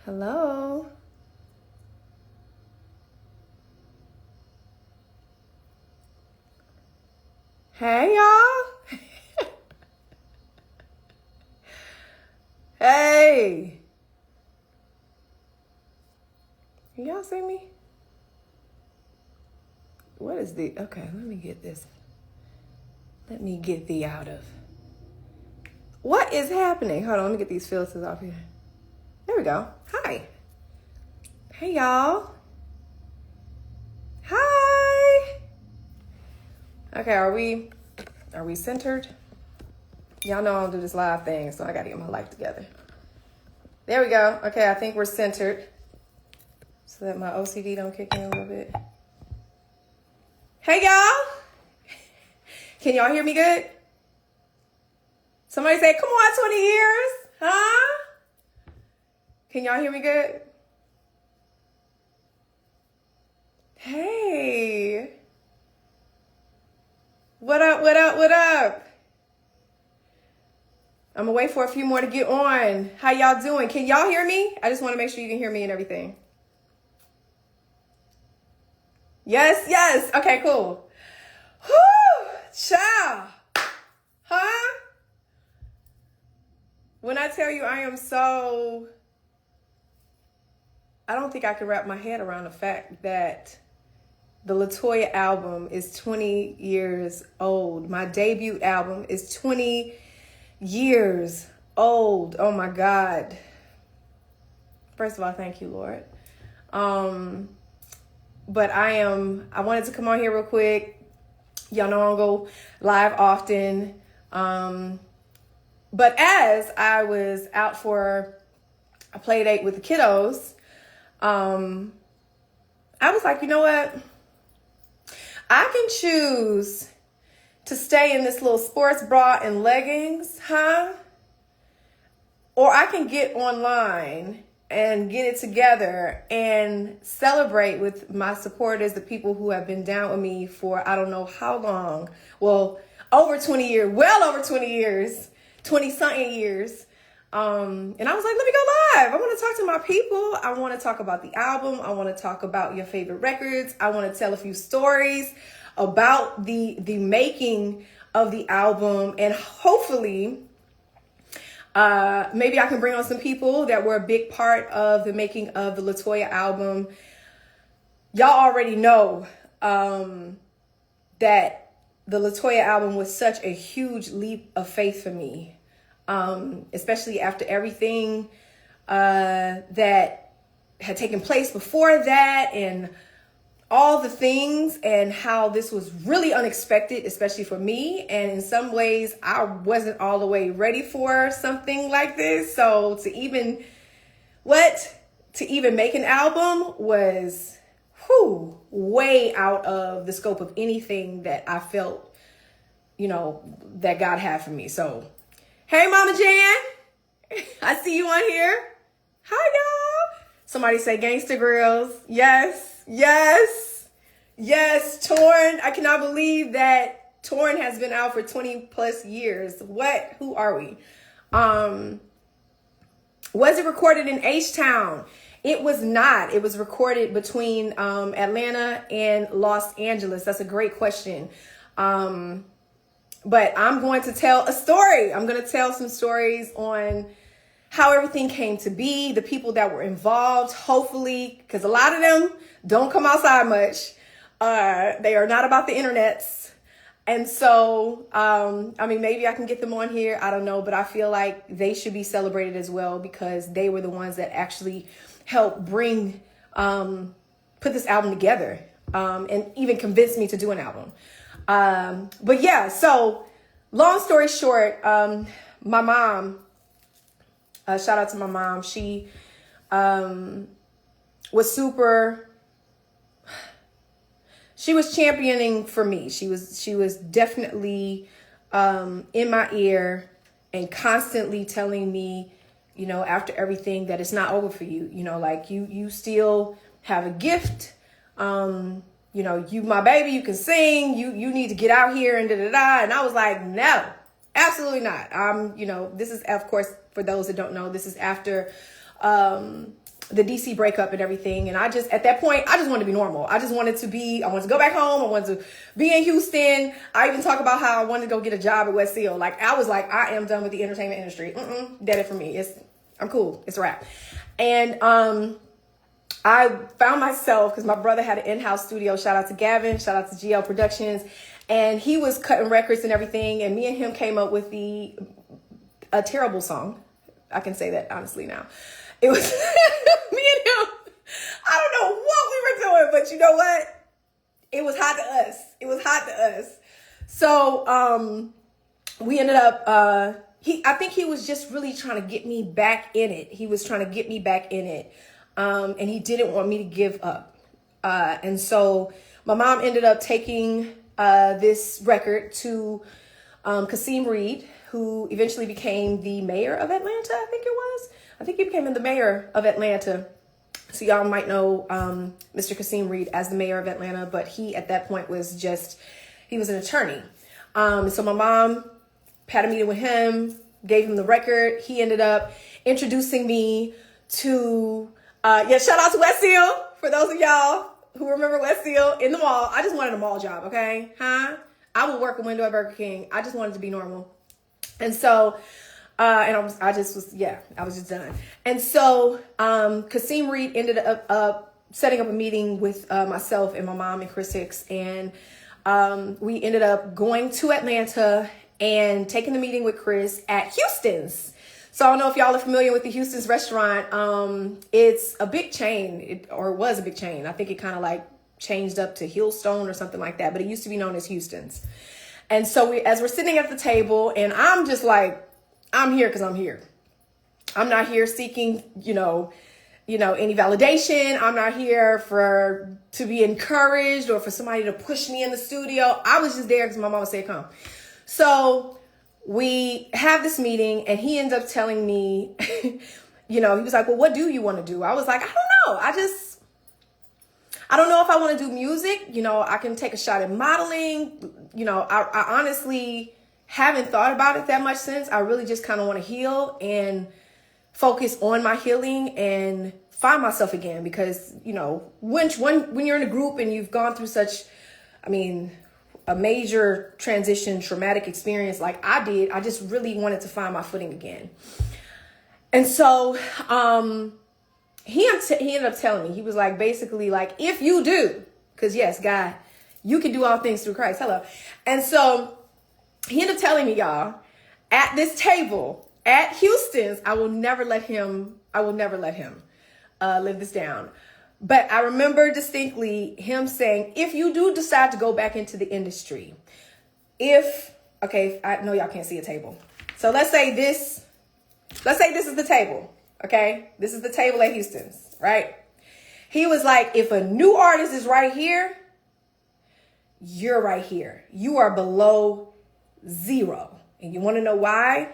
Hello. Hey, y'all. Hey. Can y'all see me? What is the... Okay, let me get this. Let me get thee out of... What is happening? Hold on, let me get these filters off here. There we go. Hi. Hey, y'all. Hi. Okay, are we centered? Y'all know I don't do this live thing, so I gotta get my life together. There we go. Okay, I think we're centered. So that my OCD don't kick in a little bit. Hey, y'all. Can y'all hear me good? Somebody say, come on, 20 years. Huh? Can y'all hear me good? Hey. What up, what up, what up? I'm gonna wait for a few more to get on. How y'all doing? Can y'all hear me? I just want to make sure you can hear me and everything. Yes, yes. Okay, cool. Whew, ciao. Huh? When I tell you I don't think I can wrap my head around the fact that the LeToya album is 20 years old. My debut album is 20 years old. Oh my God. First of all, thank you, Lord. But I wanted to come on here real quick. Y'all know I don't go live often. But as I was out for a play date with the kiddos, I was like, you know what? I can choose to stay in this little sports bra and leggings, huh? Or I can get online and get it together and celebrate with my supporters, the people who have been down with me for I don't know how long. Well, over 20 years, well over 20 years, 20-something years. And I was like, let me go live. I want to talk to my people. I want to talk about the album. I want to talk about your favorite records. I want to tell a few stories about the making of the album. And hopefully, maybe I can bring on some people that were a big part of the making of the LeToya album. Y'all already know that the LeToya album was such a huge leap of faith for me. Especially after everything that had taken place before that and all the things and how this was really unexpected, especially for me. And in some ways, I wasn't all the way ready for something like this. So to even make an album was way out of the scope of anything that I felt, that God had for me. So hey, Mama Jan. I see you on here. Hi, y'all. Somebody say Gangsta Grills. Yes, yes, yes. Torn. I cannot believe that Torn has been out for 20 plus years. What? Who are we? Was it recorded in H-Town? It was not. It was recorded between Atlanta and Los Angeles. That's a great question. But I'm going to tell a story. I'm going to tell some stories on how everything came to be, the people that were involved, hopefully, because a lot of them don't come outside much. They are not about the internets. And so, maybe I can get them on here. I don't know, but I feel like they should be celebrated as well because they were the ones that actually helped put this album together and even convinced me to do an album. But yeah, so long story short, my mom, shout out to my mom. She, she was championing for me. She was definitely, in my ear and constantly telling me, after everything that it's not over for you, like you still have a gift. You my baby, you can sing, you need to get out here and da-da-da. And I was like, no, absolutely not. This is, of course, for those that don't know, this is after the DC breakup and everything. And at that point, I just wanted to be normal. I wanted to go back home. I wanted to be in Houston. I even talk about how I wanted to go get a job at West Seal. Like, I was like, I am done with the entertainment industry. That it for me. I'm cool. It's a wrap. And, I found myself, because my brother had an in-house studio. Shout out to Gavin. Shout out to GL Productions. And he was cutting records and everything. And me and him came up with a terrible song. I can say that honestly now. It was me and him. I don't know what we were doing, but you know what? It was hot to us. It was hot to us. So we ended up, I think he was just really trying to get me back in it. He was trying to get me back in it. And he didn't want me to give up. And so my mom ended up taking this record to Kasim Reed, who eventually became the mayor of Atlanta, I think it was. I think he became the mayor of Atlanta. So y'all might know Mr. Kasim Reed as the mayor of Atlanta, but he at that point he was an attorney. So my mom had a meeting with him, gave him the record. He ended up introducing me to, shout out to West Seal. For those of y'all who remember West Seal in the mall. I just wanted a mall job, okay? I would work a window at Burger King. I just wanted to be normal. And so, I was just done. And so, Kasim Reed ended up setting up a meeting with myself and my mom and Chris Hicks. And we ended up going to Atlanta and taking the meeting with Chris at Houston's. So I don't know if y'all are familiar with the Houston's restaurant. It's a big chain, it was a big chain. I think it kind of like changed up to Hillstone or something like that, but it used to be known as Houston's. And so as we're sitting at the table, and I'm just like, I'm here because I'm here. I'm not here seeking, any validation. I'm not here to be encouraged or for somebody to push me in the studio. I was just there because my mama said, come. So we have this meeting and he ends up telling me, he was like, well, what do you want to do? I was like, I don't know. I don't know if I want to do music. I can take a shot at modeling. I honestly haven't thought about it that much since. I really just kind of want to heal and focus on my healing and find myself again. Because, when you're in a group and you've gone through such, a major transition, traumatic experience like I did, I just really wanted to find my footing again. And so he ended up telling me, he was like, basically like, if you do, because yes, God, you can do all things through Christ. Hello. And so he ended up telling me, y'all, at this table at Houston's, I will never let him live this down. But I remember distinctly him saying, if you do decide to go back into the industry, I know y'all can't see a table. So let's say this is the table. Okay. This is the table at Houston's, right? He was like, if a new artist is right here, you're right here. You are below zero. And you want to know why?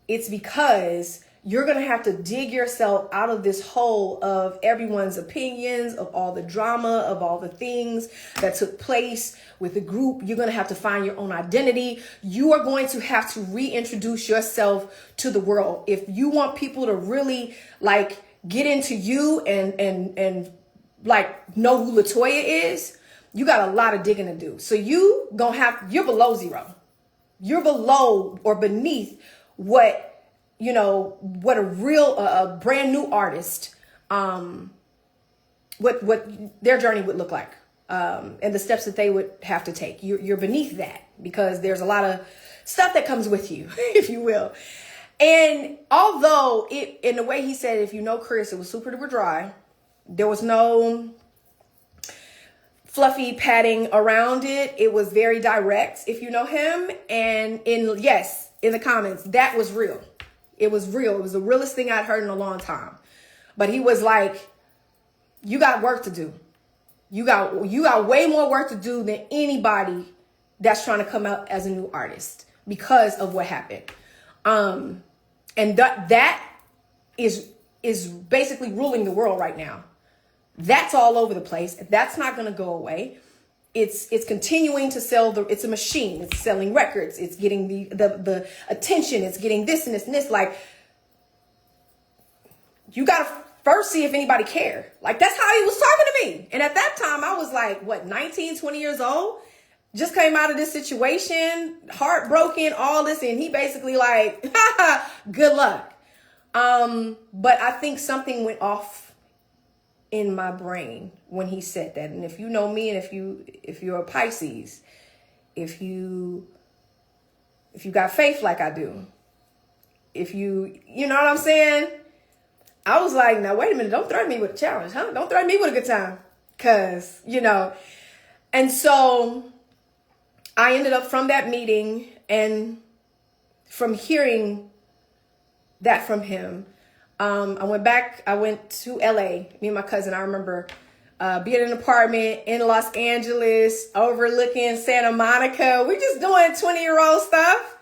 It's because you're going to have to dig yourself out of this hole of everyone's opinions, of all the drama, of all the things that took place with the group. You're going to have to find your own identity. You are going to have to reintroduce yourself to the world. If you want people to really like get into you and like know who LeToya is, you got a lot of digging to do. So you're below zero. You're below or beneath what a real, a brand new artist, what their journey would look like, and the steps that they would have to take. You're beneath that because there's a lot of stuff that comes with you, if you will. And although in the way he said, if you know Chris, it was super duper dry. There was no fluffy padding around it. It was very direct, if you know him. And in the comments, that was real. It was real. It was the realest thing I'd heard in a long time. But he was like, you got work to do. You got way more work to do than anybody that's trying to come out as a new artist because of what happened. And that is basically ruling the world right now. That's all over the place. That's not going to go away. It's continuing to sell it's a machine. It's selling records. It's getting the attention. It's getting this and this and this. Like, you got to first see if anybody care. Like, that's how he was talking to me. And at that time, I was like, what, 19, 20 years old? Just came out of this situation, heartbroken, all this. And he basically like, good luck. But I think something went off in my brain when he said that. And if you know me, and if you're a Pisces, if you got faith like I do, if you know what I'm saying? I was like, now, wait a minute. Don't threaten me with a challenge, huh? Don't threaten me with a good time. Because, and so I ended up from that meeting and from hearing that from him, I went to LA, me and my cousin. I remember being in an apartment in Los Angeles, overlooking Santa Monica. We're just doing 20-year-old stuff.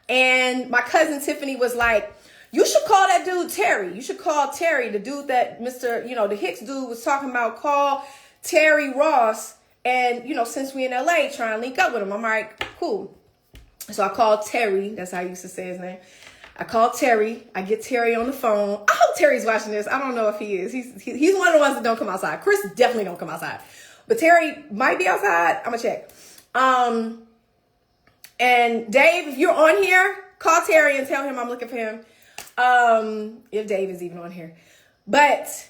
And my cousin Tiffany was like, you should call that dude Terry. You should call Terry, the dude that the Hicks dude was talking about. Call Terry Ross. And, since we in LA, try and link up with him. I'm like, cool. So I called Terry. That's how I used to say his name. I called Terry. I get Terry on the phone. I hope Terry's watching this. I don't know if he is. He's one of the ones that don't come outside. Chris definitely don't come outside. But Terry might be outside. I'm going to check. And Dave, if you're on here, call Terry and tell him I'm looking for him. If Dave is even on here. But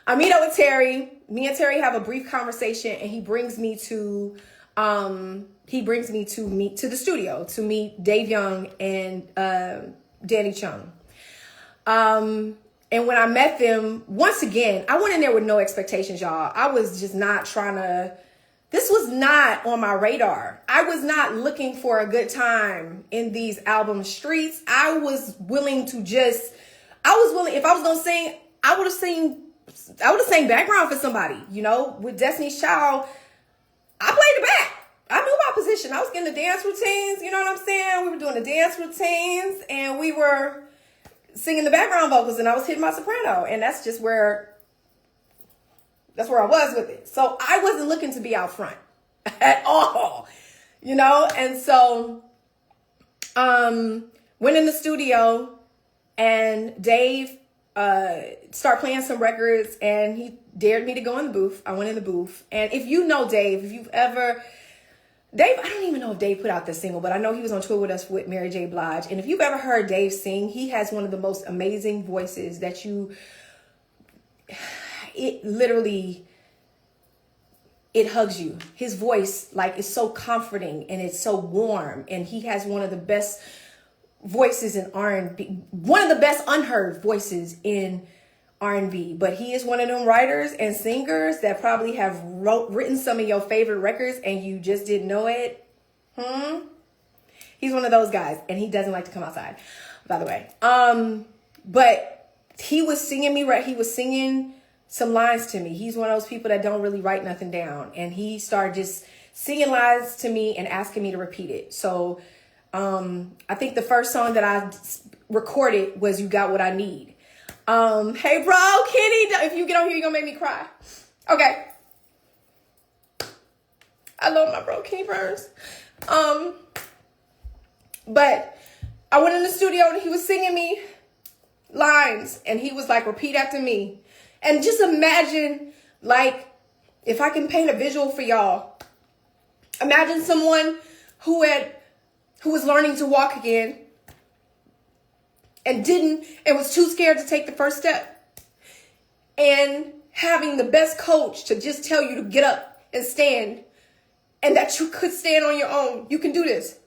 I meet up with Terry. Me and Terry have a brief conversation, and he brings me to the studio to meet Dave Young and Danny Chung. And when I met them, once again, I went in there with no expectations, y'all. I was just not this was not on my radar. I was not looking for a good time in these album streets. I was willing, if I was going to sing, I would have sang background for somebody, with Destiny's Child. I played the back. I knew my position. I was getting the dance routines. You know what I'm saying? We were doing the dance routines and we were singing the background vocals, and I was hitting my soprano, and that's where I was with it. So I wasn't looking to be out front at all, And so, went in the studio, and Dave, started playing some records, and he dared me to go in the booth. I went in the booth. And if you know Dave, Dave, I don't even know if Dave put out this single, but I know he was on tour with us with Mary J. Blige. And if you've ever heard Dave sing, he has one of the most amazing voices that it hugs you. His voice, is so comforting, and it's so warm. And he has one of the best voices in R&B, one of the best unheard voices in R&B. But he is one of them writers and singers that probably have written some of your favorite records and you just didn't know it. He's one of those guys, and he doesn't like to come outside, by the way. But he was singing he was singing some lines to me. He's one of those people that don't really write nothing down, and he started just singing lines to me and asking me to repeat it. So I think the first song that I recorded was You Got What I Need. Hey bro, Kenny, if you get on here, you're gonna make me cry. Okay. I love my bro, Kenny Burns. But I went in the studio and he was singing me lines, and he was like, repeat after me. And just imagine, if I can paint a visual for y'all, imagine someone who was learning to walk again, and was too scared to take the first step, and having the best coach to just tell you to get up and stand, and that you could stand on your own. You can do this.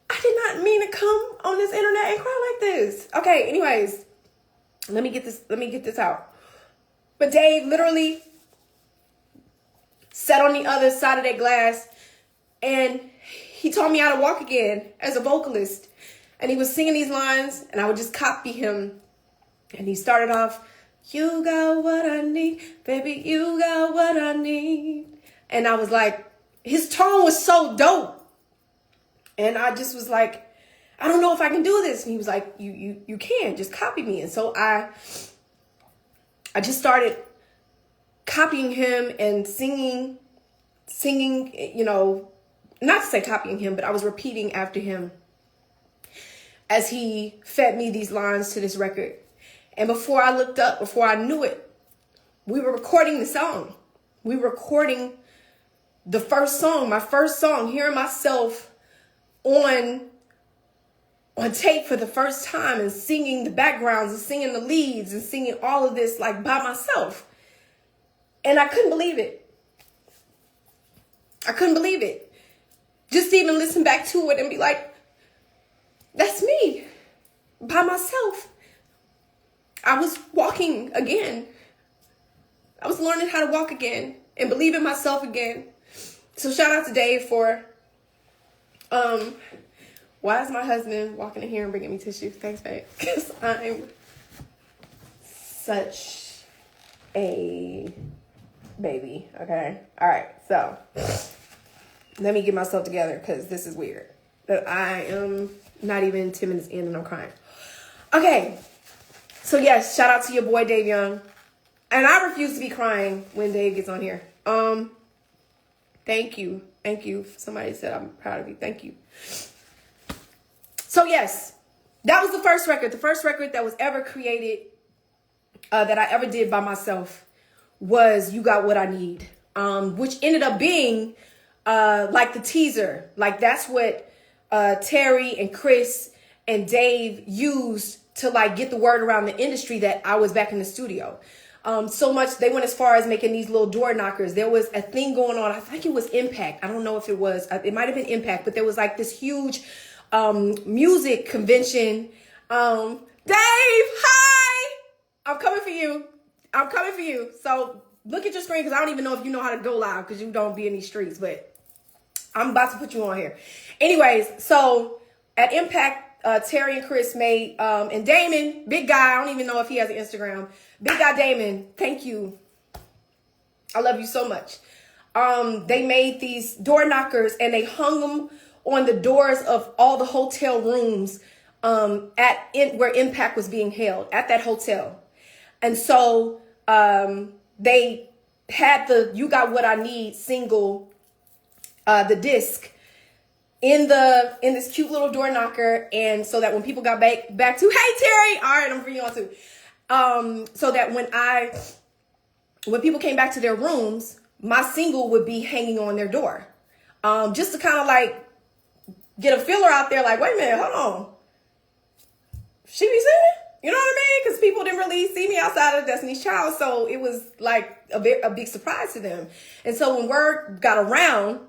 I did not mean to come on this internet and cry like this. Okay, anyways, let me get this out. But Dave literally sat on the other side of that glass, and he taught me how to walk again as a vocalist. And he was singing these lines, and I would just copy him. And he started off, you got what I need, baby, you got what I need. And I was like, his tone was so dope. And I just was like, I don't know if I can do this. And he was like, you can, just copy me. And so I just started copying him and singing, not to say copying him, but I was repeating after him. as he fed me these lines to this record. And before I looked up, before I knew it, we were recording the song. We were recording the first song, my first song, hearing myself on tape for the first time and singing the backgrounds and singing the leads and singing all of this like by myself. And I couldn't believe it. I couldn't believe it. Just to even listen back to it and be like, that's me by myself. I was walking again. I was learning how to walk again and believe in myself again. So shout out to Dave for, why is my husband walking in here and bringing me tissue? Thanks, babe. Because I'm such a baby. Okay. All right. So let me get myself together because this is weird. But I am not even 10 minutes in and I'm crying. Okay. So yes, shout out to your boy, Dave Young. And I refuse to be crying when Dave gets on here. Thank you. Thank you. Somebody said I'm proud of you. Thank you. So yes, that was the first record. The first record that was ever created, that I ever did by myself was You Got What I Need, which ended up being like the teaser. Like that's what Terry and Chris and Dave used to like get the word around the industry that I was back in the studio. So much they went as far as making these little door knockers. There was a thing going on. I think it was Impact. I don't know if it was. It might have been Impact, but there was like this huge music convention. Dave, hi! I'm coming for you. I'm coming for you. So look at your screen because I don't even know if you know how to go live because you don't be in these streets, but I'm about to put you on here. Anyways, so at Impact, Terry and Chris made, and Damon, big guy, I don't even know if he has an Instagram. Big guy Damon, thank you. I love you so much. They made these door knockers and they hung them on the doors of all the hotel rooms where Impact was being held, at that hotel. And so they had the You Got What I Need single, the disc, in this cute little door knocker, and so that when people got back to, hey Terry, all right, I'm bringing you on too. So that when people came back to their rooms, my single would be hanging on their door, just to kind of like get a feeler out there, like, wait a minute, hold on, she be singing, you know what I mean? Because people didn't really see me outside of Destiny's Child, so it was like a big surprise to them. And so when word got around,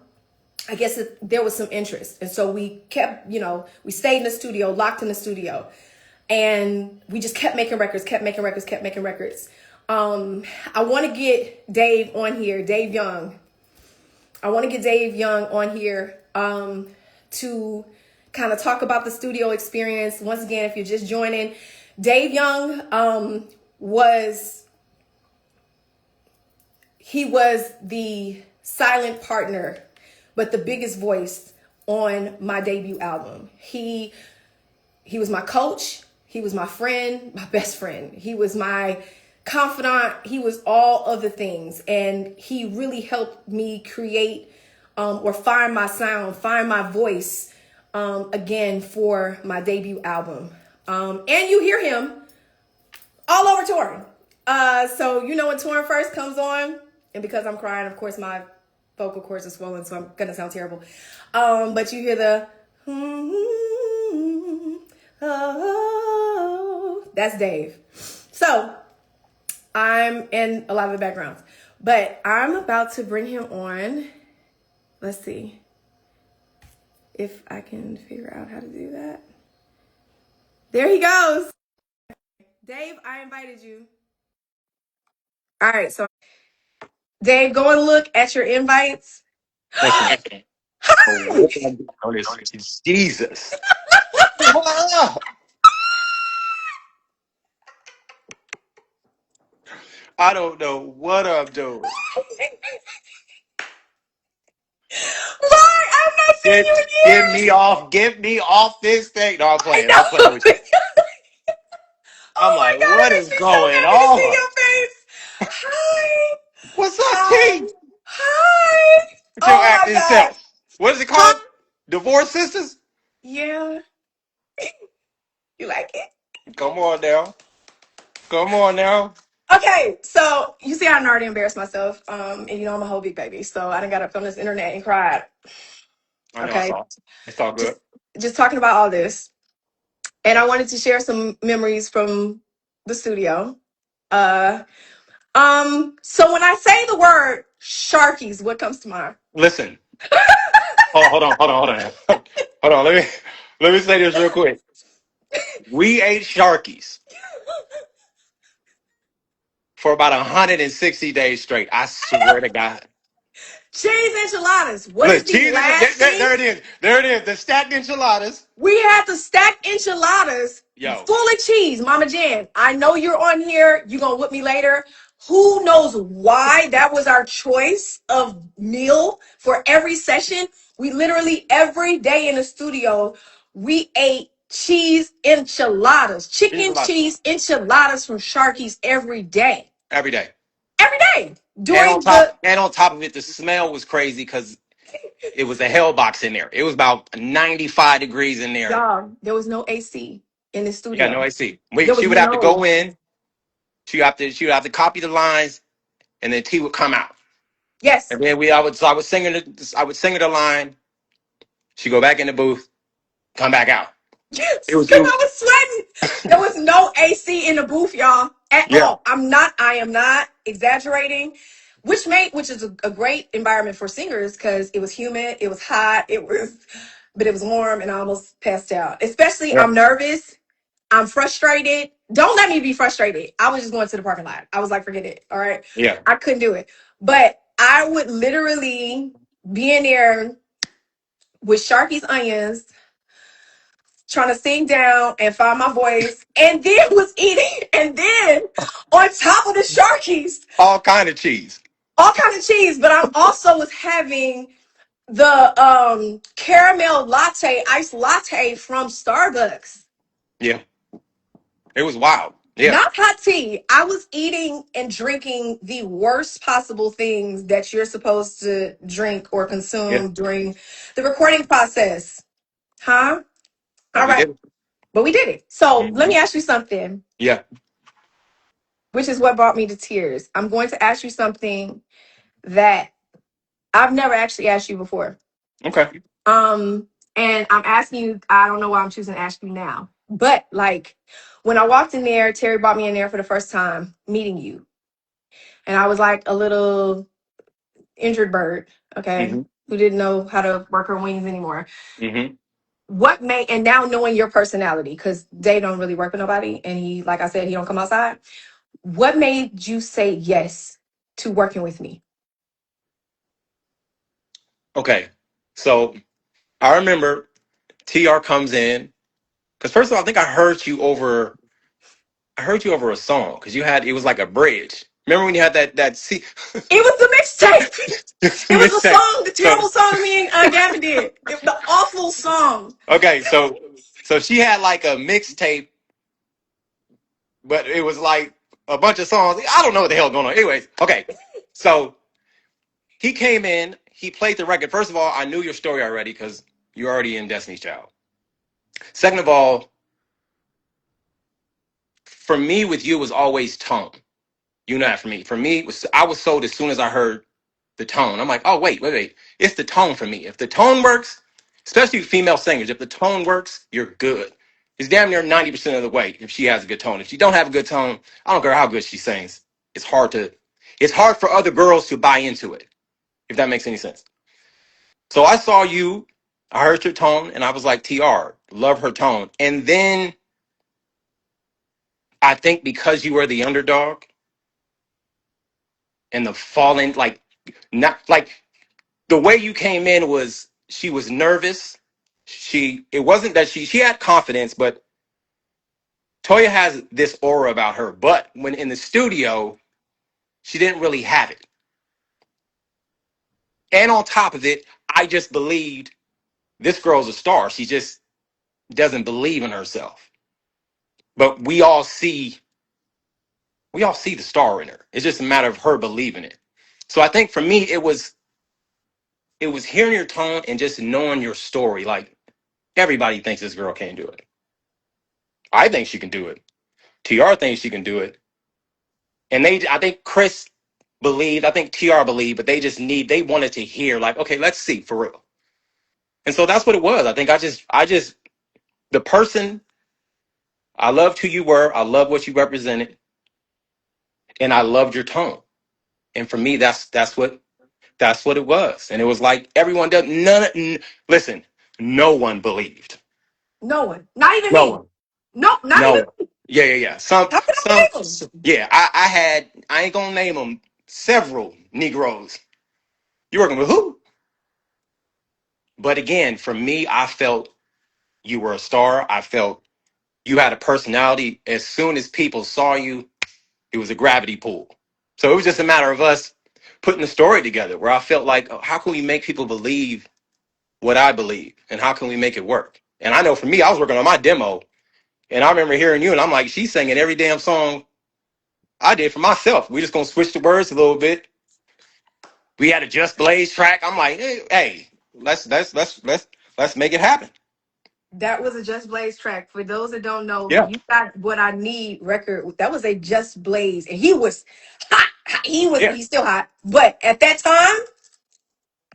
I guess there was some interest. And so we kept, we stayed in the studio, locked in the studio. And we just kept making records. I want to get Dave on here, Dave Young. I want to get Dave Young on here to kind of talk about the studio experience. Once again, if you're just joining, Dave Young was the silent partner, but the biggest voice on my debut album. He was my coach. He was my friend, my best friend. He was my confidant. He was all of the things. And he really helped me create or find my sound, find my voice again for my debut album. And you hear him all over touring. So when touring first comes on, and because I'm crying, of course, my vocal cords are swollen, so I'm gonna sound terrible. But you hear the oh, that's Dave. So I'm in a lot of the backgrounds, but I'm about to bring him on. Let's see if I can figure out how to do that. There he goes. Dave, I invited you. All right, so Dave, go and look at your invites. Second. Hi! Oh, this Jesus. Wow. I don't know what I'm doing. Why? I'm not seeing you in here. Get me off this thing. No, I'm I playing. I'm playing know. with you. I'm Oh my like, God, it what makes is me so going happy to see on? your face. Hi. What's up, Hi. T? Hi. With your Oh my acting God. self. What is it Hi. called? Divorce sisters? Yeah. You like it? Come on now. Come on now. Okay, so you see, I done already embarrassed myself, and you know I'm a whole big baby, so I done got up on this internet and cried. I know I Okay, saw. It's all good. just just talking about all this, and I wanted to share some memories from the studio. Uh, so when I say the word Sharkies, what comes to mind? Listen. Hold on. Hold on. Let me say this real quick. We ate Sharkies for about 160 days straight. I swear to God. Cheese enchiladas. What is Look, the cheese is last thing? there it is. There it is. The stacked enchiladas. We had the stacked enchiladas Yo, full of cheese. Mama Jan, I know you're on here. You're going to whip me later. Who knows why that was our choice of meal for every session? We literally, every day in the studio, we ate cheese enchiladas, cheese chicken enchiladas cheese enchiladas from Sharky's every day. every day. Every day. And During the, on top of it, the smell was crazy because it was a hell box in there. It was about 95 degrees in there. y'all, there was no AC in the Yeah, no studio. AC. There She was would have to no, go in. She would have to copy the lines, and then T would come out. yes. And then I would sing her the line. She go back in the booth, come back out. It Yes, was, because I was sweating. There was no AC in the booth, y'all, at yeah, all. I am not exaggerating. Which is a great environment for singers because it was humid, it was hot, but it was warm, and I almost passed out. Especially, yeah, I'm nervous, I'm frustrated. Don't let me be frustrated. I was just going to the parking lot. I was like, forget it. All right, yeah. I couldn't do it. But I would literally be in there with Sharky's onions trying to sing down and find my voice, and then was eating, and then on top of the Sharkies, All kind of cheese. all kind of cheese. But I'm also was having the caramel latte, iced latte from Starbucks. Yeah, it was wild. Yeah, Not hot tea. I was eating and drinking the worst possible things that you're supposed to drink or yeah. consume during the recording process. Huh? But All we right. did it. But we did it. So let Hmm. me ask you something, Yeah. which is what brought me to tears. I'm going to ask you something that I've never actually asked you before. Okay. Um, and I'm asking you, I don't know why I'm choosing to ask you now. But like when I walked in there, Terry brought me in there for the first time, meeting you. And I was like a little injured bird, okay, Hmm. who didn't know how to work her wings anymore. Hmm. What made, and now knowing your personality, because Day don't really work with nobody, and he, like I said, he don't come outside. What made you say yes to working with me? Okay. So I remember TR comes in because first of all, I think I heard you over a song because it was like a bridge. Remember when you had that C It was the mixtape. It was the mixtape? song, the So terrible song me and Gavin did. The awful song. okay, so she had like a mixtape, but it was like a bunch of songs. I don't know what the hell going on. Anyways, okay. So he came in, he played the record. First of all, I knew your story already because you're already in Destiny's Child. Second of all, for me with you was always tone. You know that for me. For me, I was sold as soon as I heard the tone. I'm like, oh wait. It's the tone for me. If the tone works, especially female singers, if the tone works, you're good. It's damn near 90% of the way if she has a good tone. If she don't have a good tone, I don't care how good she sings. It's hard to it's hard for other girls to buy into it, if that makes any sense. So I saw you, I heard your tone, and I was like, TR, love her tone. And then I think because you were the underdog and the fallen, like not like the way you came in was she was nervous. It wasn't that she had confidence, but Toya has this aura about her. But when in the studio, she didn't really have it. And on top of it, I just believed this girl's a star. She just doesn't believe in herself. But we all see the star in her. It's just a matter of her believing it. So I think for me, it was hearing your tone and just knowing your story. Like everybody thinks this girl can't do it. I think she can do it. TR thinks she can do it. And I think Chris believed, I think TR believed, but they wanted to hear, like, okay, let's see for real. And so that's what it was. I think the person, I loved who you were. I loved what you represented. And I loved your tone. And for me, that's what it was. And it was like everyone does. Listen, no one believed. No one, not even No me. one. No, not No even one. Yeah, yeah, yeah. Some, how can some. I blame them? Yeah, I ain't gonna name them. Several Negroes. You working with who? But again, for me, I felt you were a star. I felt you had a personality. As soon as people saw you, it was a gravity pull. So it was just a matter of us putting the story together. Where I felt like, oh, how can we make people believe what I believe, and how can we make it work? And I know for me, I was working on my demo, and I remember hearing you, and I'm like, she's singing every damn song I did for myself. We just gonna switch the words a little bit. We had a Just Blaze track. I'm like, hey, let's make it happen. That was a Just Blaze track. For those that don't know, the Yeah, You Got What I Need record, that was a Just Blaze. And he was hot. yeah, He's still hot. But at that time,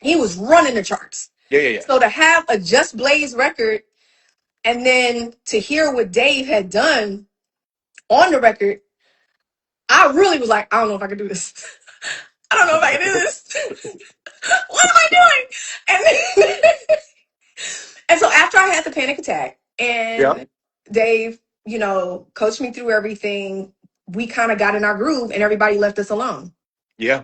he was running the charts. yeah, yeah, yeah, So to have a Just Blaze record and then to hear what Dave had done on the record, I really was like, I don't know if I can do this. I don't know if I can do this. What am I doing? And then, and so after I had the panic attack yeah, and Dave, coached me through everything, we kind of got in our groove and everybody left us alone. yeah,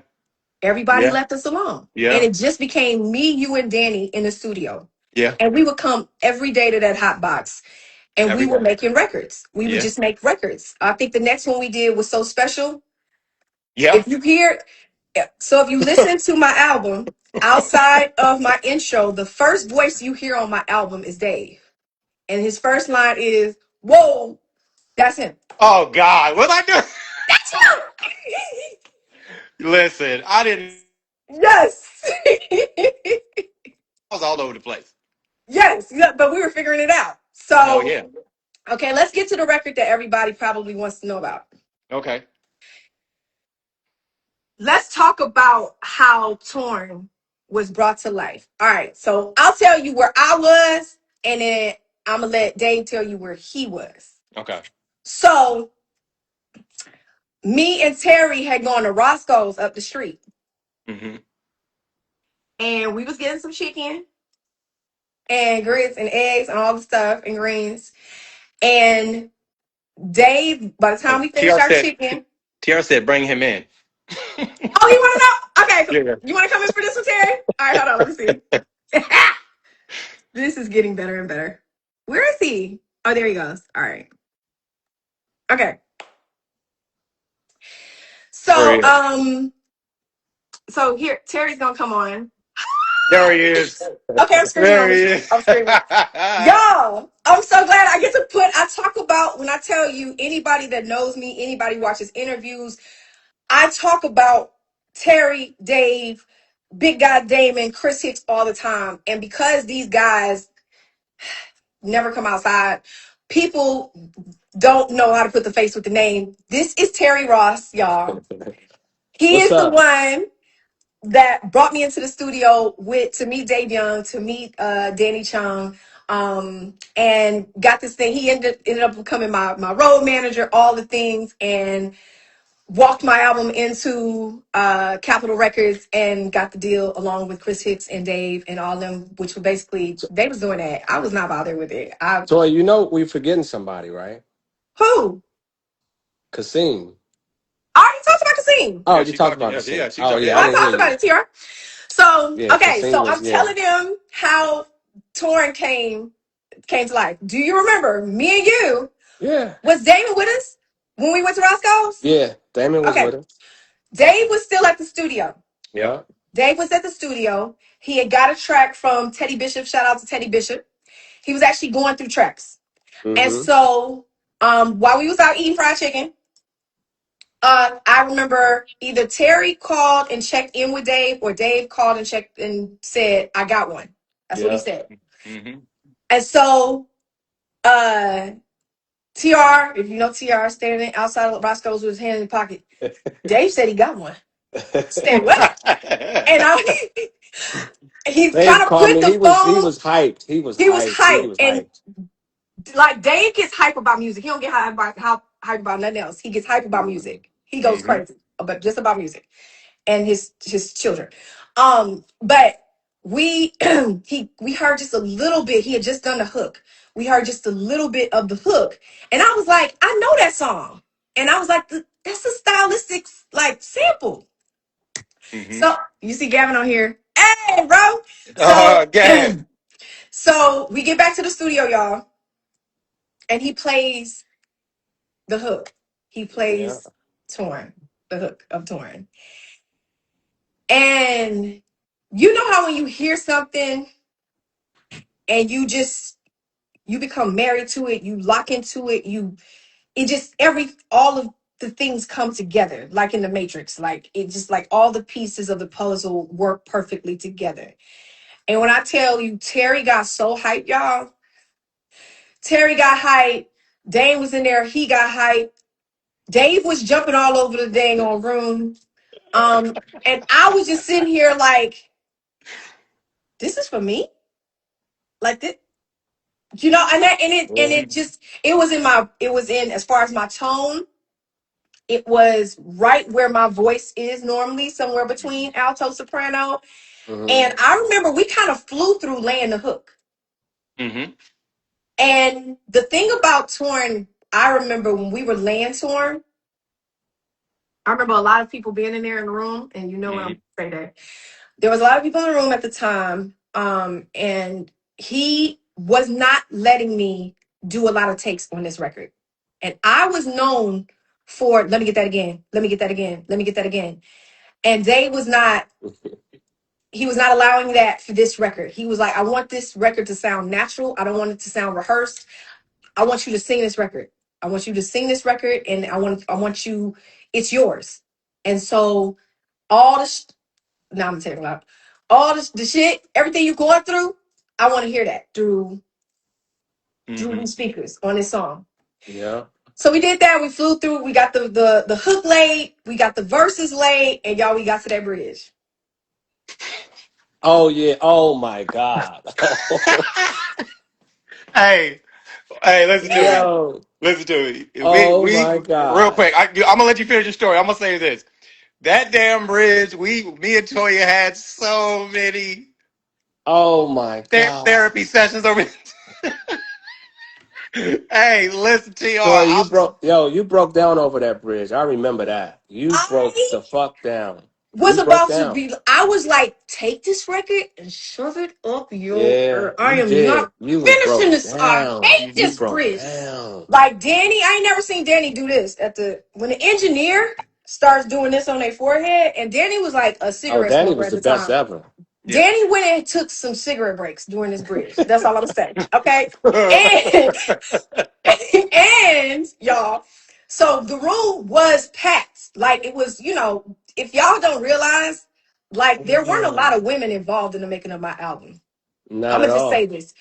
Everybody yeah, left us alone. And yeah, it just became me, you, and Danny in the studio. yeah. And we would come every day to that hot box and we Every were day. making records. We would Yeah, just make records. I think the next one we did was So Special. yeah. If you hear, so if you listen to my album, outside of my intro, the first voice you hear on my album is Dave. And his first line is, "Whoa, that's him. Oh God, what I do? That's him." Listen, I didn't. Yes. I was all over the place. Yes. Yeah, but we were figuring it out. Oh So, yeah. okay, let's get to the record that everybody probably wants to know about. Okay. Let's talk about how Torn was brought to life. All right. So I'll tell you where I was, and then I'm going to let Dave tell you where he was. Okay. So me and Terry had gone to Roscoe's up the street, Mm-hmm. and we was getting some chicken and grits and eggs and all the stuff and greens. And Dave, by the time Oh, we finished our chicken, TR said, bring him in. oh, you want to know? Okay, Yeah. you want to come in for this one, Terry? All right, hold on, let me see. This is getting better and better. Where is he? Oh, there he goes. All right. Okay. Where he So, is? so here, Terry's gonna come on. There he is. Okay, I'm screaming on There he this. is. I'm screaming. Y'all, I'm so glad I talk about, when I tell you, anybody that knows me, anybody who watches interviews, I talk about Terry, Dave, Big Guy Damon, Chris Hicks all the time. And because these guys never come outside, people don't know how to put the face with the name. This is Terry Ross, y'all. He What's is the up? one that brought me into the studio to meet Dave Young, to meet Danny Chung, and got this thing. He ended up becoming my road manager, all the things, and walked my album into Capitol Records and got the deal along with Chris Hicks and Dave and all them, which were basically, they was doing that. I was not bothered with it. Toy, you know we forgetting somebody, right? Who? Kasim. I already talked about Kasim. Oh, Yeah, you she talked talked. about Yeah, yeah, Kasim. she Oh talked. yeah, Yeah. I I didn't hear talked about you. it, TR. So, Yeah, okay, Kasim so was I'm telling them how Torn came to life. Do you remember me and you? yeah. Was Damon with us when we went to Roscoe's? Yeah. Damon was Okay. with us. Dave was still at the studio. Yeah. Yeah. Dave was at the studio. He had got a track from Teddy Bishop. Shout out to Teddy Bishop. He was actually going through tracks. And Mm-hmm. so while we was out eating fried chicken, I remember either Terry called and checked in with Dave, or Dave called and checked and said, I got one. That's what he Yeah. said. Mm-hmm. And so uh TR, if you know TR, standing outside of Roscoe's with his hand in the pocket. Dave said he got one. Stand what? And he's Dave trying to called put me. the He phone. was hyped. He was He was hyped. He hyped. was And hyped. like Dave gets hype about music. He don't get hype about nothing else. He gets hype about music. He goes Hmm. crazy about just about music and his children. But we we heard just a little bit. He had just done the hook. We heard just a little bit of the hook, and I was like, I know that song, and I was like, that's a stylistic like sample. Hmm. So you see Gavin on here, hey bro. So Oh, Gab. so we get back to the studio, y'all, and he plays the hook. He Yeah. plays Torn, the hook of Torn, and you know how when you hear something and you become married to it, you lock into it, it just all of the things come together like in the Matrix, like it just like all the pieces of the puzzle work perfectly together. And when I tell you, Terry got so hyped, y'all. Terry got hyped. Dane was in there, he got hyped. Dave was jumping all over the dang on room. And I was just sitting here like, this is for me, like this, and Mhm. it just it was in as far as my tone. It was right where my voice is normally, somewhere between alto soprano. Mhm. And I remember we kind of flew through laying the hook. Hmm. And the thing about Torn, I remember when we were laying Torn, I remember a lot of people being in there in the room, and you know what Hmm. I'm saying that. There was a lot of people in the room at the time. And he was not letting me do a lot of takes on this record. And I was known for let me get that again, let me get that again, let me get that again. And Dave was not, he was not allowing that for this record. He was like, I want this record to sound natural. I don't want it to sound rehearsed. I want you to sing this record. I want you to sing this record, and I want you, it's yours. And so all this, now I'm taking out all this, the shit, everything you're going through, I want to hear that through Hmm. these speakers on this song. Yeah. So we did that. We flew through. We got the hook laid. We got the verses laid, and y'all, we got to that bridge. Oh yeah. Oh my God. Hey, hey, listen to me. Yo. Listen to me. Oh We my real God. quick. I'm gonna let you finish your story. I'm gonna say this. That damn bridge. Me and Toya had so many Oh my God. therapy sessions over. Hey, listen to Tori, y'all. you broke down over that bridge. I remember that. You broke I the fuck down. was You broke about to down. be. I was like, take this record and shove it up your. Yeah, I you am did. not You was finishing broke this. I down. hate Mhm. You this broke bridge. down. Like Danny, I ain't never seen Danny do this when the engineer starts doing this on their forehead. And Danny was like a Oh, cigarette Danny smoker was at the the best time. ever. Yeah. Danny went and took some cigarette breaks during this bridge. That's all I'm saying. Okay. And and y'all, so the room was packed. Like it was, if y'all don't realize, like there weren't a lot of women involved in the making of my album. I'm Not at gonna just say all. this.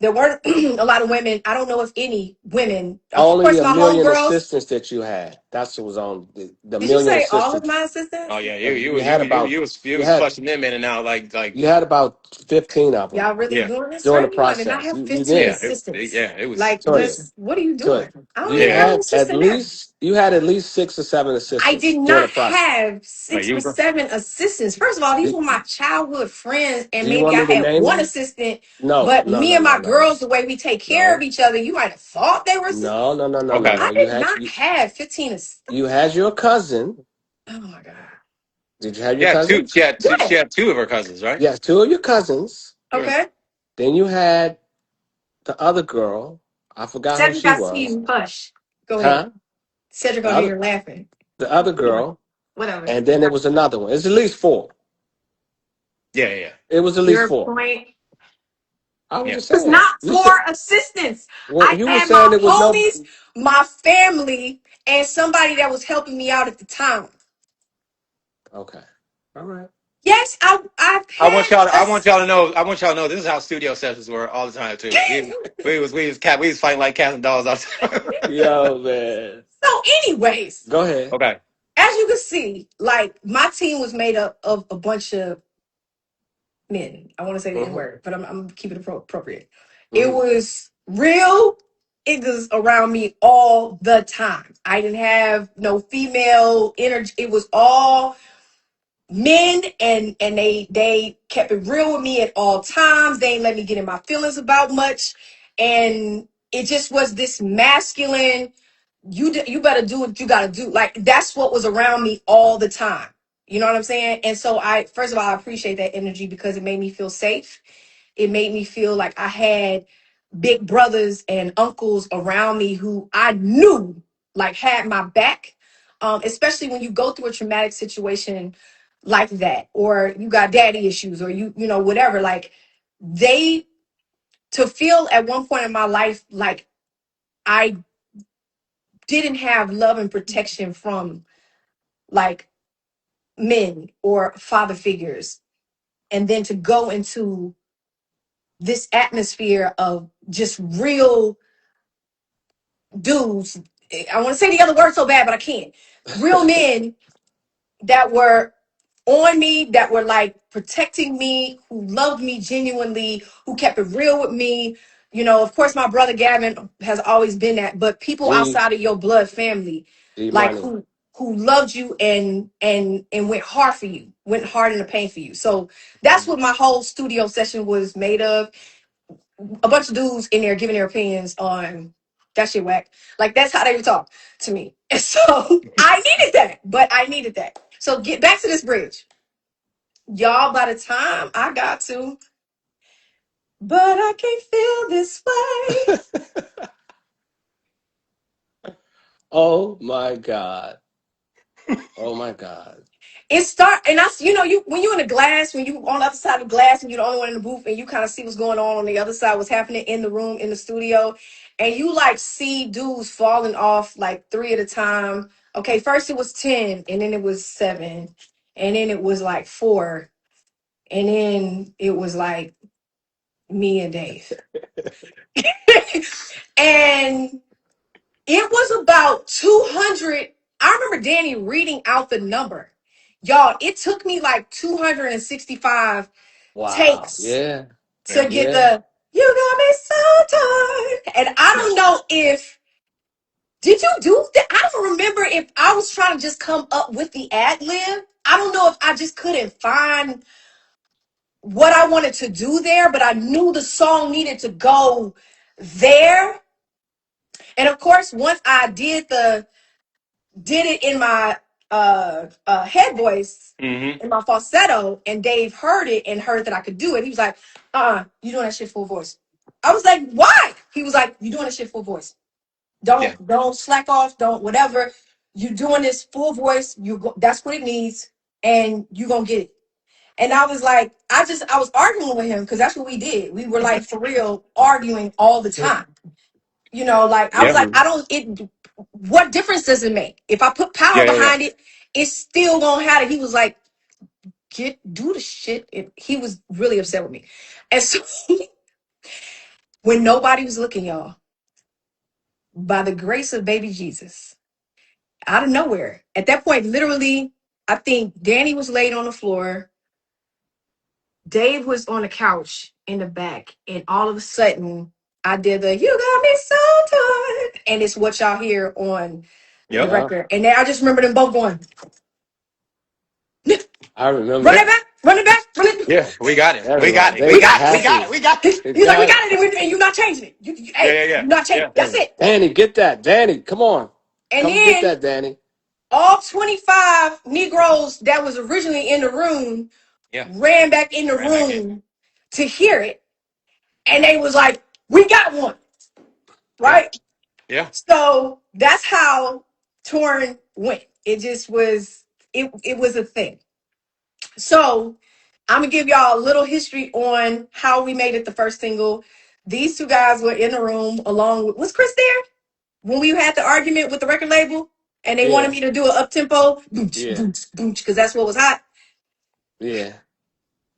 There weren't a lot of women. I don't know if any women. Of Only course, a my million homegirls. assistants that you had. That's what was on the Did you million say all of assistants. my Oh assistants? yeah, you You was had about you you was had flushing them in and out like you had about 15 of them Y'all really yeah, doing this during the right now? I did not process. have You 15 did. assistants. yeah, it was. Like, Toya, what are you Toya, doing? I don't you even have Yeah. an had at assistant now. least you had at least 6 or 7 I did assistants during not the process. have Like six you or was. seven assistants. First of all, these Do, were my childhood friends, do and you maybe want I me to had name one them? assistant. No, But no, me no, and no, my no, no. girls, the way we take care of No. each other, you might have thought they were assistants. No, no, no, no, no, Okay. no. I did not have 15 assistants. You had your cousin. Oh my God. Did you have She your had two. cousin? She had two. She What? had two of her cousins, right? Yes, two of your cousins. Yeah. Okay. Then you had the other girl. I forgot who Cedric, she I see was. you. Hush. Go ahead. Huh? Cedric The on here, other you're laughing. the other girl. Whatever. And then there was another one. It's at least four. Yeah. Yeah. It was at least Your four. point I was Yeah. just was saying. not You for said assistance. well, I you were had saying my it was no. homies, my family, and somebody that was helping me out at the time. Okay. All right. Yes, I've I want had y'all. I want us. y'all to know. I want y'all to know. This is how studio sessions were all the time too. We was fighting like cats and dogs outside. Yo, man. So, anyways, Go ahead. Okay. as you can see, like my team was made up of a bunch of men. I want to say the N Mm-hmm. word, but I'm keeping it appropriate. It Mm-hmm. was real niggas around me all the time. I didn't have no female energy. It was all men, and they kept it real with me at all times. They ain't let me get in my feelings about much, and it just was this masculine. You better do what you got to do. Like that's what was around me all the time. You know what I'm saying? And so I first of all I appreciate that energy because it made me feel safe. It made me feel like I had big brothers and uncles around me who I knew like had my back. Especially when you go through a traumatic situation like that, or you got daddy issues, or you know whatever. Like they to feel at one point in my life like I didn't have love and protection from like men or father figures, and then to go into this atmosphere of just real dudes. I want to say the other word so bad, but I can't. Real men that were on me, that were like protecting me, who loved me genuinely, who kept it real with me. You know, of course, my brother Gavin has always been that, but people G, outside of your blood family, G like money. who loved you and went hard for you, went hard in the pain for you. So that's what my whole studio session was made of. A bunch of dudes in there giving their opinions on that shit whack. Like that's how they would talk to me. And so I needed that, but I needed that. So get back to this bridge. Y'all, by the time I got to, but I can't feel this way. Oh my God. Oh my God. It start and you know, you when you in the glass, when you on the other side of the glass and you're the only one in the booth and you kind of see what's going on the other side, what's happening in the room, in the studio, and you like see dudes falling off like three at a time. Okay, first it was 10, and then it was 7, and then it was like 4, and then it was like me and Dave. And it was about 200. I remember Danny reading out the number. Y'all, it took me like 265 Wow. takes Yeah. to Yeah. get Yeah. the you got me so tired. And I don't know if did you do that? I don't remember if I was trying to just come up with the ad lib. I don't know if I just couldn't find what I wanted to do there, but I knew the song needed to go there. And of course, once I did it in my head voice, Mm-hmm. in my falsetto, and Dave heard it and heard that I could do it. He was like, you doing that shit full voice. I was like, why? He was like, you doing that shit full voice. Yeah. Don't slack off, don't whatever. You doing this full voice, that's what it needs, and you gonna get it. And I was like, I was arguing with him because that's what we did. We were like for real arguing all the time. You know, like I was Yeah. like, Mm-hmm. I don't it what difference does it make? If I put power Yeah. Yeah. Yeah. behind it, it's still gonna have it. He was like, do the shit. He was really upset with me. And so when nobody was looking, y'all, by the grace of baby Jesus, out of nowhere, at that point, literally, I think Danny was laid on the floor. Dave was on the couch in the back, and all of a sudden, I did the "You Got Me So Tired," and it's what y'all hear on the Yep. Yeah. record. And then I just remember them both going, I "Run Yeah. it remember. back, run it back, run it." Yeah. We got it. We got Everybody. it. They We We was got got it. it. We We got got happy. it. We got it. it. They He's like, "We got got it. it, and you're not changing it. Yeah. Hey, Yeah. Yeah. you're not Yeah. changing. That's it." Danny, get that. Danny, come on. And Come get then that, Danny. all 25 Negroes that was originally in the room Yeah. ran back in the Right back in. room to hear it, and they was like, "We got one," Yeah. right? Yeah. So that's how Torn went. It just was it was a thing. So I'm gonna give y'all a little history on how we made it the first single. These two guys were in the room along with was Chris there when we had the argument with the record label and they wanted Yeah. me to do an up tempo boom Yeah. boom boom because that's what was hot. Yeah.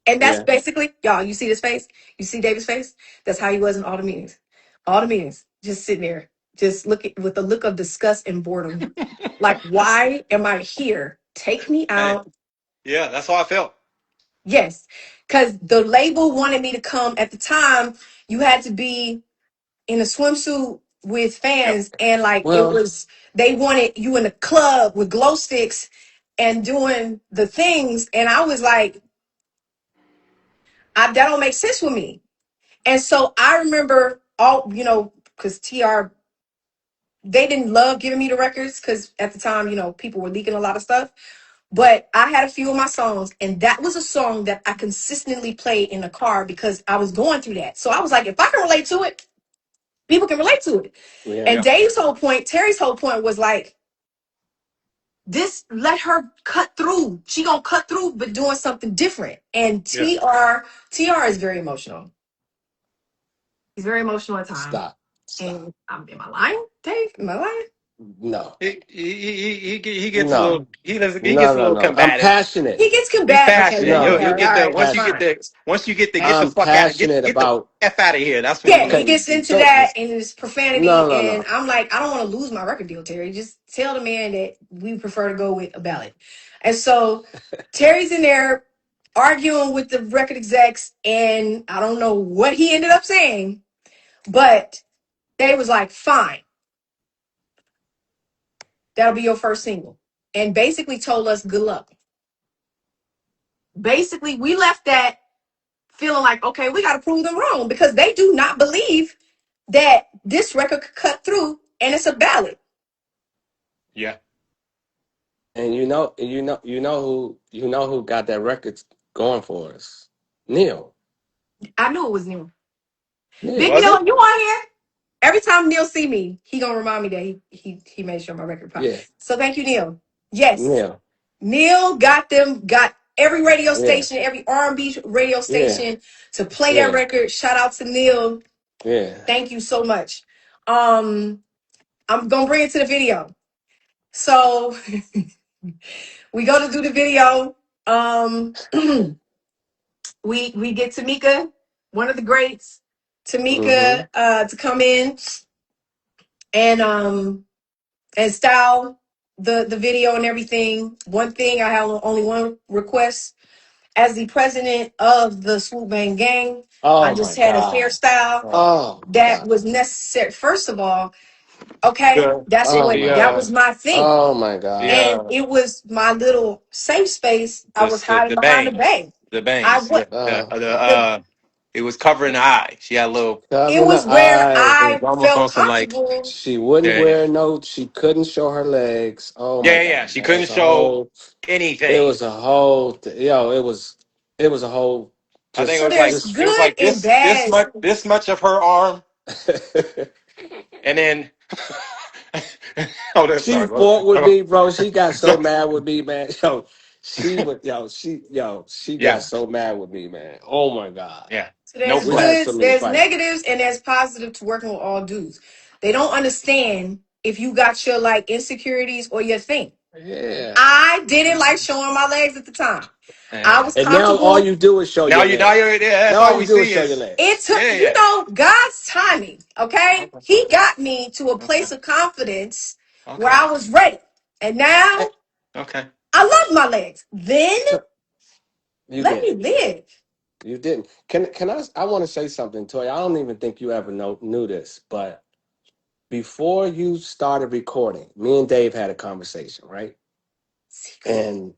And that's Yeah. basically, y'all, you see this face? You see David's face? That's how he was in all the meetings. All the meetings. Just sitting there, just looking with a look of disgust and boredom. Like, why am I here? Take me Hey, out. yeah, that's how I felt. Yes. Because the label wanted me to come at the time, you had to be in a swimsuit with Yep. fans, and like it Well, was, they wanted you in a club with glow sticks and doing the things. And I was like, that don't make sense with me. And so I remember all, because TR, they didn't love giving me the records because at the time, people were leaking a lot of stuff. But I had a few of my songs, and that was a song that I consistently played in the car because I was going through that. So I was like, if I can relate to it, people can relate to it. yeah. And Yeah. Dave's whole point, Terry's whole point was like, this, let her cut through. She gonna cut through, but doing something different. And Yeah. TR is very emotional. He's very emotional at times. Stop. Stop. And am I lying, Dave? Am I lying? No. He gets a No. little he No, gets a no, little no. I'm combative. He passionate. gets He's combative. Okay, passionate. yeah, No, You'll okay, all get I'm the right, once you get passionate. fine. the once you get the I'm fuck out passionate get the about f out of here. That's when Yeah, you he okay. gets into So that and his no, profanity, no, and no. I'm like, I don't want to lose my record deal, Terry. Just tell the man that we prefer to go with a ballad. And so Terry's in there arguing with the record execs, and I don't know what he ended up saying, but they was like, fine, that'll be your first single. And basically told us good luck. Basically, we left that feeling like, okay, we got to prove them wrong because they do not believe that this record could cut through and it's a ballad. Yeah. And you know who got that record going for us? Neil. I knew it was Neil. Big Neil. Was it? Neil, you on here? Every time Neil see me, he gonna remind me that he made sure my record pop. Yeah. So thank you, Neil. Yes, Neil. Neil got every radio Yeah. station, every R&B radio Yeah. station to play that Yeah. record. Shout out to Neil. Yeah. Thank you so much. I'm gonna bring it to the video. So we go to do the video. We get Tamika, one of the greats, Mm-hmm. Tamika, to come in and style the video and everything. One thing, I have only one request. As the president of the Swoop Bang Gang, I Oh my just had a God. hairstyle Oh, Oh my that God. was necessary. First of all, okay, the Oh my that the was God. my thing. Oh my the God. And it was my little safe space. I was hiding the behind the bangs. bag. The I bangs. Yeah. what The the it was covering the eye. She had a little it Covering the was where eye. it was I almost felt on some like comfortable. She wouldn't yeah. wear no. She couldn't show her legs. Oh my Yeah. God, She man! couldn't It's a show whole. It anything. was a whole. Yo, it was. It was a whole. I think So there's Just. it was good like and bad. this much of her arm, and then oh, that's She sorry. fought with Oh, me, bro. She got so so- mad with me, man. Yo, she would. She got yeah, so mad with me, man. Oh my God. yeah, So no there's We had play. so goods, many there's fights. negatives, and there's positive to working with all dudes. They don't understand if you got your like insecurities or your thing. Yeah. I didn't like showing my legs at the time. I Yeah. was And now all comfortable. you do is show your Now legs. you're yeah. That's Now all all you we do is see show your is It legs. took, yeah. God's timing. Okay. Okay, He got me to a okay, place of confidence where okay, I was ready. And Eh, now okay. I love my legs. Then so- You let me didn't. live. You didn't. Can I want to say something, Toy. I don't even think you ever knew this, but before you started recording, me and Dave had a conversation, right? Secret. And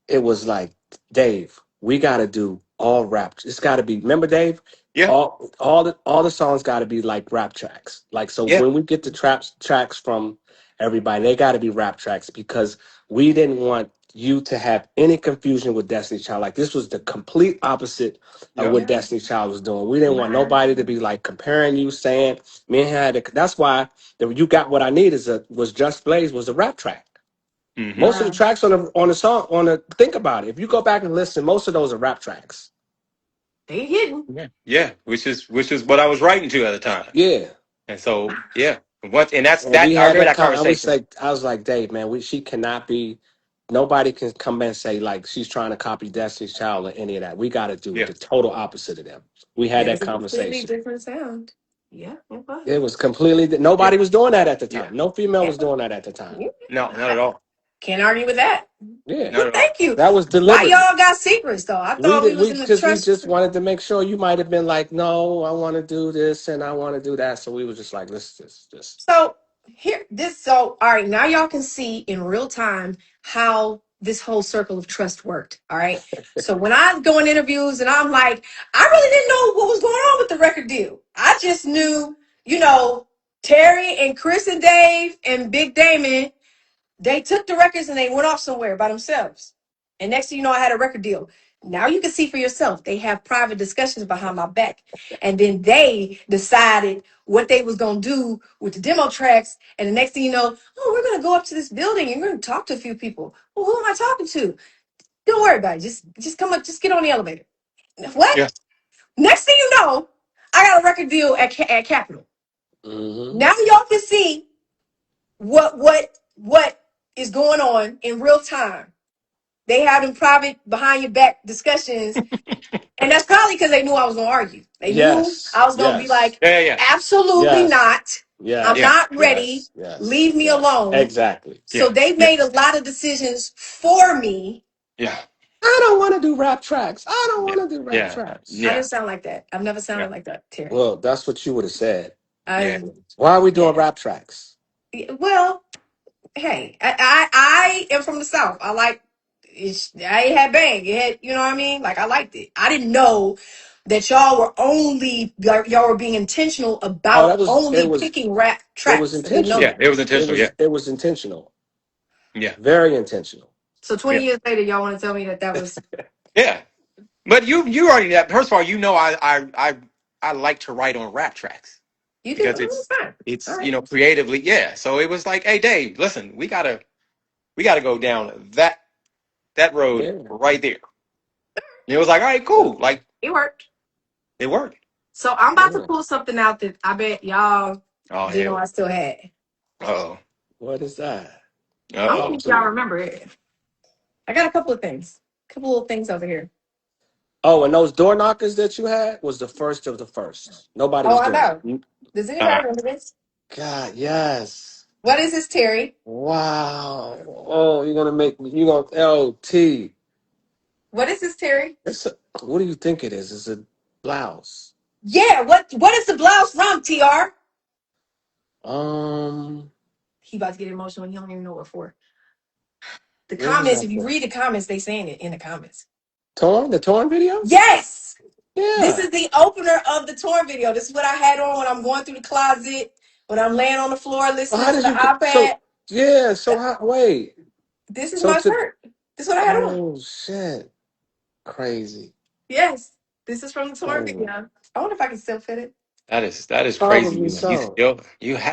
it was like, Dave, we got to do all rap. It's got to be. Remember, Dave? Yeah, All the songs got to be like rap tracks. Like so, yeah. when we get the tracks from everybody, they got to be rap tracks because we didn't want you to have any confusion with Destiny Child. Like this was the complete opposite of Yeah. what Yeah. Destiny Child was doing. We didn't want Wow. nobody to be like comparing you, saying me and her had. That's why you got what I need was Just Blaze was a rap track. Mm-hmm. Most of the Wow. tracks on the song think about it. If you go back and listen, most of those are rap tracks. They hidden. Yeah, yeah. Which is what I was writing to at the time, Yeah. and so yeah. What and that's And we that. I had remember that that con- I was conversation. like, She cannot be nobody can come and say like she's trying to copy Destiny's Child or any of that. We got to do Yeah. the total opposite of them. We had It that was a completely conversation. different sound. Yeah, it was. It was completely Yeah. nobody was doing that at the Yeah. time. No female Yeah. was doing that at the time. Yeah. No, not at all. Can't argue with that. Yeah, Not Well, at all. thank you. that was Why deliberate. y'all got secrets though? I We thought we did was we in the because we trust. just wanted to make sure you might have been like, no, I want to do this and I want to do that. So we was just like, let's just So so all right, now y'all can see in real time how this whole circle of trust worked. All right. So when I go in interviews and I'm like, I really didn't know what was going on with the record deal. I just knew, you know, Terry and Chris and Dave and Big Damon, they took the records and they went off somewhere by themselves. And next thing you know, I had a record deal. Now you can see for yourself. They have private discussions behind my back. And then they decided what they was going to do with the demo tracks. And the next thing you know, oh, we're going to go up to this building and we're going to talk to a few people. Well, who am I talking to? Don't worry about it. Just come up, just get on the elevator. What? Yeah. Next thing you know, I got a record deal at Capitol. hmm Now y'all can see what is going on in real time. They have them private behind your back discussions. And that's probably because they knew I was going to argue. They knew yes, I was going to be yes, like, Yeah. Yeah. absolutely yes, not. I'm Yeah. yes, not ready. yes, yes, Leave me yes. alone. Exactly. So Yeah. they Yeah. made a lot of decisions for me. Yeah. I don't want to do rap tracks. I don't Yeah. want to do rap Yeah. tracks. I Yeah. didn't sound like that. I've never Yeah. sounded like that, Terry. Well, that's what you would have said. Yeah. I, Why are we doing yeah. rap tracks? Well, hey, I am from the South. I like I ain't had bang. It had, you know what I mean? Like I liked it. I didn't know that y'all were only like y'all were being intentional Oh, about that was only picking rap it was tracks. I didn't know Yeah. intentional. that. It was intentional. Yeah. It was intentional. Yeah. Very intentional. So Yeah. 20 years later, y'all want to tell me that was Yeah. But you already first of all, I like to write on rap tracks you do? because Oh, fine. All it's right. creatively, yeah. So it was like, hey Dave, listen, we gotta go down that road Yeah. right there. And it was like, all right, Yeah. cool. Like It worked. it worked. So I'm about to Yeah. pull something out that I bet y'all Oh didn't know hell. I still had. Uh-oh. What is that? I'm gonna Uh-oh. Talk see if to y'all me. remember it. I got a couple of things. A couple little things over here. Oh, and those door knockers that you had was the first of the first. Nobody Oh, was I doing know. it. Does anybody Uh-huh. remember this? God, yes. What is this, Terry? Wow. Oh, you're gonna make me. You're gonna LT. What is this, Terry? What do you think it is? It's a blouse. Yeah, what is the blouse from, TR? Um, He about to get emotional and he don't even know what for. The where was comments, that if you from? read the comments, they saying it in the comments. Torn? The torn video? Yes! This Yeah. is the opener of the tour video. This is what I had on when I'm going through the closet, when I'm laying on the floor Well, listening how to did the you get iPad. yeah, so how wait. This is So my to shirt. This is what I had on. oh shit. Crazy. Yes. This is from the tour Crazy. video. I wonder if I can still fit it. That is crazy. Probably so.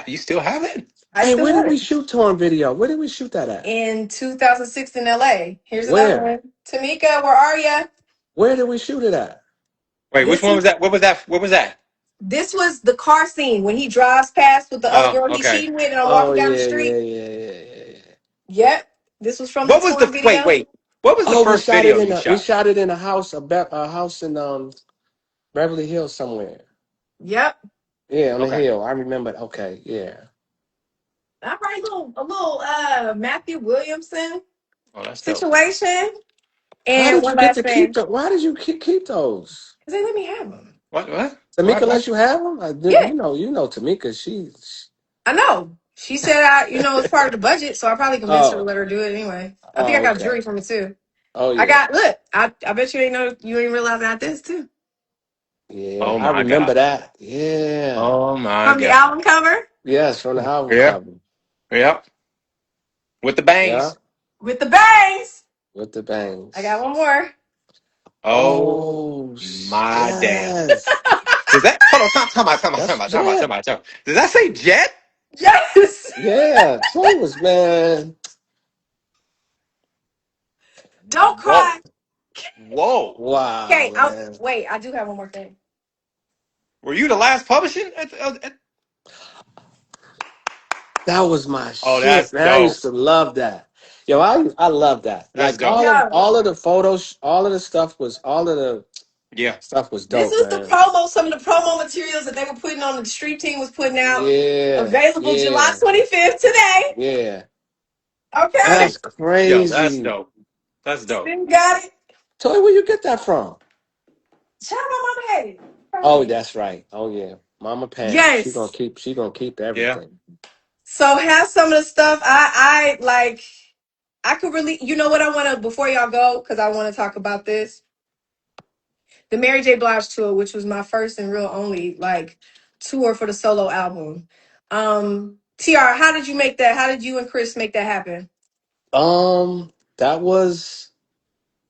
You still have it? I Hey, still where did have we it. shoot torn video? Where did we shoot that at? In 2006 in LA. Here's another Where? one. Tamika, where are ya? Where did we shoot it at? Wait, which This one was is that? What was that? What was that? this was the car scene when he drives past with the other Oh, girl he's okay. cheating with and I'm Oh walking down the yeah, yeah, street. yeah, yeah, yeah, yeah. Yep. This was from the What was tour the wait, video. wait. What was the Oh, first video you we shot? shot it in a house, a house in Beverly Hills somewhere. Yep. Yeah, on the Okay. hill. I remember. Okay, yeah. All right, a little Matthew Williamson Oh, that's dope. situation. How And did you one get last to keep thing. the? Why did you keep those? Because they let me have them. What? What? Tamika What? lets you have them. Yeah, You know Tamika. She's I know. She said it's part of the budget, so I probably convinced her to oh let her do it anyway. I think I oh got okay. jewelry from it too. Oh I yeah, got look, I bet you ain't know you ain't realize I got this too. yeah. Oh I my remember God. that. Yeah. Oh my From the God. album cover Yes, from the album Yeah. cover. Yeah. With the Yeah, bangs. with the bangs. with the I got bangs. one more. Oh my damn. Yes. Does that hold on, time That's out, Jet. Does that say jet? Yes. Yeah, Toy was man. Don't Whoa. cry. Whoa. Wow, Okay, man. wait, I do have one more thing. Were you the last publishing? That was my Oh, shit, that's man. I dope. used to love that. Yo, I love that. That's Like dope. Yeah. all of the photos, all of the stuff was all of the Yeah. stuff was This dope, is the man. promo, some of the promo materials that they were putting on, the street team was putting out. Yeah, Available July yeah, 25th today. yeah. Okay. That's Yo, that's crazy. dope. That's dope. Still got it. Toy, where you get that from? Shout out my mama had it. Oh, that's right. Oh yeah. Mama Pam. Yes. She gonna keep Yeah. everything. So have some of the stuff I like. I could really, you know what I want to, before y'all go, because I want to talk about this. The Mary J. Blige tour, which was my first and real only like tour for the solo album. TR, how did you make that? How did you and Chris make that happen? That was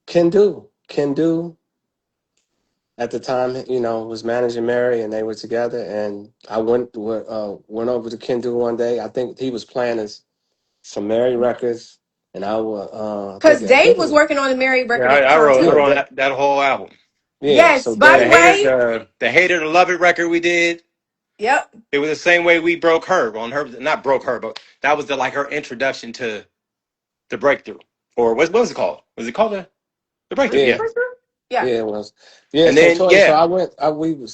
Can Do. Can Do at the time, was managing Mary and they were together and I went over to Can Do one day. I think he was playing some Mary records and Because I Dave think it was was working on the Mary Yeah, record at the I time wrote I yeah, too. wrote that, that whole album. yeah. So Yes, by The the Dave hater, way, the hater to love it record we did. yep. It was the same way we broke her on her, not broke her, but that was the like her introduction to the breakthrough. Or what was it called? Was it called the breakthrough? Was it the Yeah. yeah, first one? Yeah. yeah, it was. Yeah, And so then Toy, so yeah,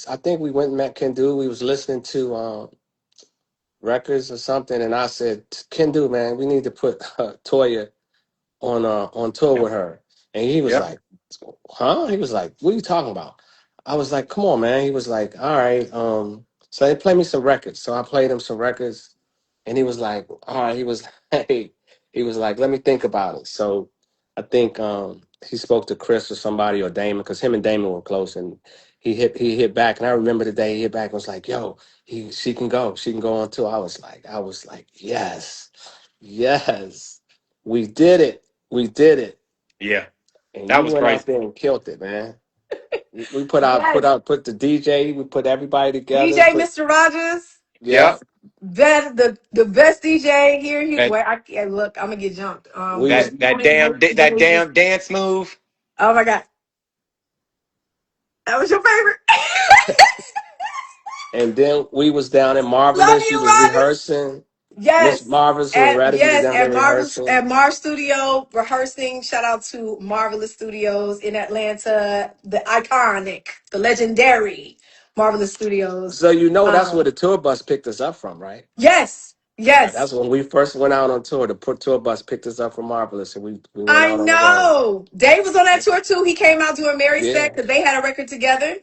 I think we went and met Can Do. We was listening to records or something and I said, Can Do, man, we need to put Toya on tour yep, with her. And he was yep. like, huh? He was like, what are you talking about? I was like, come on, man. He was like, all right. So they played me some records. So I played him some records and he was like, all right, he was like, he was like, let me think about it. So I think he spoke to Chris or somebody or Damon, because him and Damon were close, and he hit back. And I remember the day he hit back and was like, yo, she can go on tour. I was like, yes, yes, we did it. We did it. Yeah. And That you was went crazy. out there and killed it, man. We put out, Yes. put the DJ, we put everybody together, DJ put, Mr. Rogers. yeah, Yep. The best DJ here. That Wait, I can't look. I'm gonna get jumped. we But was, that damn dance move. oh my god, that was your favorite. and then we was down in Love Marvelous. You you, was Rogers. rehearsing. Miss Yes. Marvelous and At Loretta, you was yes, down there at Marvelous rehearsing. at Mar Studio rehearsing. Shout out to Marvelous Studios in Atlanta, the iconic, the legendary Marvelous Studios. So that's where Um, the tour bus picked us up from, right? yes, That's yes. when we first went out on tour. The tour bus picked us up from Marvelous, and we went I out on the road. know. Dave was on that tour too. He came out doing Mary's set Yeah, because they had a record together.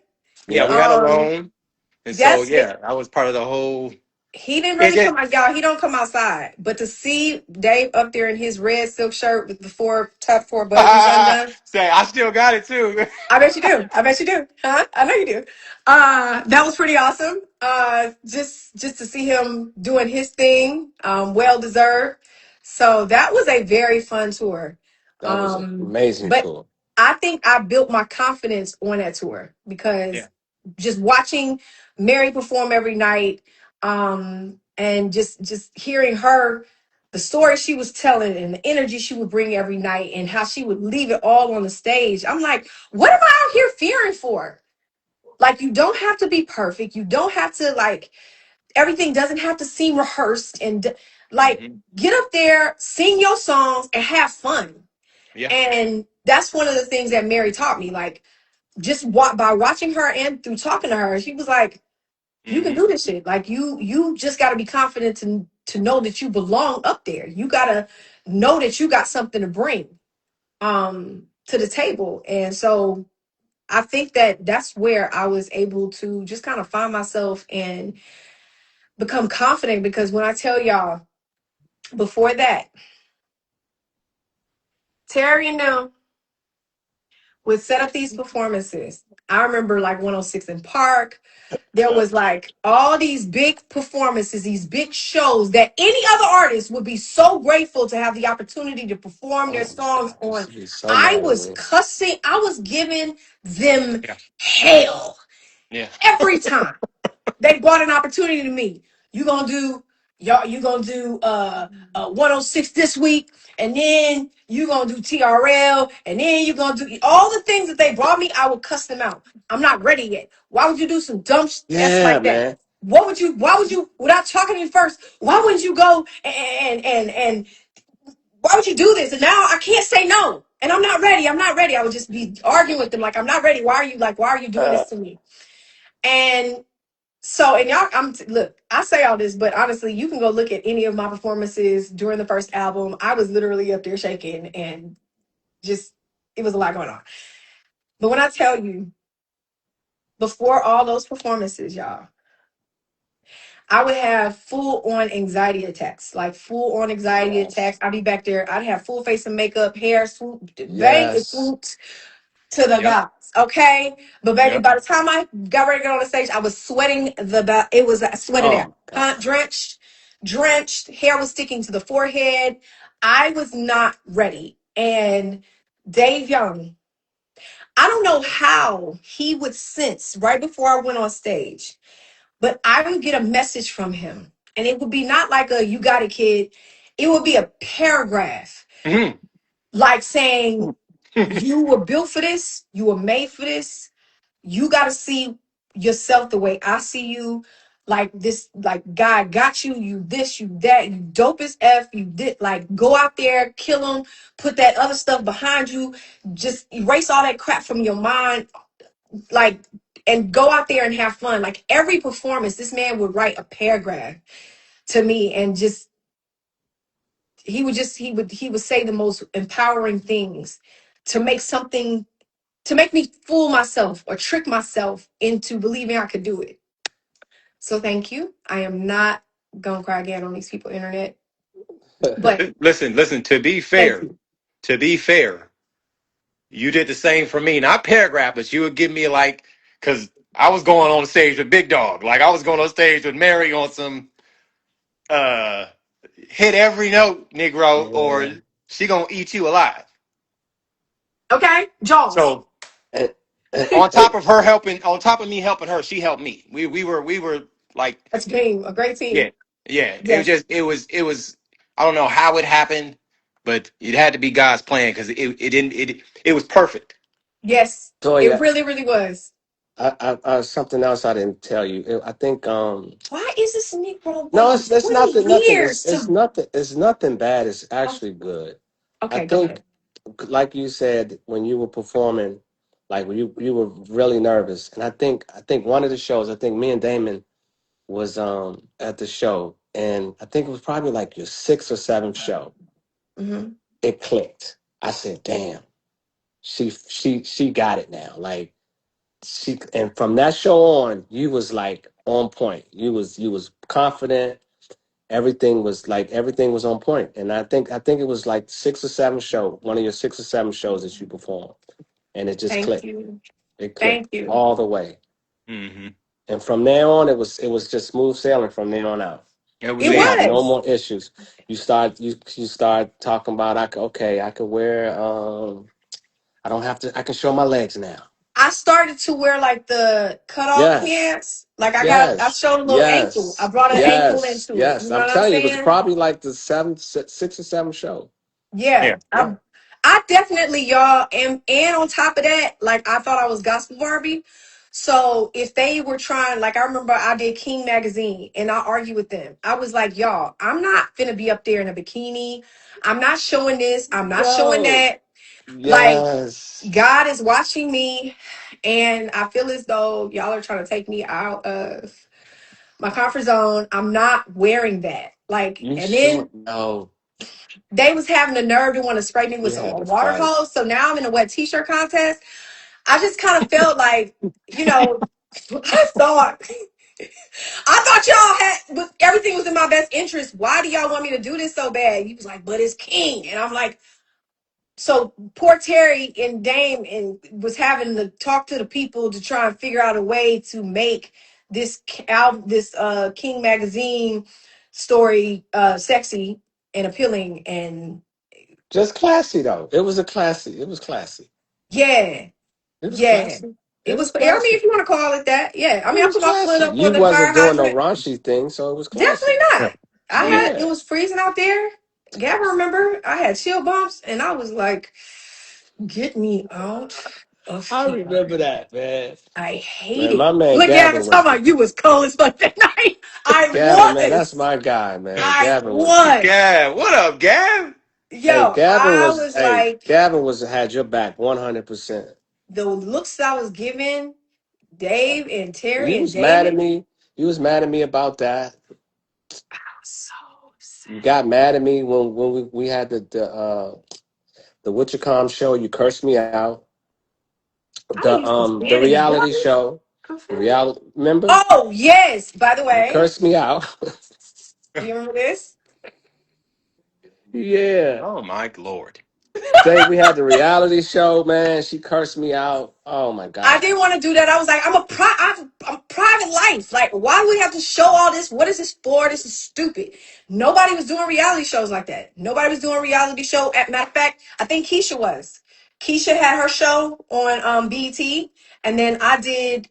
Yeah, we yeah. had a Um, loan. And so yes, yeah, I was part of the whole he didn't it really did come out, y'all. He don't come outside, but to see Dave up there in his red silk shirt with the top four buttons undone. say I still got it too. I bet you do. I bet you do. Huh? I know you do. That was pretty awesome. Just to see him doing his thing, well deserved. So that was a very fun tour. That was an amazing But tour. I think I built my confidence on that tour Yeah. because just watching Mary perform every night, and just hearing her, the story she was telling and the energy she would bring every night and how she would leave it all on the stage. I'm like, what am I out here fearing for? Like, you don't have to be perfect. You don't have to, like, everything doesn't have to seem rehearsed like, Hmm. get up there, sing your songs and have fun. Yeah. And that's one of the things that Mary taught me. Like, just by watching her and through talking to her, she was like, you can Hmm. do this shit. Like, you just got to be confident to know that you belong up there. You got to know that you got something to bring to the table. And so I think that that's where I was able to just kind of find myself and become confident, because when I tell y'all, before that, Terry and them would set up these performances. I remember like 106 in Park. There was like all these big performances, these big shows that any other artist would be so grateful to have the opportunity to perform their Oh my songs God, you on. should be so I mad at was me. cussing, I was giving them Yeah. hell Yeah. every time they brought an opportunity to me. You gonna do y'all? You gonna do 106 this week, and then you gonna do TRL, and then you gonna do all the things that they brought me. I would cuss them out. I'm not ready yet. Why would you do some dumb s Yeah, like that? man. What would you? Why would you? Without talking to me first, why wouldn't you go and why would you do this? And now I can't say no. And I'm not ready. I'm not ready. I would just be arguing with them like, I'm not ready. Why are you doing this to me? And so, and y'all, look, I say all this, but honestly, you can go look at any of my performances during the first album. I was literally up there shaking and just, it was a lot going on. But when I tell you, before all those performances, y'all, I would have full on anxiety attacks, like full on anxiety Yes. attacks. I'd be back there. I'd have full face of makeup, hair swoop, bang, it Yes. swooped to the Yep. gods. Okay, but baby, Yep. by the time I got ready to get on the stage, I was sweating it was I sweated out, Oh God. drenched. Hair was sticking to the forehead. I was not ready. And Dave Young, I don't know how he would sense right before I went on stage, but I would get a message from him. And it would be not like a "you got it, kid." It would be a paragraph Hmm. like saying, "You were built for this, you were made for this. You got to see yourself the way I see you. Like this, like God got you, you this, you that, you dope as F, you did like go out there, kill them, put that other stuff behind you, just erase all that crap from your mind, like, and go out there and have fun." Like every performance, this man would write a paragraph to me and he would say the most empowering things to make something to make me fool myself or trick myself into believing I could do it. So thank you. I am not gonna cry again on these people internet. But Listen. thank you. To be fair, you did the same for me. Not paragraph, but you would give me like, because I was going on stage with Big Dog. Like I was going on stage with Mary on some uh hit every note, Negro, or Yeah. she gonna eat you alive. Okay, Jaws. So And, on top of her helping, on top of me helping her, she helped me. We were like, That's a great yeah, team. yeah. It was Yes. just it was. I don't know how it happened, but it had to be God's plan because it didn't it was perfect. Yes. It Toya, really, really was. something else I didn't tell you. I think Why is this Negro no, waiting it's 20 nothing. Nothing. years to It's nothing bad. It's oh, actually good. I okay, go think, ahead. like you said, when you were performing, like when you were really nervous, and I think one of the shows, I think me and Damon was at the show, and I think it was probably like your sixth or seventh show. Hmm. It clicked. I said, "Damn, she got it now." Like she, and from that show on, you was like on point. You was confident. Everything was on point, and I think it was like one of your 6 or 7 shows that you performed, and it just Thank clicked. you. It clicked Thank you. all the way, Hmm. and from there on, it was just smooth sailing from there on out. It was It You have easy. no was. more issues. You start talking about I could wear I don't have to I can show my legs now. I started to wear like the cutoff Yes, pants. Like I yes, showed a little ankle. I yes, brought an ankle yes, into it. You yes. know I'm what I'm telling you, it was saying? probably like the 6 or 7 show. Yeah. Yeah. Yeah. I definitely y'all and on top of that, like I thought I was gospel Barbie. So if they were trying, like I remember I did King magazine and I argued with them. I was like, y'all, I'm not finna be up there in a bikini. I'm not showing this. I'm not showing Yo, that. Like yes. God is watching me, and I feel as though y'all are trying to take me out of my comfort zone. I'm not wearing that. Like, You and sure? then No, they was having the nerve to want to spray me with you some had to water fight. hose. So now I'm in a wet t-shirt contest. I just kind of felt like, you know, I thought y'all everything was in my best interest. Why do y'all want me to do this so bad? He was like, but it's King. And I'm like, so poor Terry and Dame and was having to talk to the people to try and figure out a way to make this King magazine story sexy and appealing. And Just classy though. It was a classy. It was classy. yeah, It was yeah, classy. it It was was. I mean, classy. if you want to call it that, yeah. I It mean, I was put my foot classy. up on You the fire wasn't doing no hydrant. raunchy thing, so it was Definitely classy. not. I Yeah. had it Yeah, was freezing out there. Gavin, remember I had chill bumps, and I was like, "Get me out of I here." remember that, man. I hate Man, it. my man Look, Gavin, Gavin talking was about you was cold as fuck that night. I Gavin, man. That's was. my guy, man. I Gavin was. was. Gav, what up, Gav? Yo, I was like, Gavin was had your back 100%. the looks I was giving Dave and Terry You and was mad at David. me. You was mad at me about that. I was so upset. You got mad at me when we had the Witchcom show. You cursed me out. I don't use The profanity. Did I reality use show. The profanity? reality, remember? Oh, yes. By the You way, cursed me out. do you remember this? Yeah. Oh my lord. Day we had the reality show, man. She cursed me out. Oh my I God. didn't want to do that. I was like, I'm private life. Like, why do we have to show all this? What is this for? This is stupid. Nobody was doing reality shows like that. Nobody was doing a reality show. At matter of fact, I think Keisha was. Keisha had her show on BET, and then I did.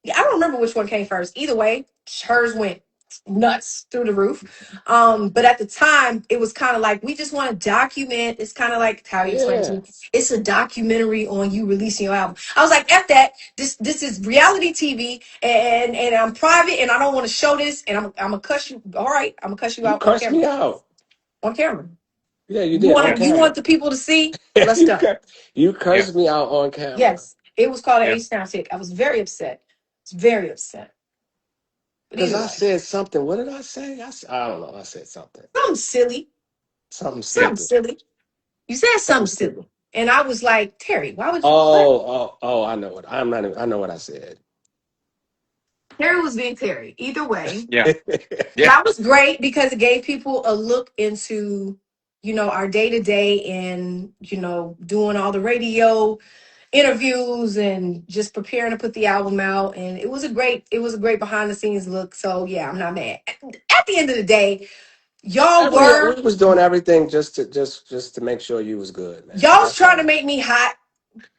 Yeah, I don't remember which one came first. Either way, hers went nuts through the roof. But at the time, it was kind of like we just want to document. It's kind of like how you explained to Yeah. me. It's a documentary on you releasing your album. I was like, F that. This is reality TV, and I'm private, and I don't want to show this. And I'm gonna cuss you. All right, I'm gonna cuss you You out on cursed camera. me out. On camera. Yeah, you did on Yeah. You want camera. the people to see? Let's you go. cur- you Yeah. cursed me out on camera. Yes, it was called an Yeah. H-Town tick. I was very upset. I was very upset. But Because either I way. said something. What did I say? I don't know. I said something. Something silly. Something Yeah. Something stupid. silly. You said Something something stupid. silly. And I was like, Terry, why would you what? Oh, I know what I'm not I know what I said. Terry was being Terry. Either way, Yeah. Yeah. that was great because it gave people a look into, our day to day and, doing all the radio interviews and just preparing to put the album out. And it was a great behind the scenes look. So yeah, I'm not mad. At the end of the day, y'all We were was doing everything just to make sure you was good, man. y'all was That's trying to all. make me hot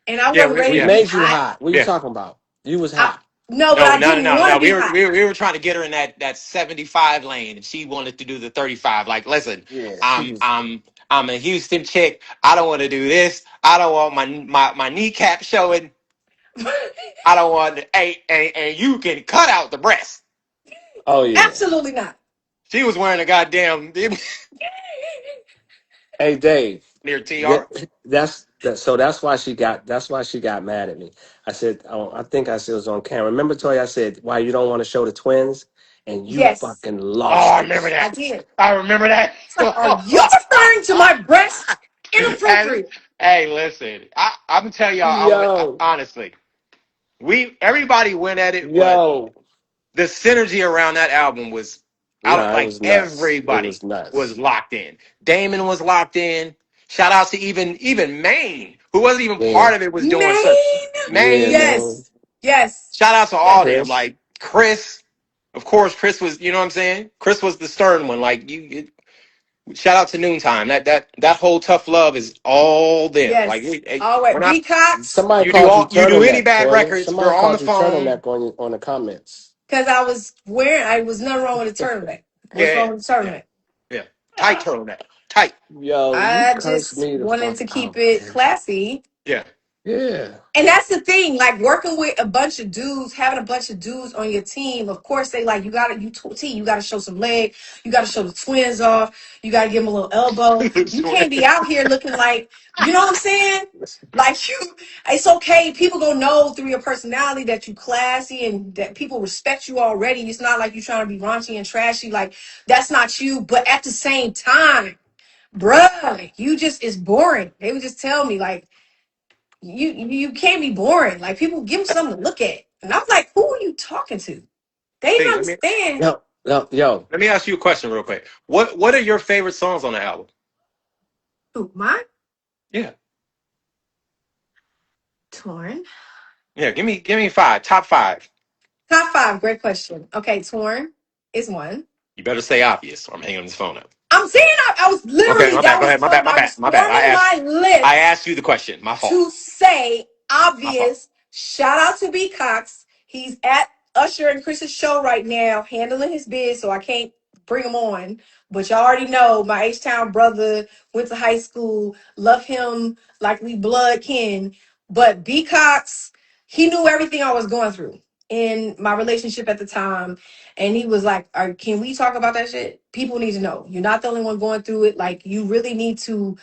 and I Yeah. wasn't ready We to Yeah. be made you hot. hot. What you Yeah. talking about? You was I, hot. no, but No, I no, no, didn't no, want no. to be We were, hot. we were we were trying to get her in that 75 lane, and she wanted to do the 35. Like, listen, Yeah, she I'm was. I'm I'm a Houston chick. I don't want to do this. I don't want my kneecap showing. I don't want and you can cut out the breast. Oh yeah. Absolutely not. She was wearing a goddamn Hey Dave. near Yeah, TR. so that's why she got mad at me. I said, oh, I think I said it was on camera. Remember, Toy, I said why you don't want to show the twins, and you Yes, fucking Oh, I lost it. remember I that. did. I remember that. It's like, are you referring to my breast? and, Inappropriate. hey, listen, I'm gonna tell y'all. Yo, Honestly, everybody went at it, but yo, the synergy around that album was out. nah, it Like was nuts. It everybody was was nuts. locked in. Damon was locked in. Shout out to even Maine, who wasn't even Yeah, part of it, was doing such. Maine. yeah, Maine. man. Yes. Yes. Shout out to all Yes. them. Chris, Like Chris, of course. Chris was. You know what I'm saying? Chris was the stern one. Like shout out to Noontime. That whole tough love is all them. Like Yes. All right. we're not. B Cox. somebody You do called you all. You do any turtleneck, bad Toya. records, we're Somebody on the called you phone. turtleneck on the comments. Because I was nothing wrong with a turtleneck. What's Yeah, wrong with a yeah, turtleneck? yeah. Tight turtleneck. Tight. Yo, you I cursed just me the wanted fuck to keep out, it man. classy. Yeah. Yeah. And that's the thing, like working with a bunch of dudes, having a bunch of dudes on your team. Of course, they like you gotta show some leg, you gotta show the twins off, you gotta give them a little elbow. You can't be out here looking like, you know what I'm saying? Like it's okay. People gonna know through your personality that you classy and that people respect you already. It's not like you trying to be raunchy and trashy. Like that's not you. But at the same time, bruh, you just is boring. They would just tell me like you can't be boring. Like people give them something to look at. And I'm like, who are you talking to? They didn't See, understand. Yo. let me ask you a question real quick. What are your favorite songs on the album? Who, mine? Yeah. Torn. Yeah. Give me five. Top five. Top five, great question. Okay, Torn is one. You better say obvious, or I'm hanging this phone up. I'm saying I was Okay, literally my bad. that Go was ahead. My on bad. My I bad. was My bad. forming my I list asked you the question. My fault. to say My fault. obvious. Shout out to B Cox. He's at Usher and Chris's show right now, handling his biz, so I can't bring him on. But y'all already know my H Town brother went to high school. Love him like we blood kin. But B Cox, he knew everything I was going through. in my relationship at the time, and he was like, can we talk about that shit? People need to know. You're not the only one going through it. Like, you really need to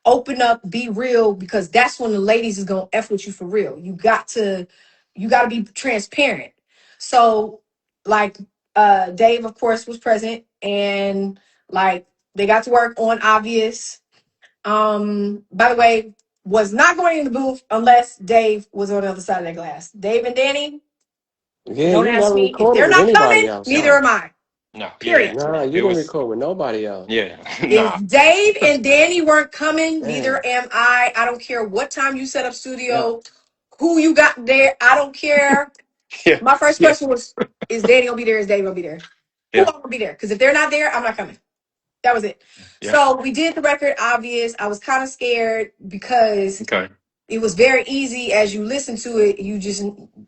open up, be real, because that's when the ladies is gonna F with you for real. You got to be transparent. So, like, Dave, of course, was present, and like they got to work on Obvious. By the way, was not going in the booth unless Dave was on the other side of that glass. Dave and Danny, Yeah, don't you ask never me. If recorded they're with not anybody coming, else, neither huh? am I. No, yeah, Period. Nah, you it didn't was. record with nobody else. Yeah, If nah. Dave and Danny weren't coming, Man, neither am I. I don't care what time you set up yeah. studio, who you got there. I don't care. Yeah, My first yeah, question was, is Danny gonna be there? Is Dave gonna be there? Who yeah, all gonna be there? Because if they're not there, I'm not coming. That was it. yeah. So we did the record Obvious. I was kind of scared because Okay. it was very easy as you listen to it. You just,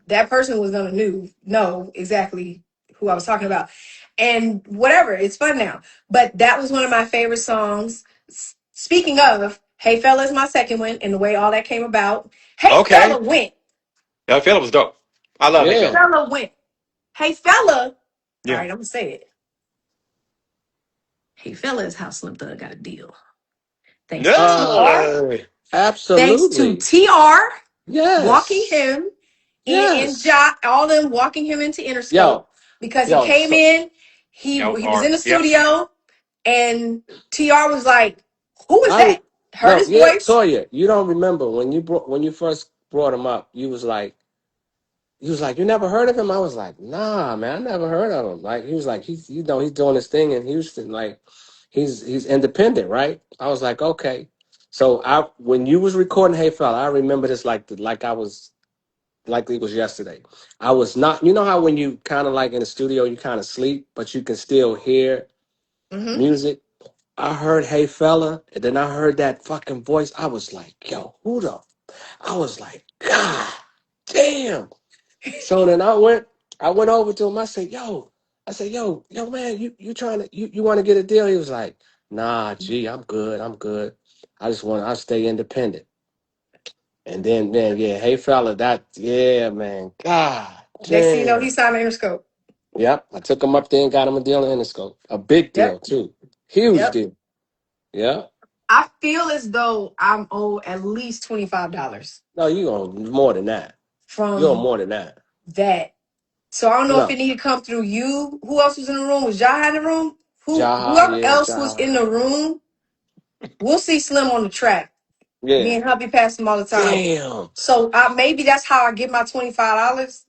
that person was gonna know exactly who I was talking about, and whatever. It's fun now, but that was one of my favorite songs. Speaking of, Hey Fella is my second one, and the way all that came about. Hey Okay. Fella went. That fella was dope. I love Hey Hey Yeah. Fella. Fella went. Hey Fella. All Yeah. right, I'm gonna say it. Hey Fella is how Slim Thug got a deal. Thanks to TR. Uh, Thanks to absolutely. TR walking Yes. him and Yes. all them walking him into Interscope Yo, because he yo, came so in, That was he was in hard. the Yep. studio, and TR was like, "Who is I that?" Heard no, his yeah, voice. Toya, you don't remember when you first brought him up, you never heard of him? I was like, nah, man, I never heard of him. Like he was like, he's doing his thing in Houston, like he's independent, right? I was like, okay. So when you was recording Hey Fella, I remember this like I was like it was yesterday. I was not, you know how when you kind of like in the studio, you kind of sleep, but you can still hear Mm-hmm. music. I heard Hey Fella, and then I heard that fucking voice. I was like, yo, who the? I was like, God damn. So then I went over to him. I said, yo, man, you trying to, you want to get a deal? He was like, nah, gee, I'm good. I'm good. I stay independent. And then, yeah, Hey Fella, yeah, man. God Next thing you know, he damn. signed Interscope. Yep. I took him up there and got him a deal in Interscope. A big Yep, deal, too. Huge yep. deal. Yeah. I feel as though I'm owed at least $25 No, you on more than that. You're on from more than that. that. So I don't know if No. it need to come through you. Who else was in the room? Was Jaha in the room? Jaha, Whoever yeah, else was in Jaha. the room? We'll see Slim on the track. Me Yeah. and hubby pass him all the time. Damn. So maybe that's how I get my $25.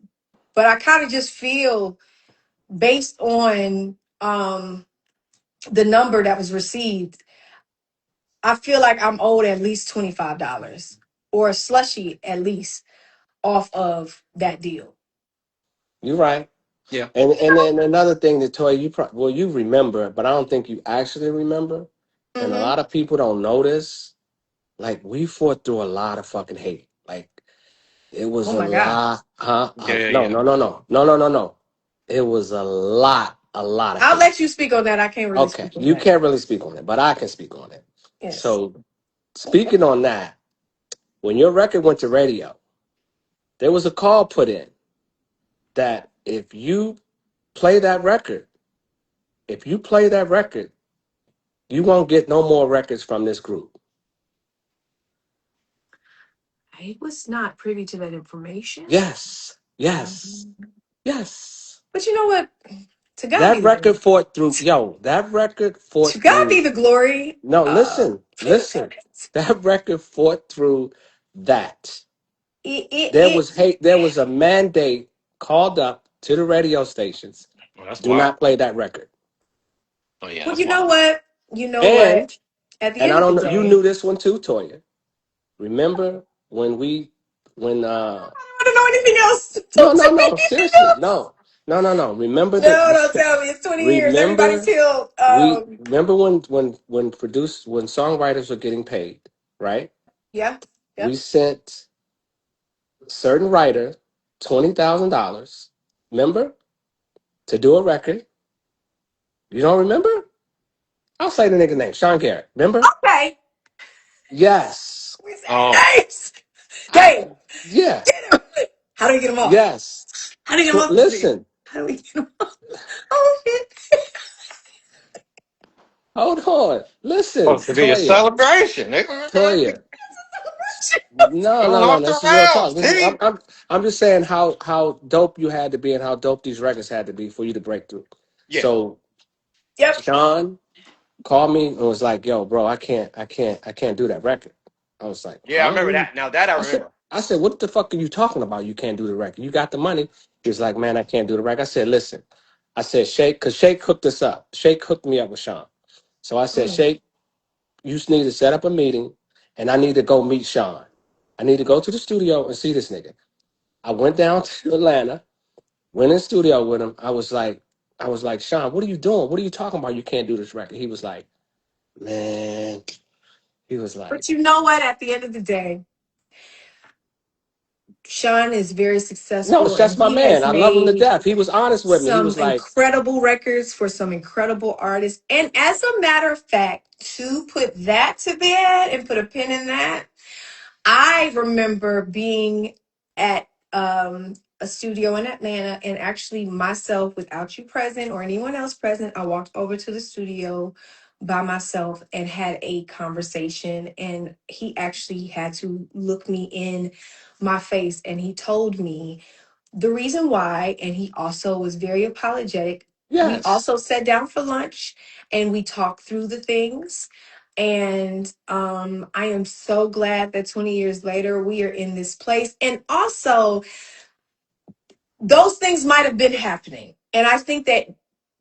But I kind of just feel based on the number that was received, I feel like I'm owed at least $25 or a slushy at least off of that deal. You're right. Yeah. And then another thing that Toy, you remember, but I don't think you actually remember. And a Mm-hmm. lot of people don't notice. Like we fought through a lot of fucking hate. Like it was Oh a my God. lot, huh? Yeah, yeah, No, yeah. no, no, no, no, no, no, no. It was a lot of I'll hate. let you speak on that. I can't really Okay, speak on you that. can't really speak on it, but I can speak on it. Yes. So speaking on that, when your record went to radio, there was a call put in that if you play that record, you won't get no more records from this group. I was not privy to that information. Yes, yes, Um, yes. but you know what? To God be That the glory. record fought through, yo, that record To fought God be through, the glory. no, Uh, listen. That record fought through that. it, it, it, There was a mandate called up to the radio stations. Oh, that's Do wild. not play that record. Oh yeah, well, that's wild. You know what? And, At the and end I of the don't know, you day, knew this one too, Toya. Remember when I don't know anything else. no, Don't no, tell me no. anything Seriously, else. no, no, no, no. Remember No, that. don't tell me. It's 20 years. Everybody's Remember, killed. we remember when songwriters were getting paid, right? Yeah, We yep. sent a certain writer $20,000. Remember to do a record. You don't remember? I'll say the nigga name, Sean Garrett. Remember? Okay. Yes. We say Oh, names. I, Dave, yeah. get him. How do we get him off? Yes. How do you get them off the street? Listen, How do we get them off? Oh shit. hold on. Listen, Supposed to be a Toya, celebration, nigga. Toya. No, Going no, no. off the This is real talk. rails, This is T. I'm just saying how dope you had to be and how dope these records had to be for you to break through. Yeah, So Yep. Sean called me and was like, "Yo, bro, I can't do that record." I was like, yeah, I "Huh? remember What are you?" that. Now that I I said, remember. "I said, what the fuck are you talking about? You can't do the record. You got the money." He was like, "Man, I can't do the record." I said, "Listen," I said, "Shake, because Shake hooked us up. Shake hooked me up with Sean." So I said, Mm. "Shake, you just need to set up a meeting, and I need to go meet Sean. I need to go to the studio and see this nigga." I went down to Atlanta, went in the studio with him. I was like, Sean, what are you doing? What are you talking about? You can't do this record. He was like, man, he was like, But you know what? At the end of the day, Sean is very no, successful that's and my he man. has I love him to made death. He was honest with me. He some was like, incredible records for some incredible artists. And as a matter of fact, to put that to bed and put a pin in that, I remember being at a studio in Atlanta, and actually myself, without you present or anyone else present, I walked over to the studio by myself and had a conversation. And he actually had to look me in my face, and he told me the reason why. And he also was very apologetic. We yes, also sat down for lunch and we talked through the things. And I am so glad that 20 years later we are in this place. And also, those things might have been happening. And I think that,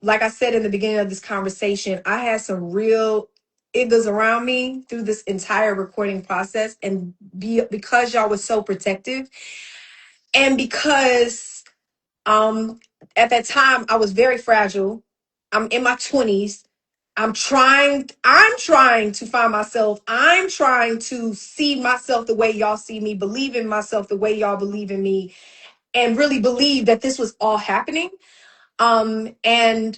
like I said in the beginning of this conversation, I had some real iggas around me through this entire recording process. And because y'all was so protective, and because um, at that time, I was very fragile. I'm in my 20s. I'm trying to find myself. I'm trying to see myself the way y'all see me, believe in myself the way y'all believe in me, and really believe that this was all happening. Um, and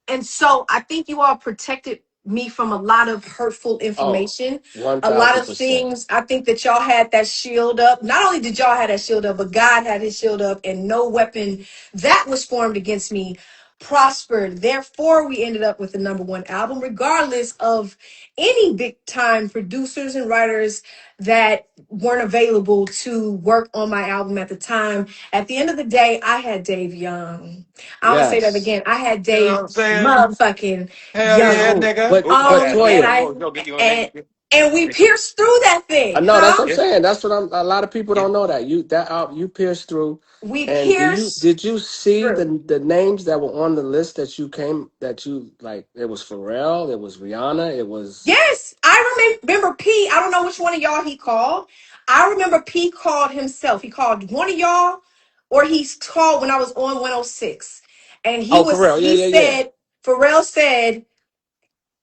and so I think you all protected me from a lot of hurtful oh, information, a lot of 1000%. things. I think that y'all had that shield up. Not only did y'all have that shield up, but God had his shield up, and no weapon that was formed against me prospered. Therefore, we ended up with the number one album, regardless of any big time producers and writers that weren't available to work on my album at the time. At the end of the day, I had Dave Young. I'm gonna say that Yes. again. I had You know Dave what I'm saying? motherfucking Hell yeah, Young. No, nigga. but Whoop your ass, And nigga. Toya, I Go get you a and nigga. and we pierced through that I thing, know that's what huh? I'm Yeah, saying. That's what I'm. A lot of people yeah, don't know that you pierced through. We And pierced did you see through. the names that were on the list that you like? It was Pharrell, it was Rihanna, it was Yes, I remember P. I don't know which one of y'all he called. I remember P called himself. He called one of y'all, or he's called when I was on 106. And oh Pharrell, yeah, he yeah, yeah, said, Pharrell said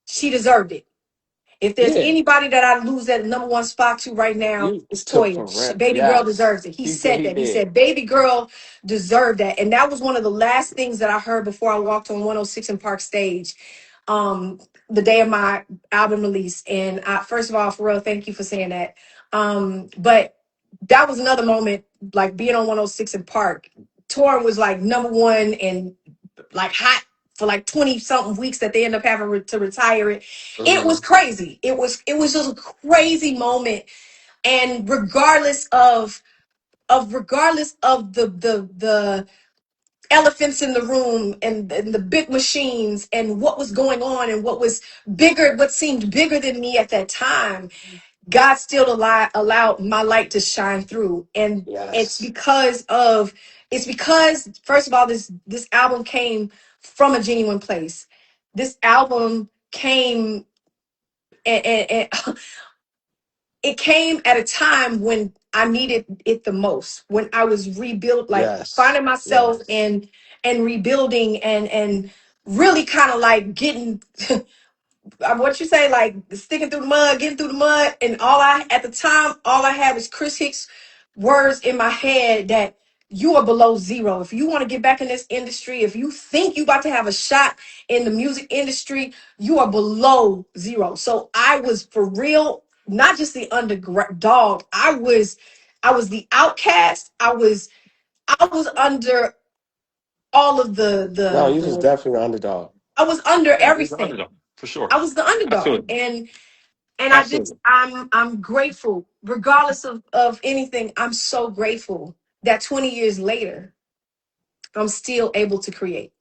she deserved it. If there's yeah. anybody that I lose that number one spot to right now, You it's took Toya. Pharrell, Baby girl yes. deserves it. He He did, said he that. He did. said, baby girl deserved that. And that was one of the last things that I heard before I walked on 106 in Park Stage, the day of my album release. And first of all, Pharrell, thank you for saying that. But that was another moment, like being on 106 in Park. Torn was like number one and like hot for like 20 something weeks that they end up having to retire it. It was Mhm. crazy. It was just a crazy moment. And regardless of the elephants in the room and the big machines and what was going on and what seemed bigger than me at that time, God still allowed my light to shine through. And Yes, it's because first of all, this album came from a genuine place. This album came and it came at a time when I needed it the most, when I was rebuilt, like yes, finding myself yes. and rebuilding and really kind of like getting what you say, like sticking through the mud, getting through the mud. And at the time, all I had was Chris Hicks words in my head that you are below zero. If you want to get back in this industry, if you think you about to have a shot in the music industry, you are below zero. So I was for real, not just the underdog. I was the outcast. I was under all of No, you was the definitely the underdog. I was under Yeah, he's the everything. underdog for sure. I was the underdog. Absolutely, And absolutely. I'm grateful, regardless of anything. I'm so grateful that 20 years later, I'm still able to create.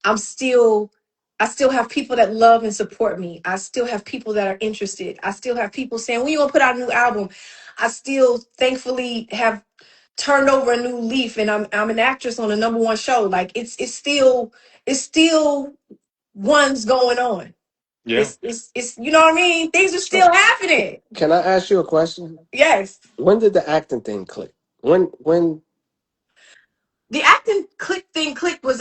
I'm still I still have people that love and support me. I still have people that are interested. I still have people saying, when you gonna put out a new album? I still thankfully have turned over a new leaf and I'm an actress on a number one show. Like it's still one's going on. Yeah. It's you know what I mean? Things are So, still happening. can I ask you a question? Yes. When did the acting thing click? When The acting click was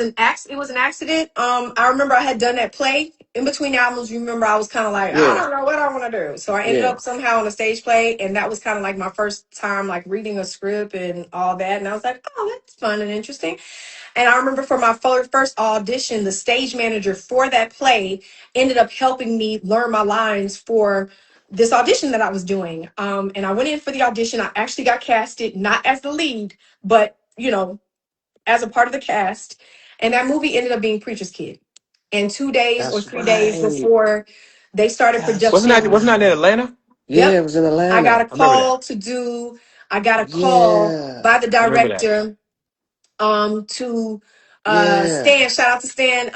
it was an accident. I remember I had done that play in between albums. You remember I was kind of like, I Yeah, don't know what I want to do. So I ended yeah, up somehow on a stage play, and that was kind of like my first time like reading a script and all that. And I was like, oh, that's fun and interesting. And I remember for my first audition, the stage manager for that play ended up helping me learn my lines for this audition that I was doing. And I went in for the audition. I actually got casted, not as the lead, but as a part of the cast. And that movie ended up being Preacher's Kid. And 2 days or that's 3 days right. before they started That's production, Wasn't that in right. Atlanta? Yeah, yep, it was in I got a Atlanta. I remember that. call to do, I got a call Yeah, by the I remember that. director to yeah, Stan, shout out to Stan,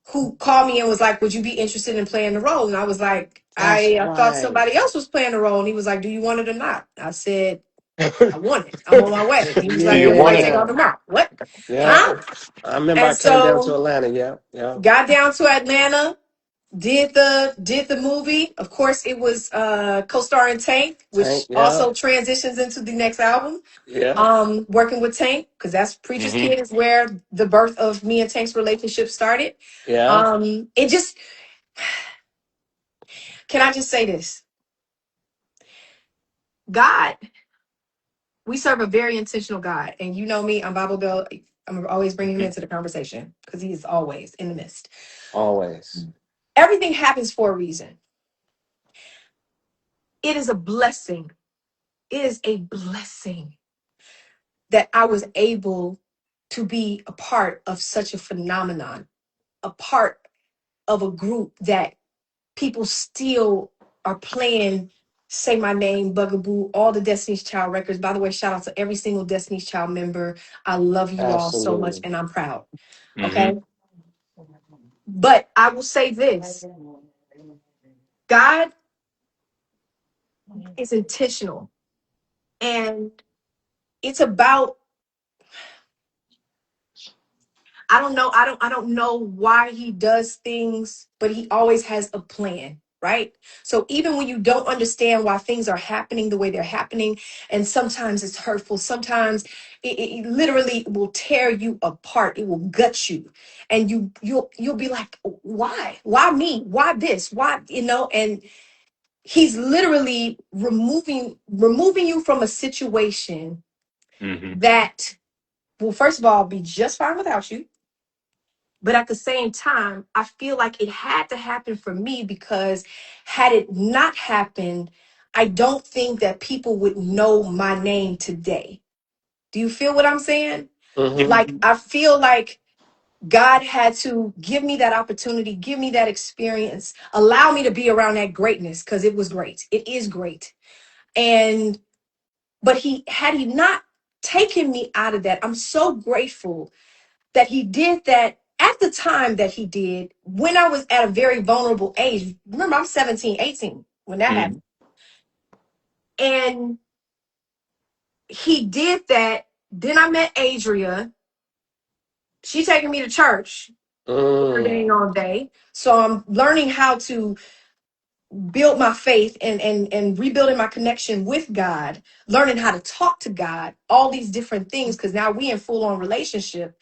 who called me and was like, would you be interested in playing the role? And I was like, that's I thought right. somebody else was playing the role. And he was like, do you want it or not? I said, I want it. I'm on my way. And he was Do like, you your want flight it? take off Yeah, tomorrow. What? yeah. Huh? I remember I And came down to so Atlanta. Yeah, yeah. got down to Atlanta, did the movie. Of course, it was co-starring Tank, Tank. which Yeah, also transitions into the next album. yeah, Working with Tank, because that's Preacher's Mm-hmm. Kid is where the birth of me and Tank's relationship started. yeah. It just can I just say this? God, we serve a very intentional God. And you know me, I'm Bible Belt. I'm always bringing him Mm-hmm. into the conversation because he is always in the midst. Always. Everything happens for a reason. It is a blessing. It is a blessing that I was able to be a part of such a phenomenon, a part of a group that people still are playing Say My Name, Bugaboo, all the Destiny's Child records. By the way, shout out to every single Destiny's Child member. I love you all so much Absolutely. and I'm proud. Mm-hmm. Okay. But I will say this, God is intentional and it's about, I don't know. I don't know why he does things, but he always has a plan, right? So even when you don't understand why things are happening the way they're happening, and sometimes it's hurtful, sometimes it literally will tear you apart. It will gut you. And you'll be like, why? Why me? Why this? Why, and he's literally removing you from a situation Mm-hmm. that will first of all be just fine without you, but at the same time, I feel like it had to happen for me because had it not happened, I don't think that people would know my name today. Do you feel what I'm saying? Yeah. Mm-hmm. Like, I feel like God had to give me that opportunity, give me that experience, allow me to be around that greatness because it was great. It is great. And, but had he not taken me out of that, I'm so grateful that he did that at the time that he did when I was at a very vulnerable age. Remember, I'm 17, 18 when that Mm-hmm. happened. And he did that. Then I met Adria. She taking me to church every day Mm. all day. So I'm learning how to build my faith and rebuilding my connection with God, learning how to talk to God, all these different things, because now we in full on relationship.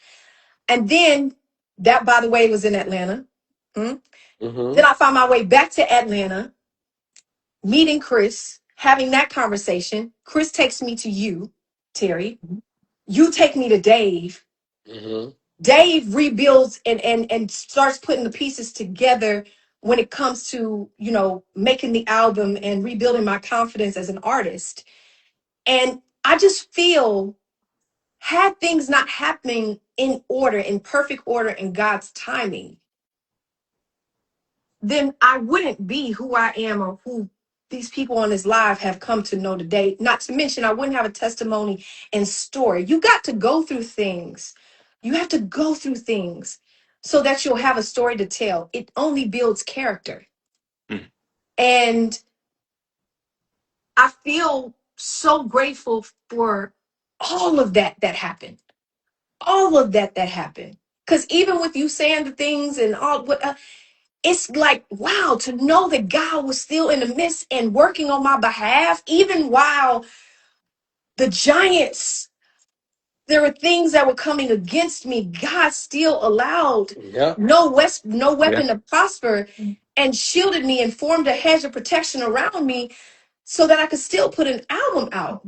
And then that, by the way, was in Atlanta. Hmm? Mm-hmm. Then I found my way back to Atlanta, meeting Chris, having that conversation. Chris takes me to you, Terry. You take me to Dave. Mm-hmm. Dave rebuilds and starts putting the pieces together when it comes to, making the album and rebuilding my confidence as an artist. And I just feel had things not happening in order, in perfect order, in God's timing, then I wouldn't be who I am or who these people on this live have come to know today. Not to mention, I wouldn't have a testimony and story. You got to go through things. You have to go through things so that you'll have a story to tell. It only builds character. Mm. And I feel so grateful for all of that happened. All of that happened. Because even with you saying the things and all what it's like, wow, to know that God was still in the midst and working on my behalf, even while the giants, there were things that were coming against me. God still allowed Yep. no Yeah. weapon to prosper and shielded me and formed a hedge of protection around me so that I could still put an album out.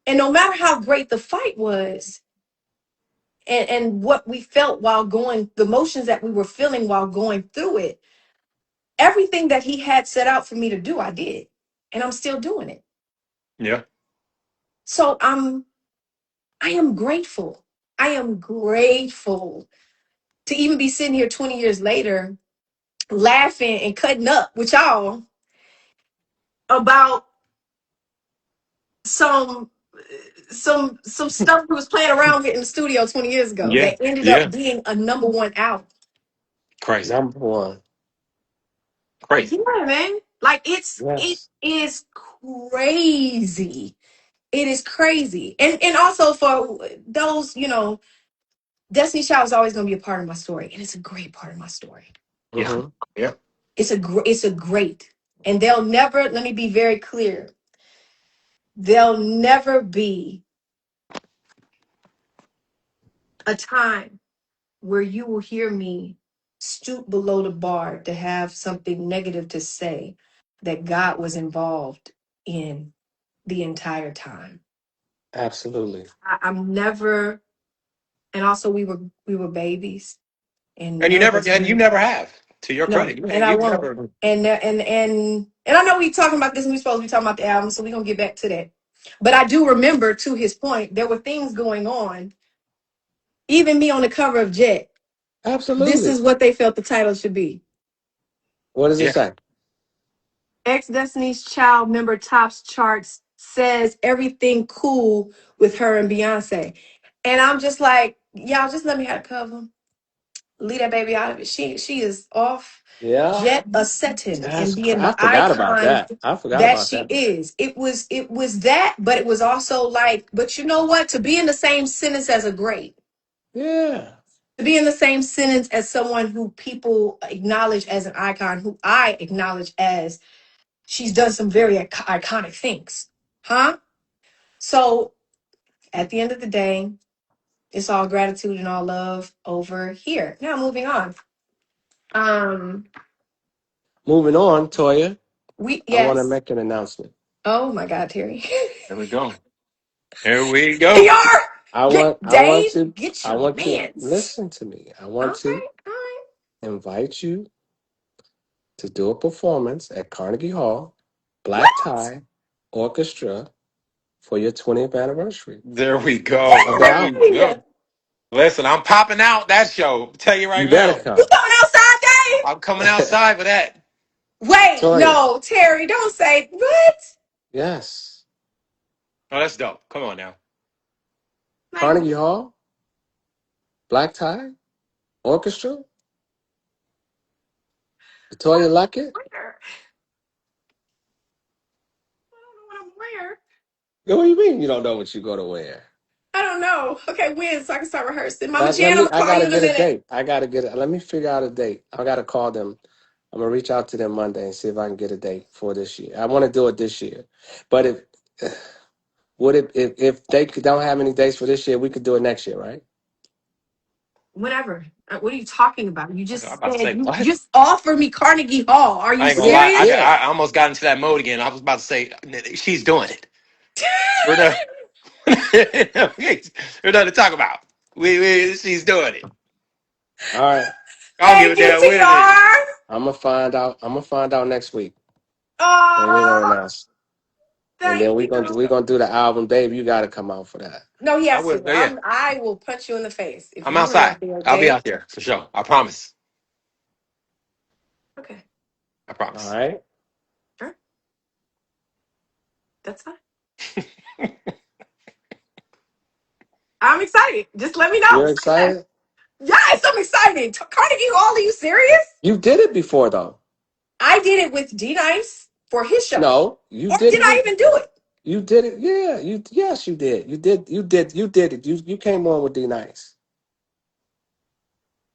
And no matter how great the fight was, and what we felt while going, the emotions that we were feeling while going through it, everything that he had set out for me to do, I did. And I'm still doing it. Yeah. So I am grateful. I am grateful to even be sitting here 20 years later laughing and cutting up with y'all about some some stuff we was playing around with in the studio 20 years ago Yeah. that ended up Yeah. being a #1 album. Crazy. Number one. Crazy. Yeah, man. Like it Yes. is crazy. It is crazy. And also for those, Destiny Child is always going to be a part of my story, and it's a great part of my story. Yeah. Mm-hmm. Yeah. It's a great, and they'll never. Let me be very clear. There'll never be a time where you will hear me stoop below the bar to have something negative to say that God was involved in the entire time. Absolutely. I'm never, and also we were babies, and And none of us you knew. never have. To your No, credit, and I you've won't. never. And I know we talking about this, and we supposed to be talking about the album, so we're gonna get back to that. But I do remember, to his point, there were things going on. Even me on the cover of Jet. This Absolutely. is what they felt the title should be. What does it Yeah. say? Ex Destiny's Child member tops charts says everything cool with her and Beyonce. And I'm just like, y'all just let me have the cover. Leave that baby out of it. She is off Yeah. jet a setting and being I the forgot about icon that. I forgot that about she that. is. It was that, but it was also like, but you know what? To be in the same sentence as a great, Yeah. to be in the same sentence as someone who people acknowledge as an icon, who I acknowledge as she's done some very iconic things. Huh? So at the end of the day, it's all gratitude and all love over here. Now moving on. Um, Moving on, Toya. we I want to yes. make an announcement. Oh my God, Terry. There we go. Here we go. PR. Get I want Dave. to Get I your want to mans. listen to me. I All want to right. All right. invite you to do a performance at Carnegie Hall, Black What? Tie Orchestra for your 20th anniversary There we go. of the There we album. Dang! go. Listen, I'm popping out that show. Tell you You right better now. You come. coming outside, Dave? I'm coming outside for that. Wait, Toya. no, Terry, don't say what? Yes. Oh, that's dope. Come on now. Like Carnegie Hall, Black Tie Orchestra, LeToya Luckett. where? I don't know what I'm wearing. What do you mean you don't know what you're going to wear? I don't know. Okay, when so I can start rehearsing. Mama Let Jan, me. I'm gonna I call you gotta in a get a minute. date. I gotta get it. Let me figure out a date. I gotta call them. I'm gonna reach out to them Monday and see if I can get a date for this year. I want to do it this year, but if would it if they don't have any dates for this year, we could do it next year, right? Whenever. What are you talking about? You I'm just about to said say you what? just offered me Carnegie Hall. Are you I ain't gonna Yeah, lie. serious? yeah, I almost got into that mode again. I was about to say she's doing it. We're done. We're done to talk about. She's doing it. all right. I don't give a Thank you, damn when it is. TR. I'm gonna find out. I'm gonna find out next week, and we're gonna Oh, announce. And then Thank you. we gonna do the album, Dave. You got to come out for that. No, he I has would. to. Yeah, I will punch you in the face if I'm you are outside. not there, I'll be Dave. out there for sure. I promise. Okay. I All promise. right. Sure. That's fine. I'm excited. Just let me know. You're Say yes. excited. Yes, I'm excited. Carnegie Hall, are you serious? You did it before though. I did it with D Nice for his show. No, you Or did did it I with. even do it? You did it. Yeah. You. Yes, you did. You did. You did. You did it. You came on with D Nice.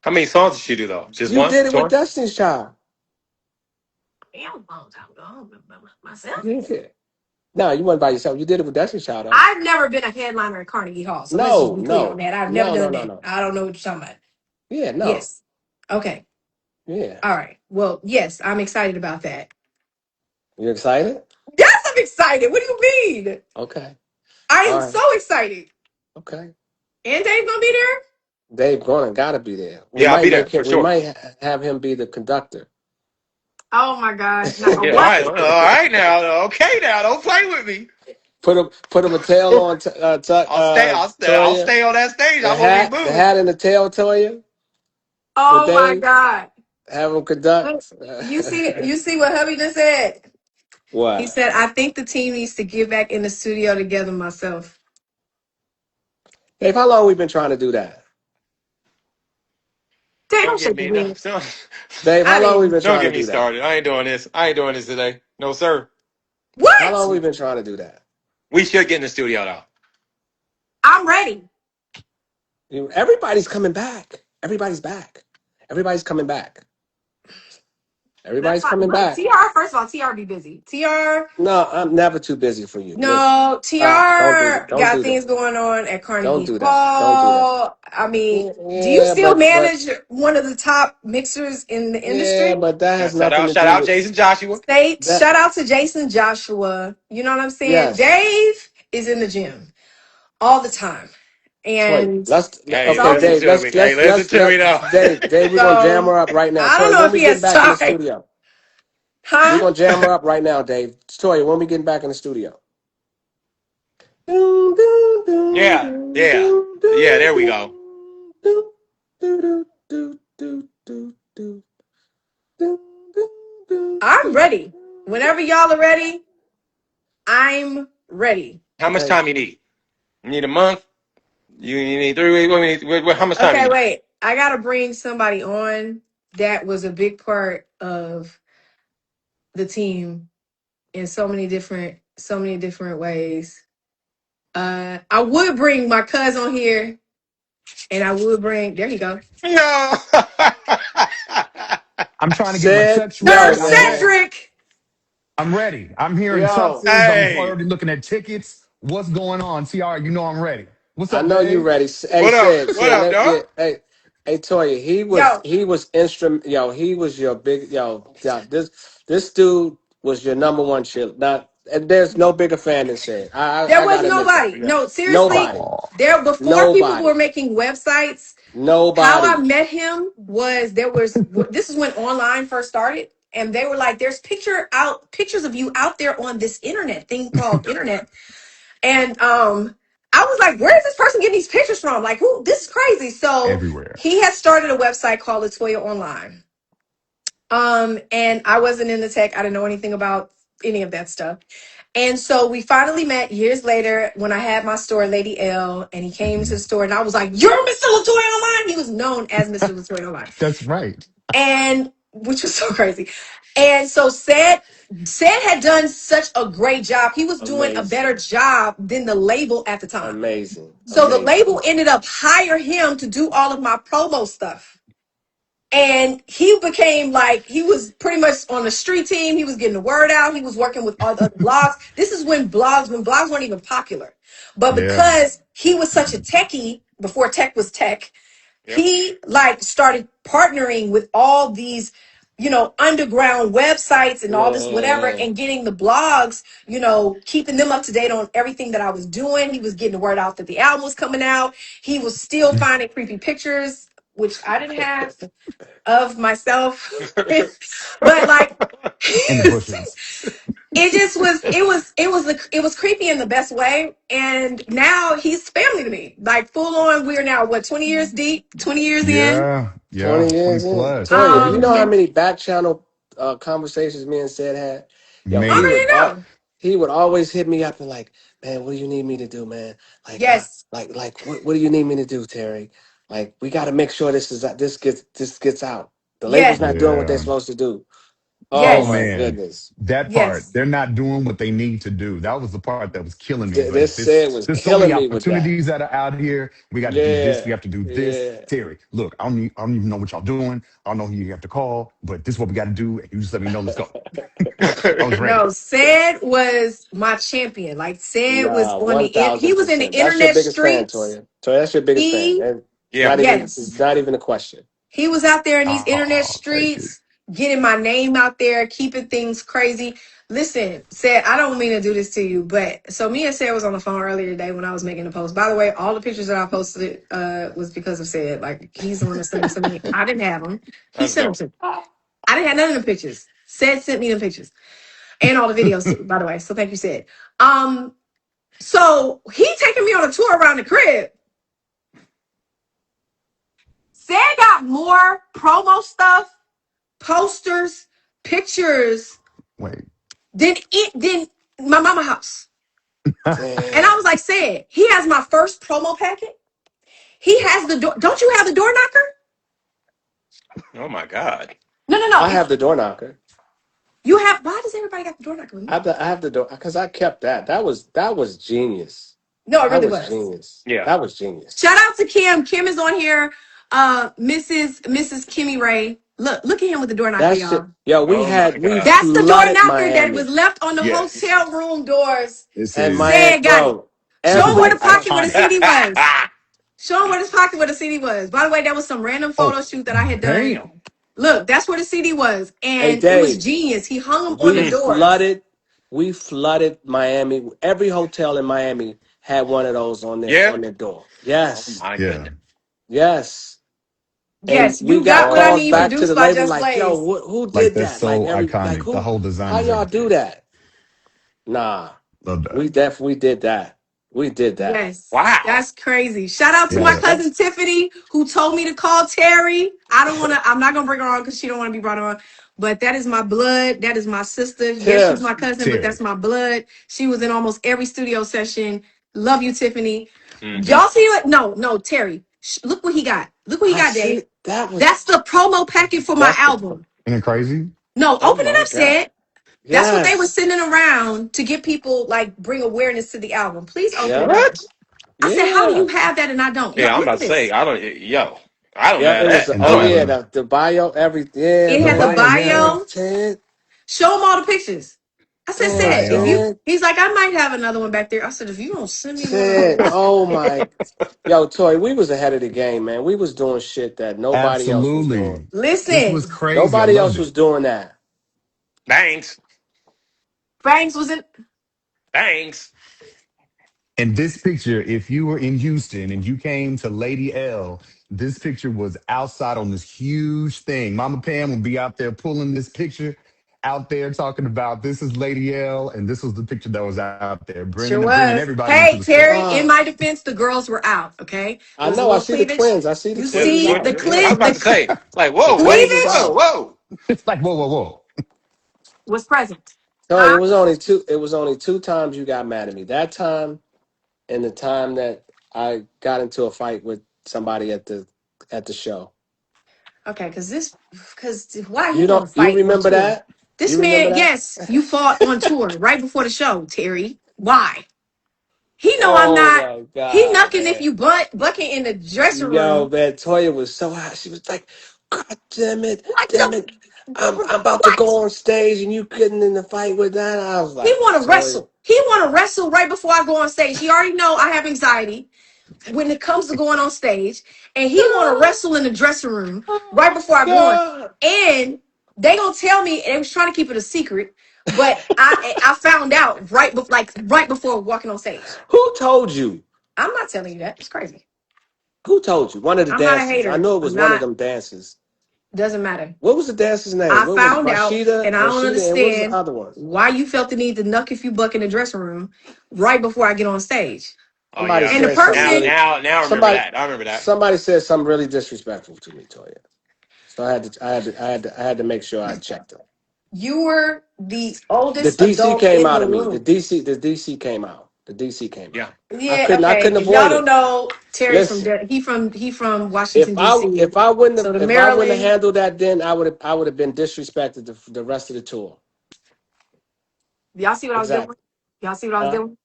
How many songs did she do though? Just You one? did it with Tour? Destiny's Child. Damn, long time ago. I don't remember myself. Yeah. No, you went by yourself. You did it with Destiny's Child though. I've never been a headliner at Carnegie Hall, so let's just No, be clear on no, that. I've never no, no, done no, that. no. I don't know what you're talking about. Yeah, no. Yes. Okay. Yeah. All right. Well, yes, I'm excited about that. You excited? Yes, I'm excited. What do you mean? Okay. I am All so right. excited. Okay. And Dave gonna be there? Dave Gordon gotta be there. We Yeah, I'll might be there make for him. We sure. might have him be the conductor. Oh my gosh. Now Yeah. All what? right. All right now. Okay. Now, don't play with me. Put him a tail on. I'll Toya. stay on that stage. The I won't be hat. The moved. hat and the tail. Toya for Oh my Dave. God. Have him Look, conduct. you see what hubby just said? He What? said, I think the team needs to get back in the studio together myself. Dave, how long we been trying to do that? Dave, Don't don't get shake me. your No, head. Dave, how I long we mean, been don't trying get to me do that? started. I ain't doing this. I ain't doing this today. No, sir. How what? long we been trying to do that? We should get in the studio though. I'm ready. Everybody's coming back. Everybody's back. Everybody's coming back. That's Everybody's fine. coming Look, back. TR, first of all, TR be busy. TR, No, I'm never too busy for you. Listen, no, stop. Don't do TR that. Don't got do things that. going on at Don't Carnegie do that. Don't do that. Hall. I mean, Yeah, do you yeah, still but manage one of the top mixers in the yeah, industry? but that Yeah, has nothing to shout do out, with Jason Joshua. Say, that. shout out to Jason Joshua. You know what I'm saying? Yes, Dave is in the gym all the time. Toy. And Hey, Okay, so, listen Dave. to me. Hey, listen to me though. Dave. We're gonna jam so her up right now. I don't Toy, know when if we he getting has back in the time. studio? We're Huh? gonna jam her up right now, Dave. Toy, when we getting back in the studio? Doom, doom, doom, Yeah, doom, yeah, doom, yeah. doom, There we go. doom, doom, doom, doom, doom, doom, doom, doom, doom, I'm doom, ready. Whenever y'all are ready, I'm ready. How much Hey, time you need? You need a month? You need 3 weeks? How much time you Okay, need? wait. I gotta bring somebody on that was a big part of the team in so many different ways. I would bring my cousin on here, and I would bring. There you go, No. I'm trying to get my said, checks Sir yo, ready. I'm man, ready. Cedric. I'm ready. I'm here in yo, Texas. I'm Hey, already looking at tickets. What's going on? TR, you know I'm ready. What's I up, know you Dave? ready. Hey, what up? said, What said, up, dog? hey, Toya, Yo, he was instrument, yo, he was your big, yo, this dude was your number one shit. Now, and there's no bigger fan than said. there I was gotta admit that. nobody. Yeah. No, seriously. Nobody, Oh, There before people nobody, were making websites. How I nobody. met him was this is when online first started, and they were like, "There's pictures of you out there on this internet thing called internet," and I was like, "Where is this person getting these pictures from? Like, who? This is crazy." So everywhere. he had started a website called LeToya Online, and I wasn't in the tech. I didn't know anything about any of that stuff. And so we finally met years later when I had my store, Lady L, and he came to Mhm. the store and I was like, "You're Mr. LeToya Online." He was known as Mr. LeToya Online. That's right. And which was so crazy. And so said had done such a great job. He was doing a better Amazing, job than the label at the time. amazing, So the amazing. label ended up hire him to do all of my promo stuff. And he became like, he was pretty much on the street team. He was getting the word out. He was working with all the other blogs. This is when blogs weren't even popular. But Yeah. because he was such a techie before tech was tech, Yep. he like started partnering with all these, underground websites and all this whatever Yeah, and getting the blogs, keeping them up to date on everything that I was doing. He was getting the word out that the album was coming out. He was still finding creepy pictures, which I didn't have of myself. But like In the bushes. it just was it was creepy in the best way. And now he's family to me. Like full on, we're now what, 20 years deep, 20 years in. Yeah, yeah, 20 20 years in. plus. Toya, do you Yeah. know how Um many back channel conversations me and Sid had? Yo, I already Man, know. he would always hit me up and like, man, what do you need me to do, man? Like, Yes, what do you need me to do, Terry? Like, we got to make sure this gets out. The label's yes, not doing what they're yeah. supposed to do. Oh Oh yes, my man, goodness, that part, yes, they're not doing what they need to do. That was the part that was killing me. Like This Sid was there's so many killing me with that. opportunities that are out here. We got to do this. We Yeah, have to do this. yeah. Terry, look, I don't even know what y'all doing. I don't know who you have to call, but this is what we got to do. And you just let me know. Let's go. I was ready. no, Sid was my champion. Like Sid was Nah, on one he thousand was in the percent. That's your internet biggest fan, streets. Toya. Toya, that's your biggest fan. He And Yeah. it's yes. not even a question. He was out there in these internet Oh, thank you. streets, getting my name out there, keeping things crazy. Listen, said I don't mean to do this to you, but so me and Sarah was on the phone earlier today when I was making the post. By the way, all the pictures that I posted was because of said. Like he's the one that sent them to me. I didn't have them. He Let's sent them go. to me. I didn't have none of the pictures. Said sent me the pictures and all the videos too. By the way, so thank you, said. So he taking me on a tour around the crib. Said got more promo stuff, posters, pictures Wait. than my mama house. And I Damn. was like, said he has my first promo packet. He has the door. Don't you have the door knocker? Oh my God. No, no, I no. have the door knocker. You have. Why does everybody got the door knocker with me? I have the door because I kept that. That was genius. No, it That really was was. genius. Yeah. That was genius. Shout out to Kim. Kim is on here. Mrs. Kimmy Ray. Look at him with the door knocker, That shit. y'all. Yo, Oh my we God. That's the door flooded knocker that was Miami. left on the Yes. hotel room doors. This And is Miami, Said got it. bro, Show this him is where every the pocket where the iconic. CD was. Show him where this pocket where the CD was. By the way, that was some random photo Oh, shoot that I had done. damn. Look, that's where the CD was, hey and it was Dave, genius. He hung them on the we Mm. doors. flooded we flooded Miami. Every hotel in Miami had one of those Yeah. on their door. Oh Yes. my Yeah. goodness. Yes. And Yes, we you got got what I Oh calls need. back to Produced the by label Just like, yo, Blaze. who Like did that's that? Like so iconic. The who whole design how is y'all do everything. that? Nah. Love that. We definitely did that. We did that. Yes, wow. that's crazy. Shout out to my Yeah. That's cousin Tiffany who told me to call Terry. I don't want to. I'm not gonna bring her on because she don't want to be brought on. But that is my blood. That is my sister. Yes, she's my Tiff. cousin, but that's Terry. my blood. She was in almost every studio session. Love you, Tiffany. Hmm. Y'all see it? No, no, Terry. Look what he got. Look what he I got, see Dave. it. That was That's the promo packet for my that's the album. Isn't it crazy? No, oh open it my up, God. said. That's what they were Yes. sending around to get people like bring awareness to the album. Please open it Yep. up. What? I said, how do you Yeah. have that and I don't? Yo, Yeah, I'm look about at to say, this. I don't, yo, I don't Yeah, have it was that. And oh I don't so have yeah, a, the bio, yeah, It the the had the bio, yeah. bio. Ted, Show them all the pictures. I said, damn said, if Bio. you, Ted, he's like, I might have another one back there. I said, if you don't send me one of Ted. those, Oh my, yo, Toy, we was ahead of the game, man. We was doing shit that nobody else was doing. Absolutely. This was listen, crazy. I Nobody loved else it. was doing that. banks, Banks was in. banks. And this picture, if you were in Houston and you came to Lady L, this picture was outside on this huge thing. Mama Pam would be out there pulling this picture out there talking about this is Lady L, and this was the picture that was out there, Sure bringing was. everybody into the Hey, space. Terry, in Ah, my defense, the girls were out, okay? It I was a know. I little see the cleavage. twins. I see the You Yeah, the twins see twin. the out. Yeah, I was cle about the to say, like, The whoa, wait, twins was cleavage whoa, out. whoa. It's like, whoa, whoa, whoa. was present. No, it Huh? was only two. It was only two times you got mad at me. That time and the time that I got into a fight with somebody at the show. Okay, because why You he want don't. to You fight on remember tour? that? This You remember man, that? yes, you fought on tour right before the show, Terry. Why? He know I'm Oh not. my He God, knucking if man. you bucking in the dressing Yo, room. man, Toya was so hot. She was like, God damn it, What damn the it. I'm about to what? go on stage and you couldn't in the fight with that. I was He like, want to Toya, wrestle. He want to wrestle right before I go on stage. He already know I have anxiety when it comes to going on stage, and he want to God, wrestle in the dressing room oh right before my I go on. God. And they gonna tell me they was trying to keep it a secret, but I found out right before walking on stage. Who told you? I'm not telling you that. It's crazy. Who told you? One of the I'm not a dancers. I hater. know it was I'm one of not. them dancers. Doesn't matter. What was the dancer's name? I What was it? found out, Rashida, and I don't Rashida, and what was the understand other one? why you felt the need to knuck if you buck in the dressing room right before I get on stage. Oh Somebody yeah, I And the remember said that. something Now, person, really. now, now I remember Somebody, that. I remember that. somebody said something really disrespectful to me, Toya. So I had to make sure I checked them. you were the The oldest DC adult came in out the of me. The room. DC, the DC came out. The DC came Yeah. out. I Yeah, couldn't. I okay. couldn't If y'all avoid don't it. know, Terry's from Listen, he from Washington D.C. if I wouldn't So have the if I wouldn't have Maryland, handled that, then I would have been disrespected the rest of the tour. y'all see what I was doing? Exactly. Y'all see what I was Huh? doing?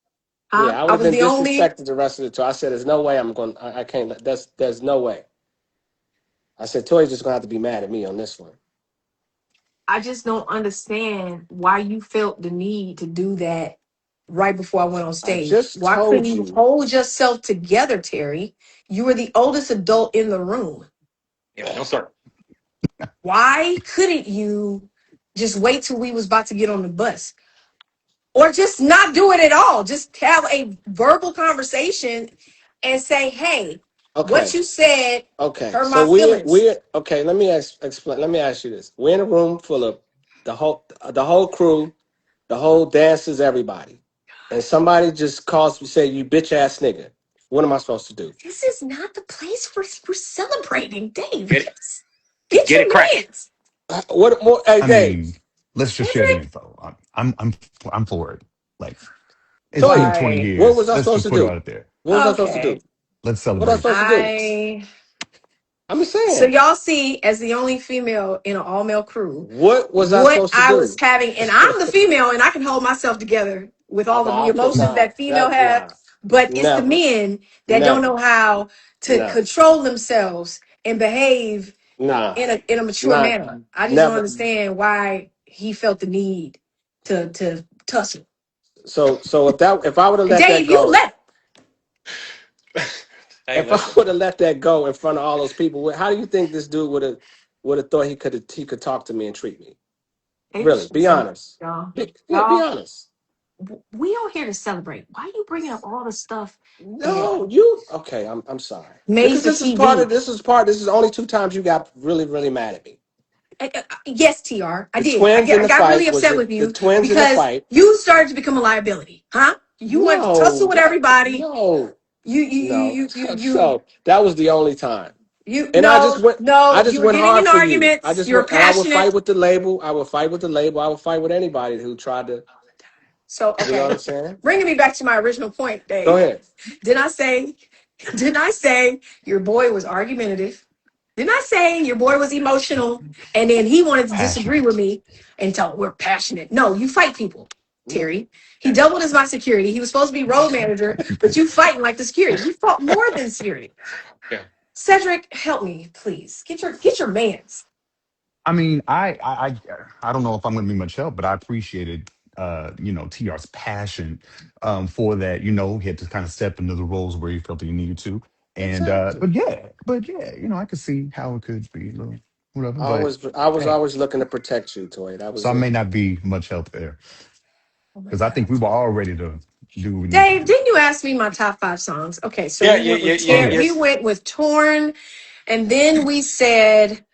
Huh? Yeah, I would I have was been the only. disrespected the rest of the tour. I said, "There's no way I'm going. I can't. There's no way." I said, "Toy's just gonna have to be mad at me on this one." I just don't understand why you felt the need to do that right before I went on I stage. just Why couldn't told you you. hold yourself together, Terry? You were the oldest adult in the room. Yeah. No sir. Why couldn't you just wait till we was about to get on the bus? Or just not do it at all. Just have a verbal conversation and say, hey, what Okay. you said Okay, hurt so my feelings. we okay. Let me explain. Let me ask you this: we're in a room full of the whole crew, the whole dancers, everybody, and somebody just calls me say you bitch ass nigga. What am I supposed to do? This is not the place we're celebrating, Dave. Get it. Get Get it your cracking. mans. What more? Hey, I Dave, mean, let's just share the Cedric? info. I'm for it. Like it's been Toya, 20 Right. what was years. I Let's supposed just to put it do? out there. What was I supposed to do? Okay. Let's What was I celebrate. supposed to do? I I'm just so saying. y'all see, as the only female in an all male crew, What was I what supposed to I was do? having, and I'm the female, and I can hold myself together with all of the I could emotions not. that female That have. nah, But it's the never, men that don't know never, how to no, control themselves and behave nah, in a mature not manner. I just don't never. understand why he felt the need to tussle. So if I would have And let that Dave, you go. let Hey, If I listen. would have let that go in front of all those people, how do you think this dude would have thought he could talk to me and treat me? Dave, Really, be honest. y'all. Be Y'all, honest. we are here to celebrate. Why are you bringing up all the stuff that No, you okay? I'm sorry made because for this is part of TV? this is part. This is only two times you got really really mad at me. Yes, TR, I The did. twins in I the got really fight was upset the, with the you twins in the because fight. you started to become a liability, huh? You wanted to tussle No, with that everybody. no You you no you you you you so that was the only time. you And I just no went. I no. just You were went getting hard in for you. I arguments. just You're went, and I would fight passionate. with the label. I would fight with the label. I would fight with anybody who tried to. So You know what okay, I'm saying? bringing me back to my original point, Go Dave. ahead. Did I say? Didn't I say your boy was argumentative? Didn't I say your boy was emotional and then he wanted to disagree with Passionate. me and tell we're passionate? No, you fight people, No. Terry. He doubled as my security. He was supposed to be road manager, but you fighting like the security. You fought more than security. Yeah. Cedric, help me, please. Get your mans. I mean, I don't know if I'm going to be much help, but I appreciated, TR's passion for that. He had to kind of step into the roles where he felt that he needed to, and Exactly. but yeah, I could see how it could be a little whatever. But I was hey, always looking to protect you, Toy. That so was I it. may not be much help there Oh my because I think God. we were all ready to do what we need to Dave, do. didn't you ask me my top five songs? Okay, so Yeah. we Yeah. went Yeah. with Yeah. We Yes. Yes. went with Torn, and then we said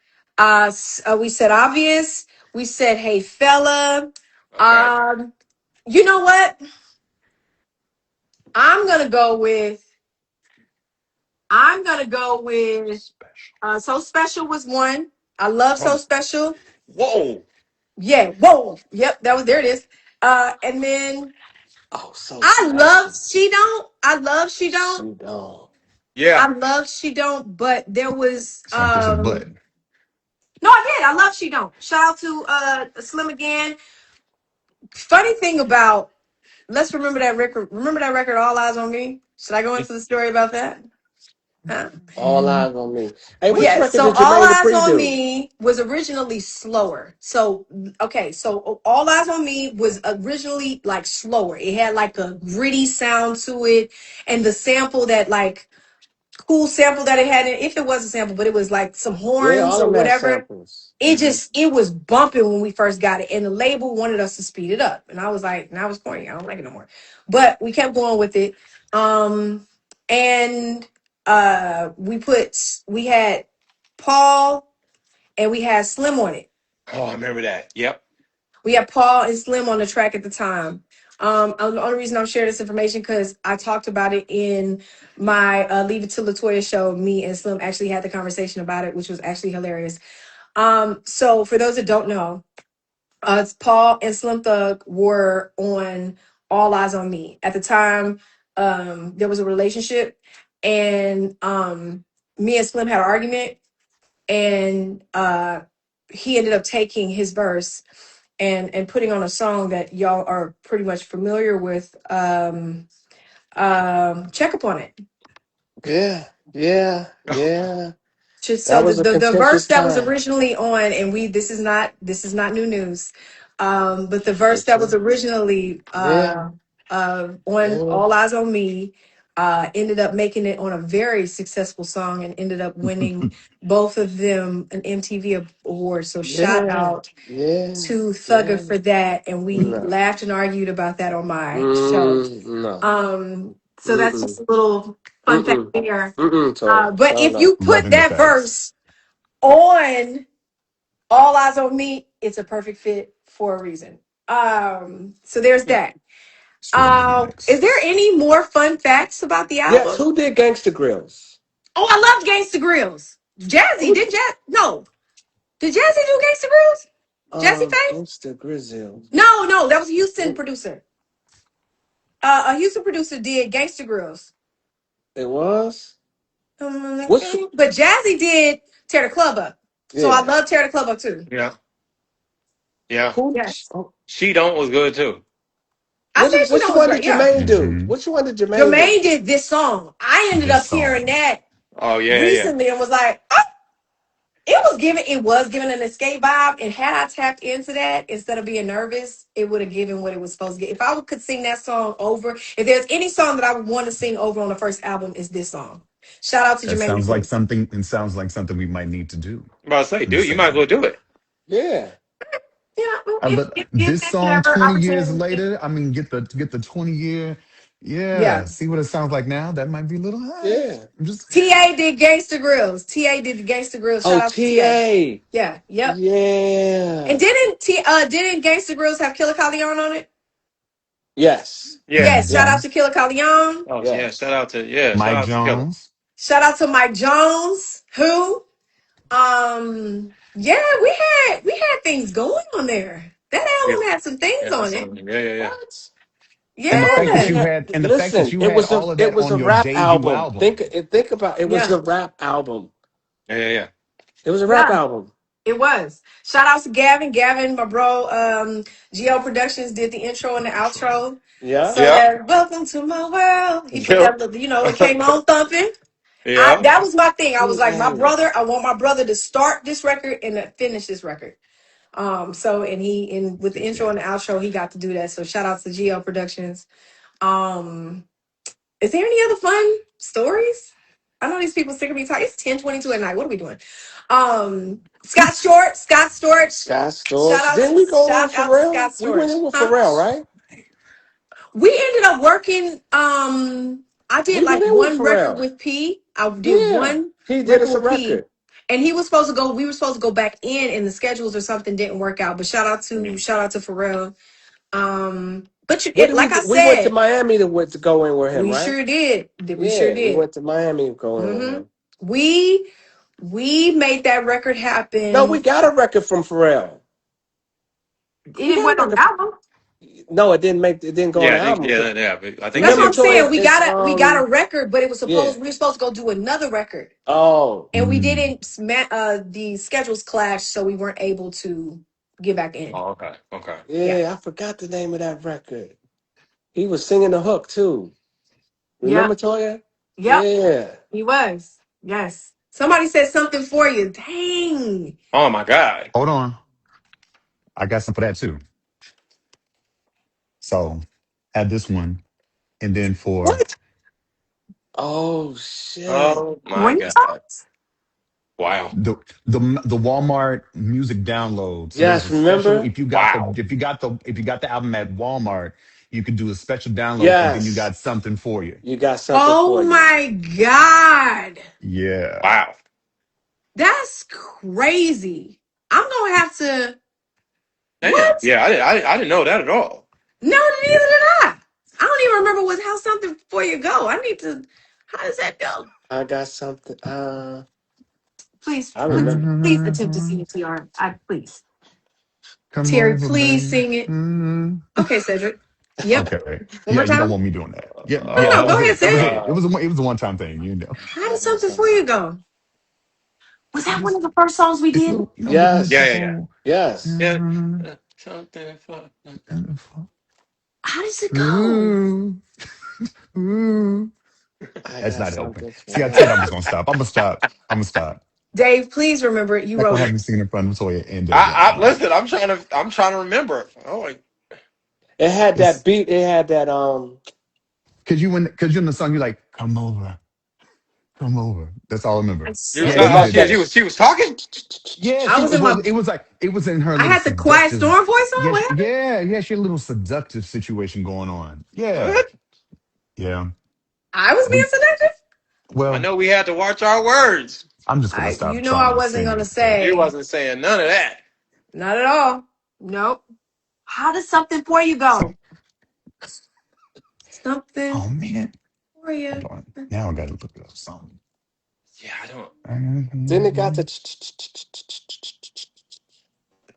obvious. We said hey fella. Okay. Um, you know what? I'm gonna go with. I'm gonna go with. So special was one. I love so Oh. special. Whoa. Yeah. Whoa. Yep. That was there. It is. And then Oh, so I love special. she don't. I love she don't. She don't. Yeah. I love she don't. But there was Something says but. no, I did. I love she don't. Shout out to Slim again. Funny thing about let's remember that record. Remember that record, All Eyes on Me. Should I go into the story about that? Huh? All eyes on me. Hey, which Yeah, record so did All Jermaine Eyes Dupri on do? Me was originally slower. So, okay, so All Eyes on Me was originally like slower. It had like a gritty sound to it, and the sample that like cool sample that it had, if it was a sample, but it was like some Yeah, horns all or of them had whatever. samples. It was bumping when we first got it, and the label wanted us to speed it up, and I was like, "Now it's corny. I don't like it no more." But we kept going with it, and we had Paul and we had Slim on it. Oh, I remember that. Yep. We had Paul and Slim on the track at the time. The only reason I'm sharing this information because I talked about it in my Leave It to LeToya show. Me and Slim actually had the conversation about it, which was actually hilarious. So for those that don't know, Paul and Slim Thug were on All Eyes on Me at the time. There was a relationship, and me and Slim had an argument, and he ended up taking his verse and putting on a song that y'all are pretty much familiar with. Check up on it. Yeah, yeah, yeah. Just That so was a the verse contentious that was time. originally on, and we this is not new news, but the verse It's that was originally yeah, on yeah. All Eyes on Me ended up making it on a very successful song and ended up winning both of them an MTV award. So shout Yeah, out yeah, to Thugger yeah. for that, and we No. laughed and argued about that on my show. No. So that's Mm-mm. just a little fun fact Mm-mm. there. Mm-mm, Toya. But No, if no. you put Loving the that facts. verse on All Eyes on Me, it's a perfect fit for a reason. So there's that. Straight to the Is max. there any more fun facts about the Yes, album? who did Gangsta Grills? Oh, I love Gangsta Grills. Jazzy Who did Jazz? No, did Jazzy do Gangsta Grills? Jazzy Faye? Gangsta Grizzle. No, that was a Houston Who producer. A Houston producer did Gangsta Grills. it was? Which But Jazzy did Tear the Club Up. So I yeah. love Tear the Club Up too. Yeah. Yeah. Who Yes. oh, She don't was good too. I said she which knows one great. did Yeah. Jermaine do? Hmm. Which one did Jermaine do? Jermaine did this song. I ended This up hearing song. that Oh yeah, yeah, recently and was like, oh, it was giving an escape vibe. And had I tapped into that instead of being nervous, it would have given what it was supposed to get. If I could sing that song over, if there's any song that I would want to sing over on the first album, is this song. Shout out to That Jermaine sounds like Dupri. something. It sounds like something we might need to do I'm about to say, in the dude, you might as well segment. do it. Yeah. Yeah, well, But if this there's song, ever 20 years opportunity. later, I mean, get the 20 year. Yeah, Yeah. see what it sounds like now. That might be a little high. Yeah. I'm just. TA did Gangsta Grills. TA did the Gangsta Grills. Shout Oh, out to TA. TA. Yeah, yep. And Yeah. didn't Gangsta Grills have Killer Calion on it? Yes. Yeah. Yes, shout Hmm. out to Yes. Killer Calion. Oh yeah. Yes. Shout Mike out to Killer. Jones. Shout out to Mike Jones, who yeah, we had things going on there. That Yeah. album had some things Yeah. on That's it. something. Yeah, yeah, yeah. What? And the fact that Yeah. you had and the fact that Listen, you had all of it that was on a your rap debut album. album. Think about it was Yeah. a rap album. Yeah, yeah, yeah. It was a rap Yeah. album. It was. Shout out to Gavin. Gavin, my bro, GL Productions did the intro and the outro. Yeah. So Yeah. that welcome to my world. He put Yeah. that, it came on thumping. Yeah. That was my thing. I was like, TA. I want my brother to start this record and to finish this record. And with the intro and the outro, he got to do that. So shout out to GL Productions. Um, is there any other fun stories? I know these people sick of me talking. It's 10:22 at night. What are we doing? Scott Storch. Scott Storch. Didn't we go in with Shout out to Pharrell? Scott We went Storch. in with Huh? Pharrell, right? We ended up working. I did We went like in with one record Pharrell. with P. I did Yeah. one He did record us a with P. record. And he was supposed to go. We were supposed to go back in, and the schedules or something didn't work out. But shout out to Pharrell. What did we Like I do? We went to said, Miami to go in with him, we right? sure did. We sure Yeah, we did. went to Miami to go in with hmm him. We we made that record No, we happen. got a record from Pharrell. It We didn't got a went on the record. album. No, it didn't go on Yeah, the I think album. yeah, yeah. But I think That's it's what Remember, I'm Toy? saying. We It's got a record, but yeah. we were supposed to go do another record, Oh, and we Mm. didn't. The schedules clashed, so we weren't able to get back in. oh, okay. Okay. Yeah. yeah, I forgot the name of that record. He was singing the hook too. Yep. Remember, Toya? Yep. Yeah. He was. Yes. Somebody said something for you. Dang. Oh my God. Hold on, I got some for that too. So, had this one, and then for What? Oh shit! Oh my When you talk, God. Wow. the Walmart music download. So there's Yes, a special remember? Wow. if you got the album at Walmart, you could do a special download, and then you Yes, got something for you. you got something oh for you. my God. Yeah. Wow. That's crazy. I'm gonna have to. Damn. What? Yeah, I didn't know that at all. No, neither did I. I don't even remember what how something before you go. I need to. How does that go? I got something. Please, I remember. please attempt to sing it, TR. Please, Come Terry, over, please baby. sing it. Okay, Cedric. Yep. Okay. One Yeah, more you don't time. want me doing that. Yeah, No, yeah, no, that go was ahead, it. That say was it. it. It was a one time thing, you know. How did I got something before you something. go? Was I that one just of the first songs we it's did? little, Yeah, Yes. yeah, yeah. Yes. Yeah. Something for How does it go? ooh, ooh. I That's got not helping. something See, I for said I was you. gonna stop. I'm gonna stop. I'm gonna stop. Dave, please remember it. You Not wrote gonna have it. me singing in front of Toya and Deja. I No. listen, I'm trying to remember. Oh like It had that It's beat. It had that cause you in the song, you're like, come over, come over. That's all I I remember. you was it said You had did she, that. that. she was talking? Yeah, I she was it in was my. it was like it was in her I little had the quiet seductive. storm voice on. Yeah, What happened? yeah, she had a little seductive situation going on. Yeah, What? yeah. I was being We selective. I well, know we had to watch our words. I'm just gonna You stop know, I trying to wasn't sing gonna it. But You say wasn't saying none of that. not at all. Nope. How does something for you so, go? Something oh man, for hold you. on. Now I gotta look up something. Yeah, I don't. Then it got the.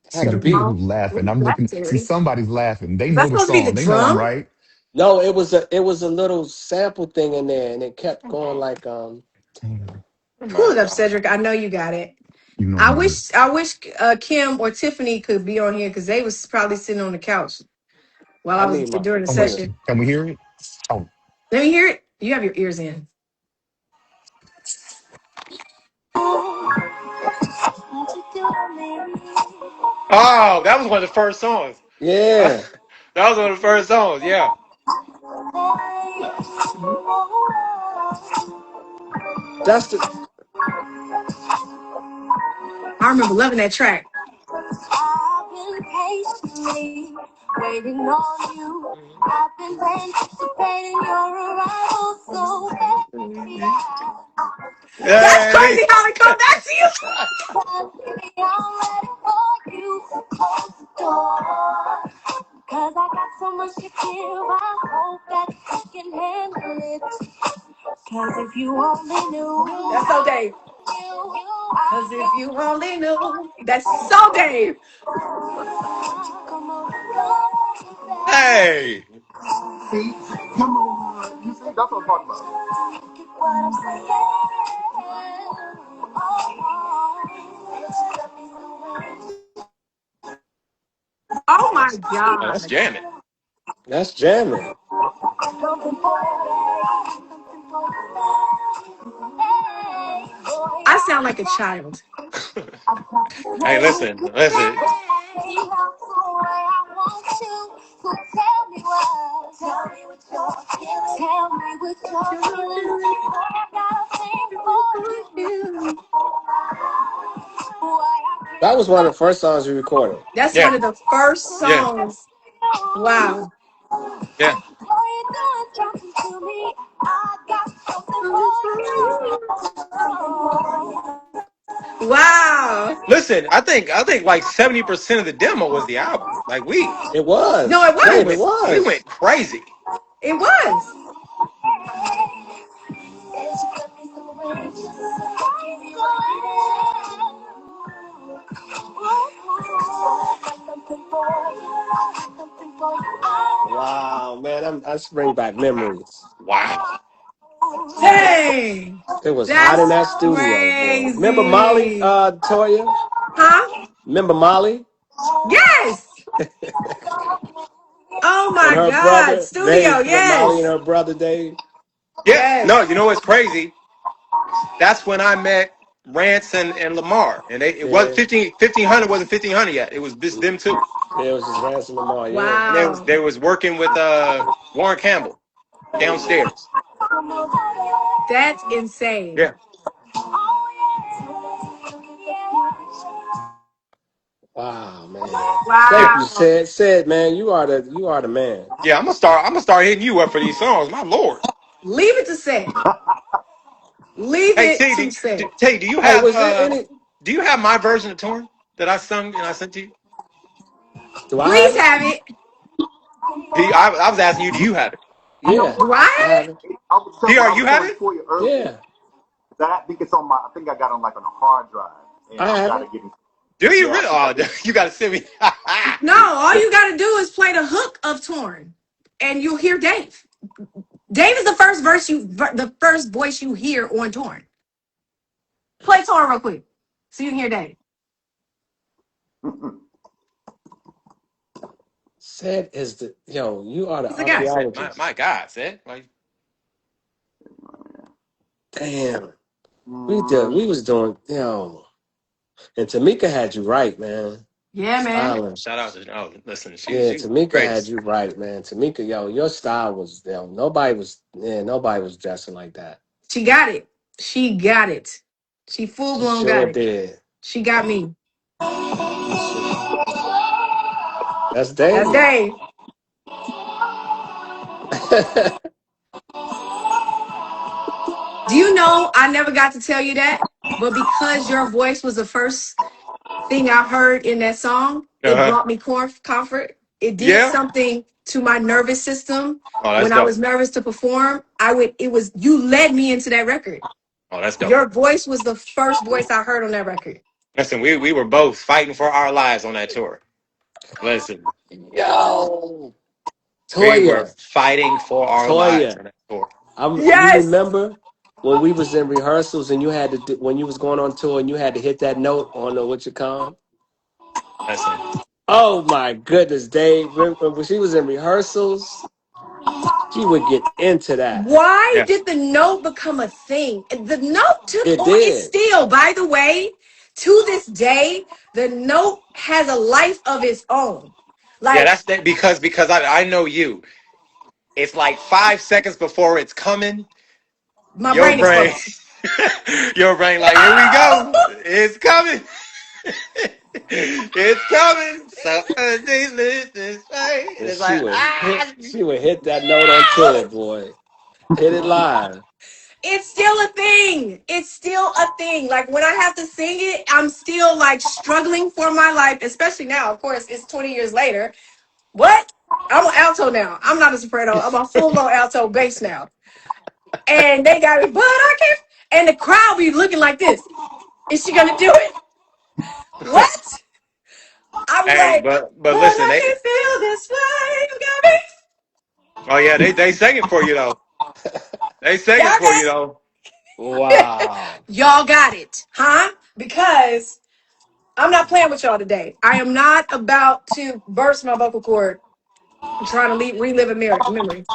See Had a the people beat. Oh, who laughing. what is I'm that, looking. See, Terry? somebody's laughing. They Is that know the supposed to be the song. They know I'm drum? right. No, it was a little sample thing in there, and it kept going like Pull My it up, God. Cedric. I know you got it. You know I I'm good. wish Kim or Tiffany could be on here because they was probably sitting on the couch while I I was need my during the Oh wait, singers. session. can we hear it? Oh, Let me hear it. You have your ears in. Oh, that was one of the first songs. Yeah, That was one of the first songs. Yeah. that's the. I remember loving that track. I've been patiently waiting on you. I've been anticipating your arrival so baby. That's Hey. crazy how it come back to you. Baby, I'm ready for you to close the door. Cause I got so much to give. I hope that you can handle it. Cause if you only knew, That's so Dave. Cause if you only knew. That's so Dave. hey. Oh my Oh, that's God. jamming. That's jamming. I sound like a child. Hey, listen. That was one of the first songs we recorded. That's one Yeah, of the first yeah, songs. Wow. yeah. Wow. Listen, I think like 70% of the demo was the album. Like It No, was it we Dave. It went was. we was. went crazy. It was. Wow, man, I just bring back Wow. memories. Wow. Dang. It was hot in That's that studio, boy. Remember Molly, crazy. Toya? Huh? Remember Molly Yes. Oh and my her God. brother Studio. Dave? Molly and Yes. her brother Dave. Yeah. No, Yes. you know what's crazy? That's when I met Rance and Lamar. And it wasn't Yeah, 1500 wasn't 1500 yet. It was just them two. yeah, it was just Ransom Lamar. Yeah, And Wow. they was working with Warren Campbell downstairs. That's insane. Yeah. wow, man. Yeah. Thank you, Wow. said man. You are the man. Yeah, I'm gonna start hitting you up for these songs. My lord. Leave it to say. Leave Hey it T, to say. T, Hey, was there any? do you have my version of Torn that I sung and I sent to you? Do I have Please it? have it. I was asking you, do you have it? Yeah, Do I I have have it? it. I was telling when TR, I you was have telling it? Toya earlier Yeah, that I think it's on my. I think I got it on like on a hard drive, and I I have got to it. get it. Do you Yeah, I really? think I Oh, do. you got to send me. No, all you gotta do is play the hook of Torn, and you'll hear Dave. Dave is the first voice you hear on Torn. Play Torn real quick, so you can hear Dave. Said is the yo. You are the He's the guy. Said, archaeologist. my God, said. Like, Damn, we did. Mm, We was doing yo, and Tamika had you right, man. Yeah, man. Styling. shout out to, oh, listen, Yeah, she was the Tamika had greatest. you right, man. Tamika, yo, your style was yo. Nobody was dressing like that. She got it. She got it. She full She blown got sure it. did. She got me. She, that's That's Dave. Dave. Do you know I never got to tell you that? But because your voice was the first thing I heard in that song, Uh it huh. brought me comfort. It did Yeah. something to my nervous system. Oh, that's When I was dope. nervous to perform, you led me into that record. Oh, that's dope. Your voice was the first voice I heard on that record. Listen, we were both fighting for our lives on that tour. Listen, Yo, we were Toya, fighting for our lives Toya. on that tour. You Yes. remember when we was in rehearsals and you had to do, when you was going on tour and you had to hit that note on the what you call? Listen, Oh my goodness, Dave! When she was in rehearsals, she would get into that. Why yeah, did the note become a thing? The note took It on it's did. still, by the way, to this day, the note has a life of its own. yeah, Like that's that because I know you. It's like 5 seconds before it's coming. my Your brain brain, explodes. your brain, like here we go. It's coming. It's coming. So these listeners, right? And And it's like she would hit that note on tour, boy. Hit it live. It's still a thing. It's still a thing. Like when I have to sing it, I'm still like struggling for my life, especially now. Of course, it's 20 years later. What? I'm an alto now. I'm not a soprano. I'm a full blown alto bass now. And they got me, but I can't. And the crowd be looking like this. Is she gonna do it? What? I be hey, like, but but listen, I they can feel this flame. You got me? oh yeah, they sang it for you though. They sang Y'all it for got you though. Wow. y'all got it, huh? Because I'm not playing with y'all today. I am not about to burst my vocal cord and trying to relive a memory.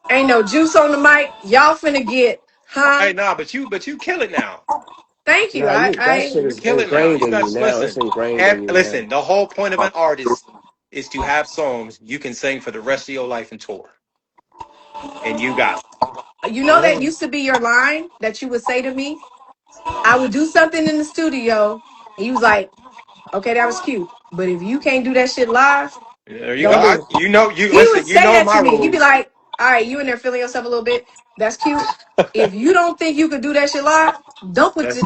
Ain't no juice on the mic. Y'all finna get, huh? Hey, nah, but you kill it now. Thank you. Now you that I shit You is kill it now. ingrained You in got you now. It's listen. ingrained in you now. Listen, the whole point of an artist is to have songs you can sing for the rest of your life and tour, and you got 'em. you know that Yeah. used to be your line that you would say to me. I would do something in the studio, and you was like, "Okay, that was cute, but if you can't do that shit live, There you go. don't do it." You know, you He would listen. You say know that my to me. He'd be rules. like, "All right, you in there feeling yourself a little bit. That's cute. If you don't think you could do that shit live,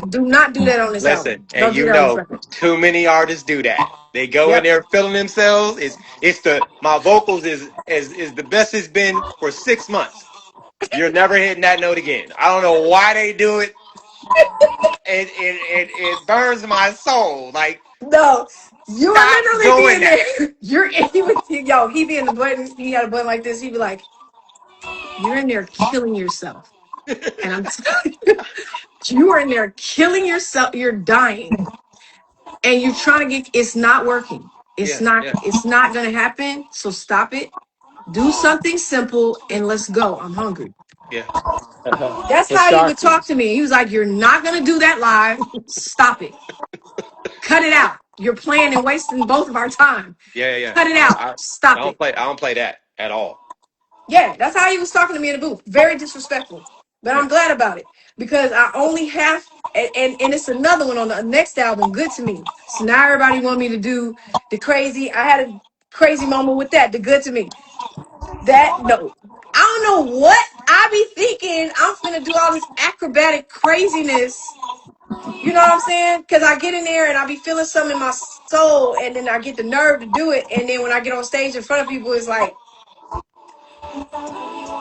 do not do that on this album. Listen, and Don't do you that on this know, record." too many artists do that. They go in Yep. there feeling themselves. It's the my vocals is the best it's been for 6 months. You're never hitting that note again. I don't know why they do it. It burns my soul. Like No, you would stop literally be doing in that. there. He would, yo, he'd be in the button. He had a button like this. He'd be like, "You're in there killing yourself," and I'm telling you, you are in there killing yourself. You're dying, and you're trying to get. It's not working. It's Yeah, not. yeah, It's not gonna happen. So stop it. Do something simple and let's go. I'm hungry. yeah, That's For how he would talk Sharky. to me. He was like, "You're not gonna do that live. Stop it. Cut it out. You're playing and wasting both of our time. yeah. Cut it out. I Stop it." don't play. I don't play that at all. Yeah, that's how he was talking to me in the booth. Very disrespectful. But Yeah. I'm glad about it because I only have and it's another one on the next album, Good to Me. So now everybody want me to do the crazy. I had a crazy moment with that, the Good to Me. That no. I don't know what I I be thinking I'm finna do all this acrobatic craziness. You know what I'm saying? Because I get in there and I be feeling something in my soul, and then I get the nerve to do it. And then when I get on stage in front of people, it's like,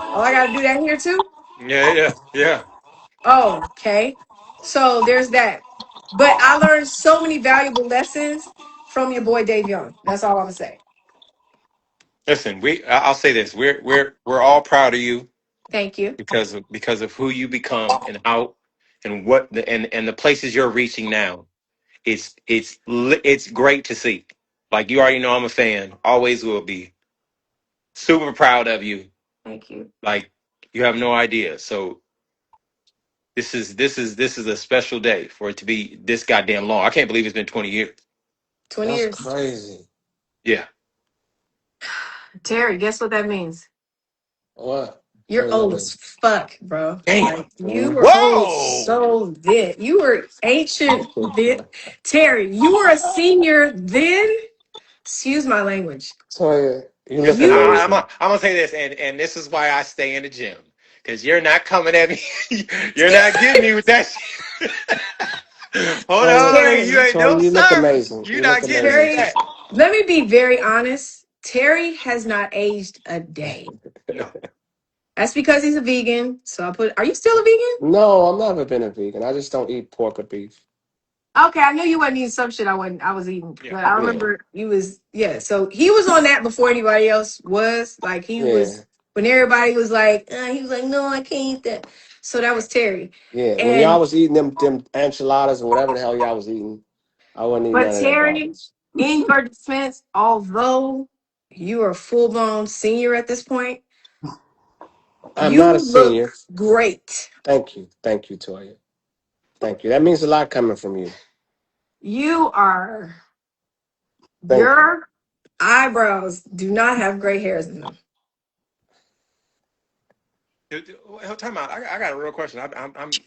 oh, I got to do that here too? Yeah. Oh, okay. So there's that. But I learned so many valuable lessons from your boy Dave Young. That's all I'm going to say. Listen, I'll say this: we're all proud of you Thank you. because of who you become and how and what and the places you're reaching now. It's great to see. Like you already know, I'm a fan. Always will be. Super proud of you. Thank you. Like you have no idea. So this is a special day for it to be this goddamn long. I can't believe it's been 20 years. 20 That's years. crazy. Yeah. Terry, guess what that means? What? What You're does that old mean? as fuck, bro. Damn. Like you were old Whoa. so then. You were ancient then. Terry, you were a senior then. Excuse my language. Toya, you look Listen, You amazing. I'm gonna say this, and this is why I stay in the gym because you're not coming at me. You're not getting me with that shit. Hold Toya, on, nigga. You Terry. ain't Toya, no you look sir. amazing. You're You look not getting me with amazing. Terry, that. let me be very honest. Terry has not aged a day. No. That's because he's a vegan. So I put, are you still a vegan? No, I've never been a vegan. I just don't eat pork or beef. Okay, I knew you wasn't eating some shit I was eating. Yeah. But I Yeah, remember you was, yeah. So he was on that before anybody else was. Like he yeah, was, when everybody was like, he was like, no, I can't eat that. So that was Terry. yeah. When y'all And, was eating them enchiladas and whatever the hell y'all was eating, I wasn't eating but none of that Terry, garbage. in your defense, although you are a full blown senior at this point, I'm not a you senior. look great. Thank you, Toya. Thank you. That means a lot coming from you. You are, Thank you. your eyebrows do not have gray hairs in them. Time out. I got a real question. I'm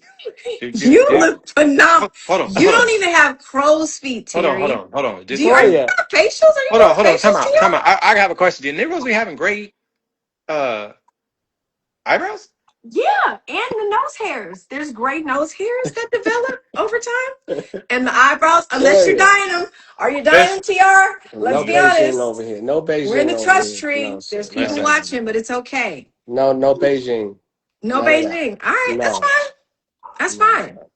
You look phenomenal. hold on, You hold on, don't even have crow's feet, hold on, hold Terry. on, hold on. Do Just you? Are you Toya, doing facials? Are you hold doing on. Time facials, out, Tia? time out. I have a question. Did niggas be having great uh eyebrows? Yeah, and the nose hairs. There's gray nose hairs that develop over time, and the eyebrows. Unless you're Toya. dyeing them, are you dyeing them, Listen, TR? Let's No be Beijing honest. over here. No We're in Beijing the over trust here. No, tree. sir. There's people No. listen. watching, but it's okay. No, no Beijing. No None of that. Beijing. All right, that's No. fine. That's No, fine. sir.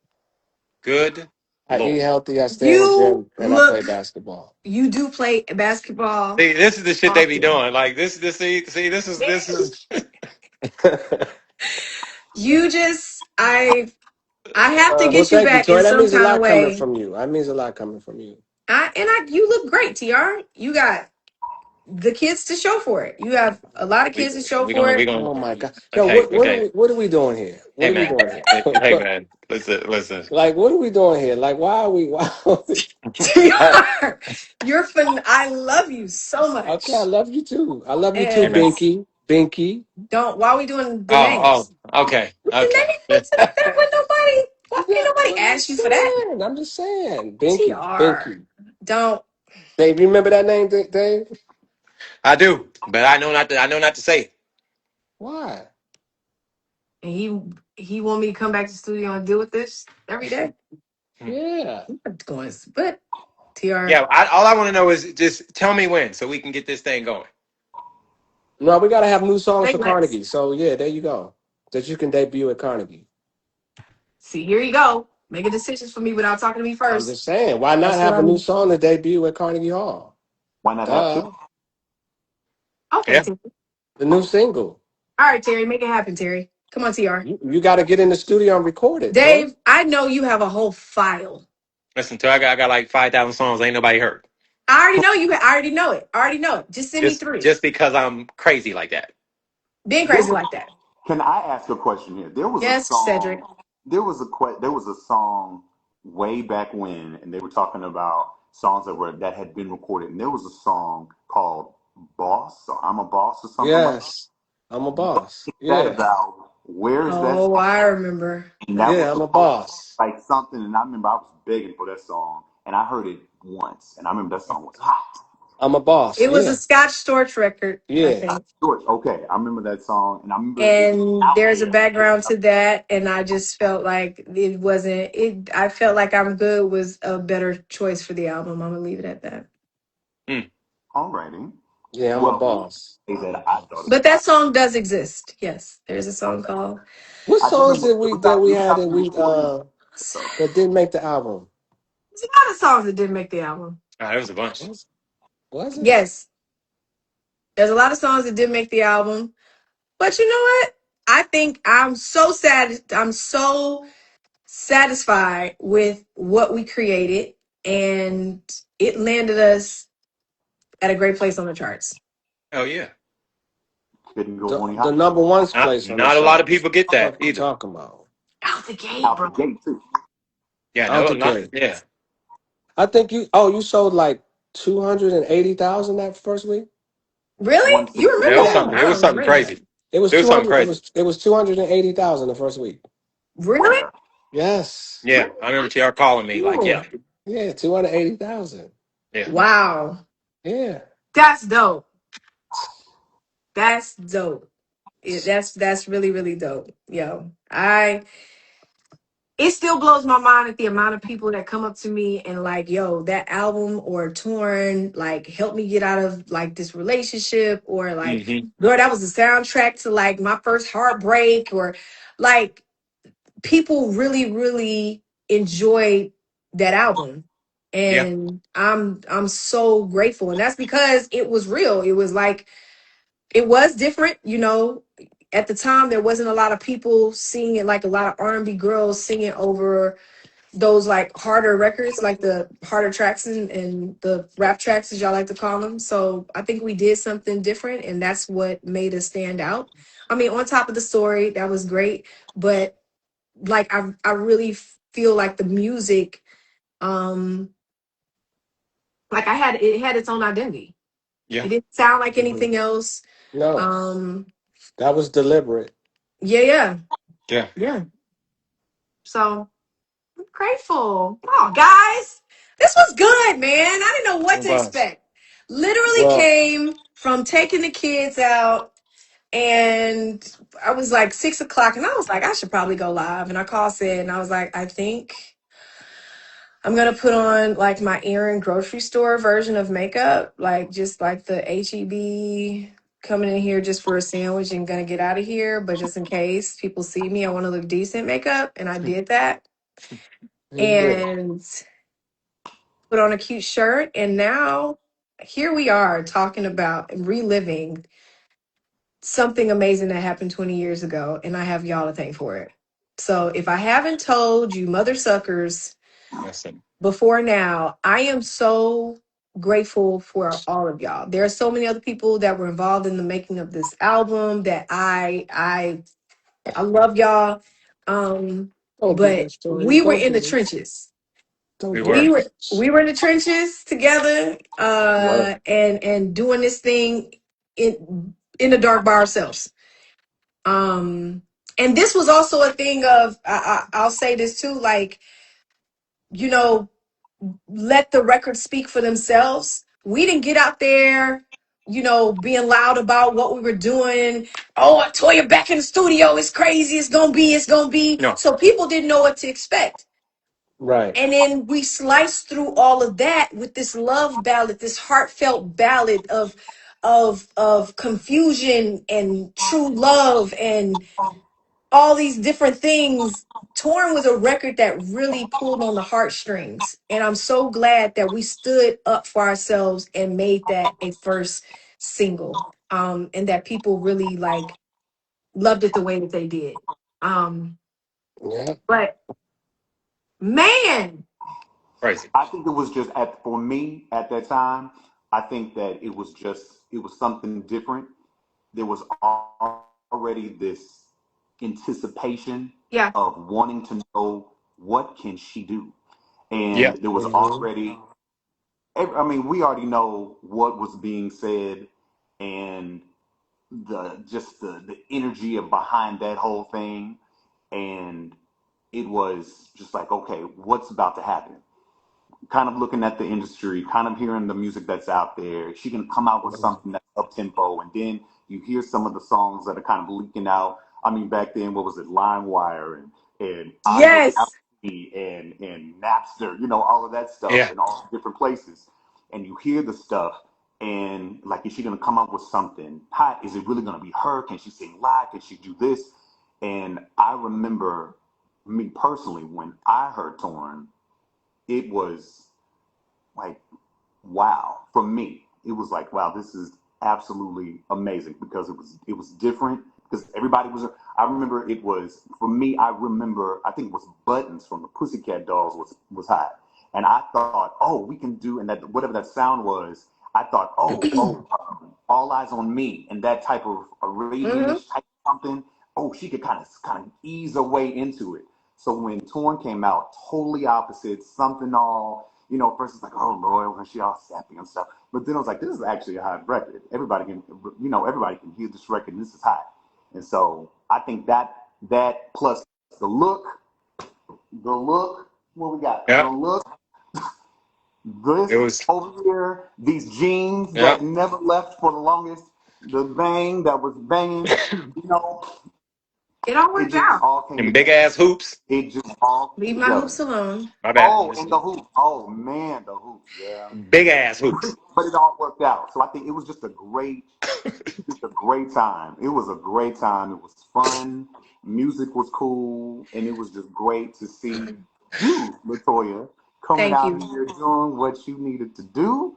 Good I eat lord. healthy, I stay in the You gym, and I play look. basketball. You do play basketball See, this is the shit they be often. doing. Like this. See, this is. You just I have to Well, get you thank you, back in Tori. That some means a kind of lot coming way. from you. That means a lot coming from you. You look great, TR. You got the kids to show for it. You have a lot of we kids to show we for gonna we it. gonna. Oh my God. Yo, Okay, okay. what are we doing here? What Hey are we man, doing here? hey man. Listen. Like, what are we doing here? Like, why are we TR, you're fun. I love you so Okay, I much. love you too. I love you too, Hey And man. Binky. Binky. don't while we doing the Oh, names. okay, The okay. name what's up that when nobody why ain't Yeah, nobody well, I'm asked you for that? saying. I'm just saying. Binky. TR. Binky. Don't Dave, you remember that name, Dave? I do, but I know not to. I know not to say. Why? and he want me to come back to the studio and deal with this every day. Hmm. Yeah. I'm not going but TR. Yeah, all I want to know is just tell me when, so we can get this thing going. No, we gotta have new songs Steak for nights. Carnegie. So yeah, there you go. That you can debut at Carnegie. See, here you go. Making decisions for me without talking to me I'm first. just saying, why not That's what have a new I'm. song to debut at Carnegie Hall? Why not have two? Duh. Okay, Yeah. Terry. The new single. All right, Terry. Make it happen, Terry. Come on, TR. You got to get in the studio and record it, Toy. Dave, I know you have a whole file. Listen, till I got like 5,000 songs. Ain't nobody heard. I already know you. I already know it. I already know it. Just send me three. Just because I'm crazy like that. Being There crazy was, like that. can I ask a question here? There was a Yes, Cedric. song. There was a song way back when, and they were talking about songs that had been recorded. And there was a song called "Boss" or "I'm a Boss" or something like that. Yes. I'm a What boss. is that Yeah. about? Where is that Oh, song? I remember. And that was Yeah, I'm a supposed to boss. be like something. And I remember I was begging for that song, and I heard it once, and I remember that song was hot. I'm a boss. It was a Yeah, Scotch Storch record, I yeah. think. George, okay, I remember that song, and I remember it was And out there's a there. background to that, and I just felt like it wasn't it. I felt like I'm Good was a better choice for the album. I'm gonna leave it at that. Mm. Alrighty. Yeah, I'm a Well, boss. say that I thought it But was. that song does exist. Yes, there's a song Okay. called. What I just songs remember did it we was out. It was had out there recording. So that didn't make the album? There's a lot of songs that didn't make the album. There was a bunch. Was was it? Yes, there's a lot of songs that didn't make the album. But you know what? I think I'm so sad. I'm so satisfied with what we created, and it landed us at a great place on the charts. Oh yeah. couldn't go any The higher. number one's Not place on the not a lot of charts. people get that What you either. talking about? Out the gate, Out the bro. gate too. Yeah, Out no, the not gate. yeah. I think you sold like 280,000 that first week. Really? You It remember was 164. that? something. It I was don't something remember that. crazy. It was It was something 200. It crazy. was 280,000 the first week. Really? Where? Yes. Yeah, I remember TR calling me like, Ooh, yeah, Yeah, 280,000. yeah. wow. Yeah. That's dope. That's dope. That's really really dope. Yo, I it still blows my mind at the amount of people that come up to me and like, yo, that album or Torn like helped me get out of like this relationship, or like, Hmm. girl, that was the soundtrack to like my first heartbreak, or like people really really enjoyed that album. Yeah, And I'm so grateful, and that's because it was real. It was like it was different, you know. At the time there wasn't a lot of people singing, like a lot of R&B girls singing over those like harder records, like the harder tracks and the rap tracks as y'all like to call them. So I think we did something different, and that's what made us stand out. I mean, on top of the story that was great, but like I really feel like the music, um like it had its own identity. yeah, It didn't sound like Hmm. anything else. No, um that was deliberate. yeah, yeah, yeah. yeah. So I'm grateful. Oh, guys, this was good, man. I didn't know what It to was. expect. Literally Well, came from taking the kids out, and I was like 6 o'clock, and I was like, I should probably go live. And I called Sid, and I was like, I think I'm gonna put on like my Erin grocery store version of makeup, like just like the HEB coming in here just for a sandwich and gonna get out of here. But just in case people see me, I want to look decent makeup, and I did that. you did. And put on a cute shirt, and now here we are talking about and reliving something amazing that happened 20 years ago, and I have y'all to thank for it. So if I haven't told you mother suckers That's it. before now, I am so grateful for all of y'all. There are so many other people that were involved in the making of this album that I love y'all. um Don't do but that, Shorty. we were Don't in the do it. trenches. Don't We do were. We were in the trenches together, it. and doing this thing in the dark by ourselves. And this was also a thing of I'll say this too, like, you know, let the records speak for themselves. We didn't get out there, you know, being loud about what we were doing. Oh, Toya back in the studio, it's crazy, it's gonna be. No. So people didn't know what to expect. Right. And then we sliced through all of that with this love ballad, this heartfelt ballad of confusion and true love and all these different things. Torn was a record that really pulled on the heartstrings. And I'm so glad that we stood up for ourselves and made that a first single. And that people really like loved it the way that they did. Um, Yeah. but man, Crazy. I think it was just for me at that time. I think that it was something different. There was already this anticipation yeah, of wanting to know what can she do, Yeah. and there was Hmm. already. I mean, we already know what was being said, and the energy of behind that whole thing, and it was just like, okay, what's about to happen? kind of looking at the industry, kind of hearing the music that's out there. She can come out with something that's up tempo, and then you hear some of the songs that are kind of leaking out. I mean, back then, what was it, LimeWire and Audio Yes. Galaxy and Napster, all of that stuff, Yeah. and all different places. And you hear the stuff, and like, is she gonna come up with something hot? Is it really gonna be her? Can she sing live? Can she do this? And I remember me personally when I heard Torn, it was like, wow. For me, it was like, wow, this is absolutely amazing because it was different because everybody was. I remember it was for me. I remember I think it was Buttons from the Pussycat Dolls was hot, and I thought, oh, we can do, and that whatever that sound was. I thought, All Eyes on Me and that type of Hmm. Arabian-ish type of something. Oh, she could kind of ease her way into it. So when Torn came out, totally opposite, something all, first it's like, oh Lord, when she all sappy and stuff. But then I was like, this is actually a hot record. Everybody can hear this record, and this is hot. And so I think that plus the look, what we got? The Yeah. look, It this was. over here, these jeans Yeah. that never left for the longest, the bang that was banging, you know, It all it worked just out. all came And big together. ass hoops. It just all Leave came my together. hoops alone. My bad. Oh, and the hoops. Oh man, the hoops. Yeah, Big ass hoops. but it all worked out. So I think it was just a great time. It was a great time. It was fun. Music was cool, and it was just great to see you, LeToya, coming Thank out you. here doing what you needed to do.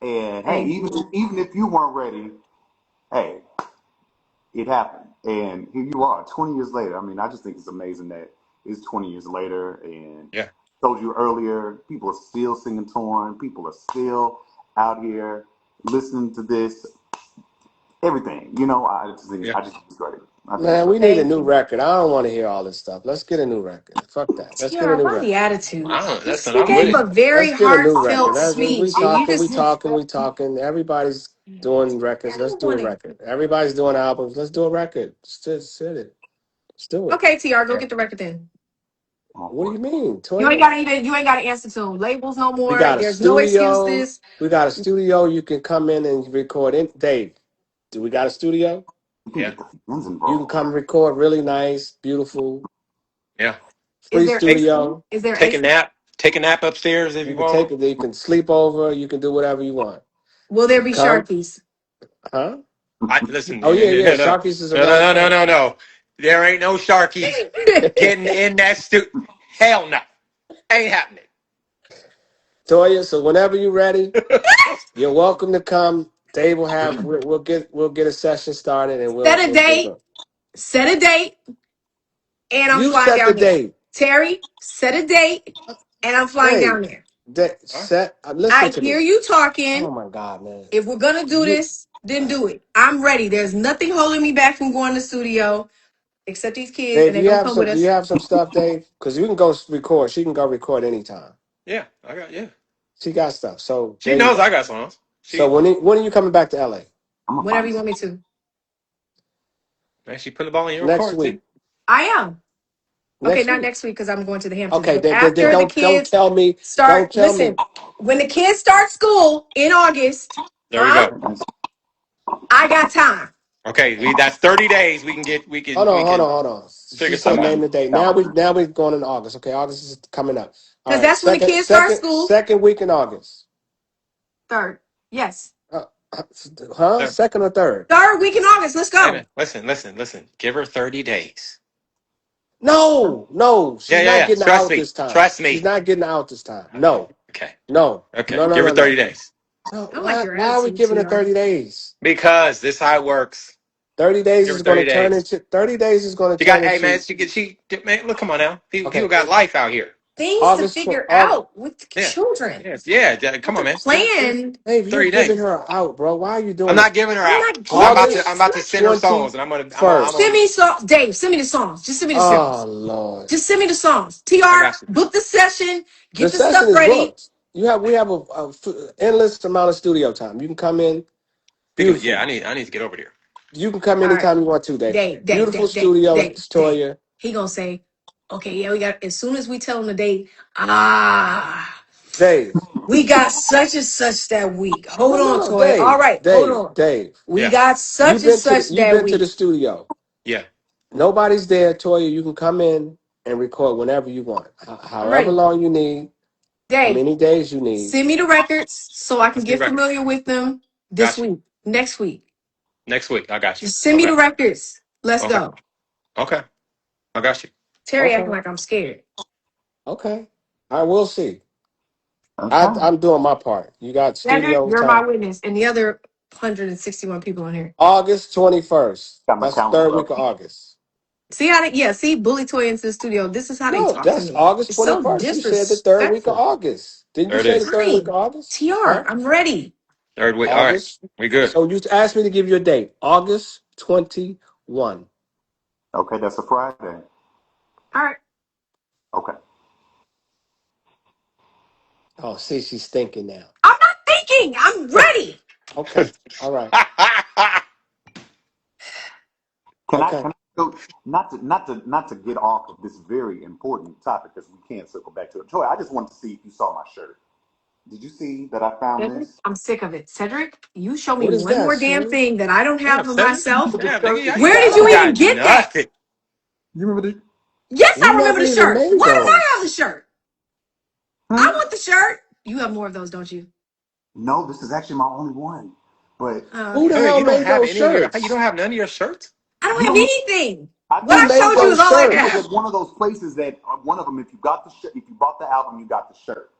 And hey, Thank even you. even if you weren't ready, hey, it happened. And here you are, 20 years later. I mean, I just think it's amazing that it's 20 years later. And Yeah. told you earlier, people are still singing Torn. People are still out here listening to this. Everything, Yeah. I just think it's great. I think it's Man, great. we need a Thank new you. record. I don't want to hear all this stuff. Let's get a new record. Fuck that. Let's get a TR, new why the record. attitude? I don't. Listen. You I'm with gave it. a very Let's get a new heartfelt record. We speech, and you talking, we just talking, we talking. Everybody's doing records. I Let's don't do a want to. record. Everybody's doing albums. Let's do a record. Sit it. Let's do it. Okay, TR, go Yeah. get the record then. I'm all What do for you it. mean, You Toya? ain't gotta answer to labels no We more. got a There's no studio. excuses. We got a studio. You can come in and record. Dave, do we got a studio? You can Yeah. get the fans You can involved. come record really nice, beautiful, Yeah. Is free there Take AC? studio. Is there take a AC? nap. Take a nap upstairs if You you can take want. it. You can sleep over. You can do whatever you want. Will there You be come, Sharpies? huh? I listen. Oh No. yeah, No. yeah. No. No. Sharky's is No. around the No. No. corner. No. No. There ain't no Sharkies getting in that Hell no. Ain't happening. Toya, so whenever you're ready, you're welcome to come. Dave will have. We'll get a session started and we'll Set a we'll date. go. Set a date, and I'm You flying set the down there. date. Terry, set a date, and I'm flying Hey, down there. Huh? set. Listen I to hear me. you Oh talking. my God, man. If we're gonna do You, this, then do it. I'm ready. There's nothing holding me back from going to the studio except these kids, and Dave, they're you gonna have come with some. Do you us. have some stuff, Dave? Because you can go record. She can go record anytime. Yeah. I got. Yeah. She got stuff. So She there you knows go. I got songs. So She. when are you coming back to LA? I'm gonna Whenever find you want some. me to. Man, she put the ball in your Next court too. week. I am. Okay, Next not week. next week because I'm going to the Hamptons. Okay. But Then after the don't kids tell me. Don't start, tell me. listen, when the kids start school in August, There we huh? go. I got time. Okay. That's 30 days. We can get. We can. Hold We on, hold on, can hold on. She figure I said something got out. name you. the date. Calendar. Now we're going in August. Okay, August is coming up. All Because right. that's when the Second kids start second school. second week in August. Third. Yes. Uh, huh? There. Second or third? Third week in August. Let's Hey go. man. Listen. Give her 30 days. No, no. Yeah. She's Yeah. not Yeah. getting Trust out me. this time. Trust She's me. not getting out this time. Okay. No, Okay. no, Okay. no, no, Give her no, 30 no. days. No, I don't like your why are we attitude, giving her TR. 30 days? Because this how it works. 30 days Give her is going to 30 turn days. into 30 days is going to She got. turn Hey man. into Man. Look. Come on now. People okay. got life out here. Things to August figure August. out with the Yeah. children. Yes. Yeah. Have Come on to man. plan. Dave, you're 30 giving days. her out, bro. Why are you I'm doing not that? giving her I'm out not because giving I'm August about to it. send her songs and I'm Send on. First. me songs. Dave, send me the songs. Just send me the Oh songs. Lord. Just send me the songs. I TR, got you. book the session. The Get the session stuff is ready. booked. We have a endless amount of studio time. You can come in. Speaking of, yeah, Beautiful. I need to get over there. You can come All right. anytime you want to, Dave. Dave, Dave, Beautiful Dave, Dave, studio, Dave, Dave. Toya. He gonna say, okay, yeah, we got. As soon as we tell him the date, ah. Dave. We got such and such that week. No, Hold no, on, no, Toya. All Dave. right, hold Dave. on. Dave. We Yeah, got such and such You've that been to the week. studio. yeah. Nobody's there, Toya. You can come in and record whenever you want. I'm However ready. long you need, how Dave, many days you need. Send me the records so I can Let's see the get records. familiar with them this Got you. week, next week. Next week, I got you. Just send me Okay, the records. Let's okay, go. okay. I got you. Terry Okay. acting like I'm scared. Okay. I will see. Okay. I'm doing my part. You got Cedric, studio you're my time. witness, and the other 161 people in here. August 21st. Got my That's the calendar third up. week of August. See how they, yeah, see, bully toy into the studio. This is how they No, talk to that's me. August It's so 21st. You said the third week of disrespectful. August. Didn't you There it say the is. third week of Fine. August? TR, Huh? I'm ready. Third week. All right, August. we good. So you asked me to give you a date. August 21. Okay, that's a Friday. All right. Okay. Oh, see, she's thinking now. I'm not thinking. I'm ready. Okay. All right. Okay. Can I go not to get off of this very important topic because we can't circle back to it. Joy, I just wanted to see if you saw my shirt. Did you see that I found Cedric, this? I'm sick of it. Cedric, you show me What is one that, more damn sir? thing that I don't have Damn, for Cedric. myself. The Damn, shirt nigga, that you Where you did got you you got? even got get that? nothing. You remember the Yes, We I remember never the even shirt. made Why do I have the those. shirt? I hmm? want the shirt. You have more of those, don't you? No, this is actually my only one. But Oh, Who the okay. Hey, hell you don't made have those any of your. You don't shirts? have none of your shirts. I don't you have don't anything. I What Who I think made showed you those is all I it was have. shirts? at one of those places that one of them, if you got the if you bought the album, you got the shirt.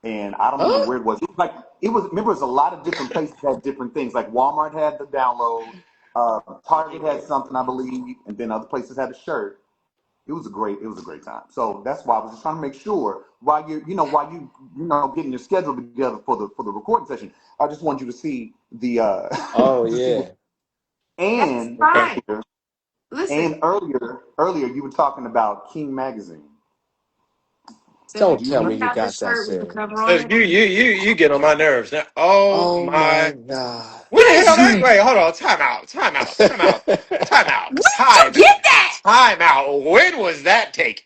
And I don't remember Huh? where it was. It was like it was. Remember, it was a lot of different places had different things. Like Walmart had the download, Target had something, I believe, and then other places had a shirt. It was a great time. So that's why I was just trying to make sure while while you getting your schedule together for the recording session. I just wanted you to see the Oh, to see what yeah. That's and Okay. fine. Listen, and earlier you were talking about King Magazine. Cedric, Don't Do you tell you me remember? you have the got that, shirt with the Sarah. cover So on it? you get on my nerves now. Oh Oh, my my. God. What the hell? Cedric, Wait, hold on. Time out. Time out. Time out. Time out. where did you Time out. get that? Time out. When was that taken?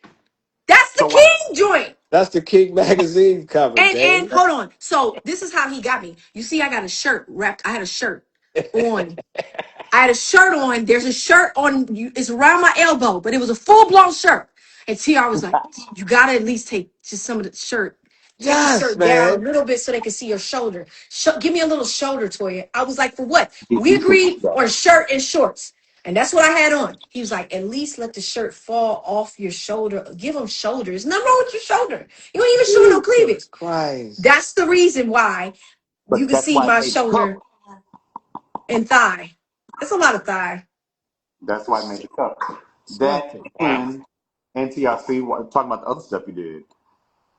That's the So what? King joint. That's the King magazine cover, And Dave. hold on. So this is how he got me. You see, I got a shirt wrapped. I had a shirt on. I had a shirt on. There's a shirt on. It's around my elbow, but it was a full blown shirt. And TR was like, "You gotta at least take just some of the shirt. Take the Yes, shirt down a man. little bit so they can see your shoulder. Give me a little shoulder, Toya." I was like, "For what?" Yeah, We you should do agreed that. on shirt and shorts, and that's what I had on. He was like, "At least let the shirt fall off your shoulder. Give them shoulders. Nothing wrong with your shoulder. You ain't even showing no Jesus cleavage." Christ. That's the reason why you But can that's see why it my made the cover. shoulder and thigh. It's a lot of thigh. That's why it made the cover. Stop That it. Wow. and NTIC, talking about the other stuff you did.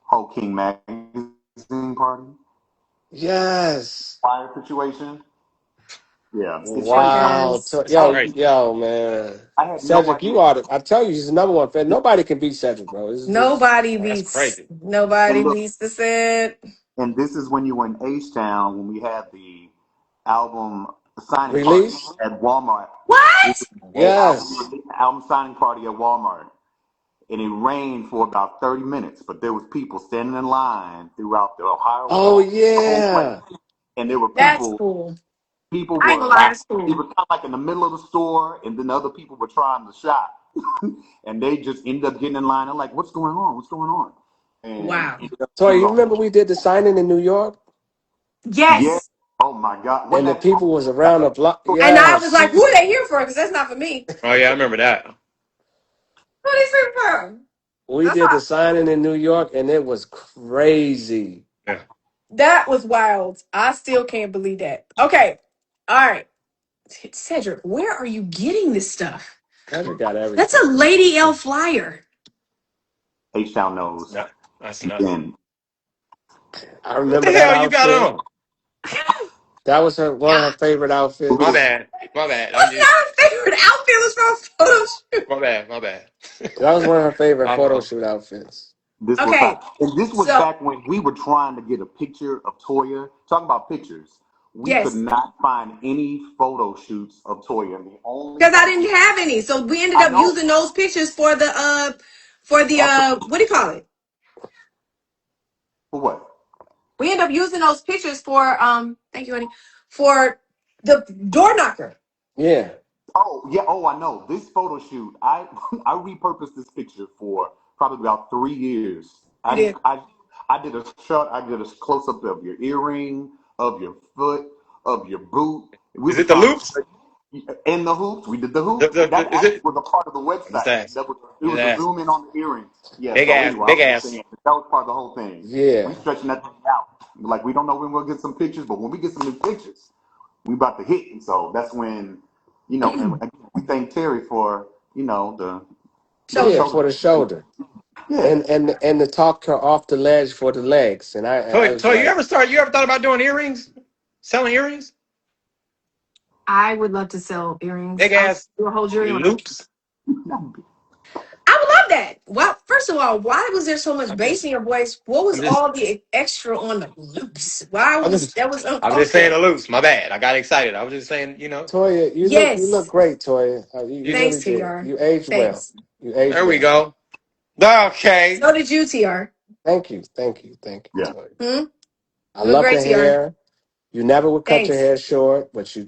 Whole King Magazine party, Yes. fire situation. Yeah, it's crazy. Wow. Yes. I had Right. Yo, man. I had no Cedric, idea. you are I tell you, he's the number one fan. Nobody can beat Cedric, bro. Nobody That's beats. crazy. And Nobody look, beats the set. and this is when you were in H Town when we had the album signing party Release? at Walmart. It What? was a Yes. album signing party at Walmart, and it rained for about 30 minutes. But there was people standing in line throughout the Oh, whole place, yeah. and there were That's people. cool. People I ain't were gonna lie, like, that's it cool. was kind of like in the middle of the store, and then other people were trying to shop, and they just ended up getting in line. I'm like, "What's going on? What's going on?" And Wow. ended up So doing you all. remember we did the signing in New York? Yeah. Yes. Oh my God. When And the that people was around the block. And I was like, Yes. who are they here for? Because that's not for me. Oh yeah, I remember that. Who are they here for? We That's did the not. signing in New York, and it was crazy. Yeah. That was wild. I still can't believe that. Okay. All right. Cedric, where are you getting this stuff? Cedric got That's everything. a Lady L flyer. H Town That's knows. nuts. That's nuts. Again, I What remember the that hell you got outfit. on? That was one of Yeah. her favorite My this outfits. bad. My bad. I'm What's just. not her favorite outfit? Was from a photo shoot. My bad. My bad. That was one of her favorite My photo fault. shoot outfits. was Okay. hot, and this was So, back when we were trying to get a picture of Toya. Talking about pictures, we could yes. not find any photo shoots of Toya. And the only Because I one didn't have any. So we ended I up know. using those pictures for the Also, what do you call it? for what? We end up using those pictures for thank you, honey, for the door knocker. Yeah. Oh yeah. Oh, I know this photo shoot. I I repurposed this picture for probably about 3 years. You did. I did a shot. I did a close up of your earring, of your foot, of your boot. We Is were it the trying to loops? stretch in the hoops. We did the hoops. That Is actually it? was a part of the Just website. ask. That was it Just was a ask. zoom in on the earring. Yeah. Big So ass. anyway, I Big was just ass. saying that was part of the whole thing. We Yeah. stretching that thing out. Like we don't know when we'll get some pictures, but when we get some new pictures, we about to hit. And so that's when, and again, we thank Terry for, the Yeah, Shoulder. shoulder. for the shoulder. Yeah. And to talk her off the ledge for the legs. And I Toy, was Toy, you like, ever start? You ever thought about doing earrings? Selling earrings? I would love to sell earrings. Big I would ass do a whole jewelry line. loops. I would love that. Well, first of all, why was there so much I'm bass just, in your voice? What was I'm just, all the extra on the loops? Why I'm was just, that was I'm just saying uncomfortable? the loops. My bad. I got excited. I was just saying, Toya, you look Yes. great, Toya. You you, really Thanks, did. TR. You aged well. Thanks. You aged there we well. go. Okay. So did you, TR. Thank you, Yeah. Toya. Hmm? I You look love great, the TR. hair. You never would cut your Thanks. hair short, but you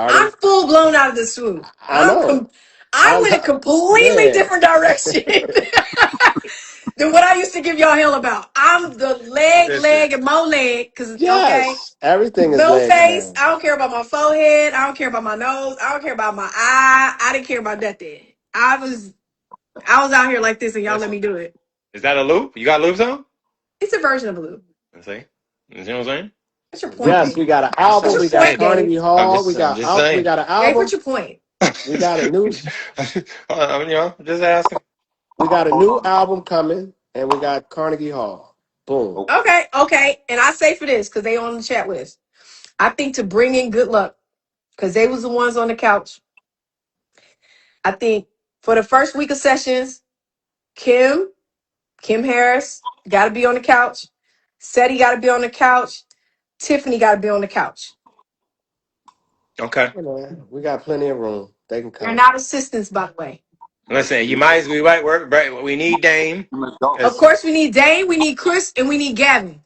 I'm started. full blown out of the swoop. I know. I I went a love. completely Yeah. different direction than what I used to give y'all hell about. I'm the Listen. leg, and more leg. Cause okay, Yes. Everything is no legs face. now. I don't care about my forehead. I don't care about my nose. I don't care about my eye. I didn't care about nothing. I was out here like this, and y'all let Listen. me do it. Is that a loop? You got loops on? It's a version of a loop. Let's see. You see what I'm saying? What's your point, Yes, Dave? we got an I'm What's album. your We just got point, saying. Dave? Carnegie Hall. We I'm got just saying. we got an Dave, what's album. your point? We got a new Just asking. we got a Hold new on. album coming, and we got Carnegie Hall. Boom. Okay. Okay. And I say for this, because they on the chat list. I think to bring in good luck, because they was the ones on the couch. I think for the first week of sessions, Kim Harris got to be on the couch. Seti got to be on the couch. Tiffany got to be on the couch. Okay. You know, we got plenty of room. They can They're come. not assistants, by the way. Listen, you might as we might work. We need Dame. Let's go. Of Cause course, we need Dane, we need Chris, and we need Gavin.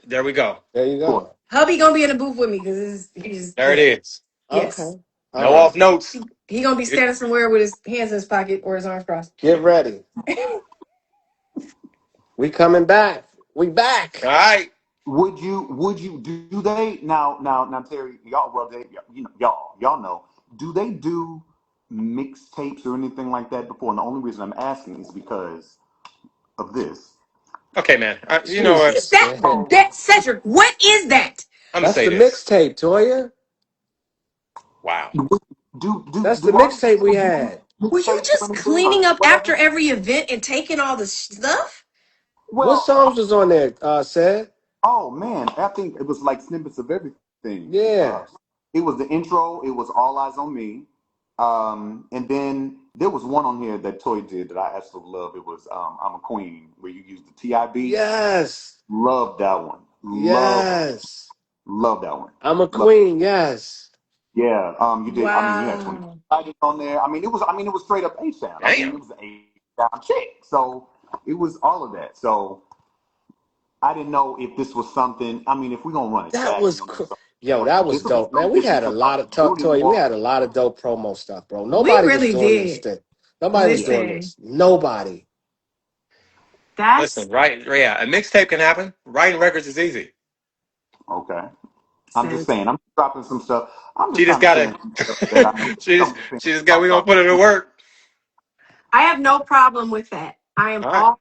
there we go. There you Of course. go. Hubby gonna be in the booth with me because he's There it yeah. is. Yes. Okay. All No off right. notes. He gonna be standing somewhere with his hands in his pocket or his arms crossed. Get ready. We coming back. We All back. right. Would you do they now Terry, y'all, well they, y'all know, do they do mixtapes or anything like that before? And the only reason I'm asking is because of this. Okay, man. You know what? Is Jesus, that man. So that Cedric? What is that? I'm gonna That's say the this. mixtape, Toya. Wow. That's the do artists mixtape we do had. Were you mixtapes or just anything or cleaning up after whatever? every event and taking all the stuff? What Well, songs was on there, said? oh man, I think it was like snippets of everything. Yeah. It was the intro. It was All Eyes on Me, and then there was one on here that Toy did that I absolutely love. It was I'm a Queen, where you use the Ti beat. Yes. Love that one. Yes. Love that one. I'm a Love. queen. Yes. Yeah. You did. I mean, you had 20 Wow. items on there. I mean, it was. I mean, it was straight up A sound. I mean, Damn. it was a sound chick. So it was all of that. So I didn't know if this was something. I mean, if we're gonna run it That back, was this is yo, something. that was This will be dope, man. something We different had a because y'all lot of don't do it Toy. We anymore. had a lot of dope promo stuff, bro. We Nobody was really doing this did. thing. Nobody was Yeah. doing Listen, this. Nobody. that's Listen, right? Yeah, a mixtape can happen. Writing records is easy. Okay. I'm just said. saying. I'm dropping some stuff. I'm She just just trying to fill gotta. in some stuff that I know She just got. about We gonna y'all. put her to work. I have no problem with that. I am All right. all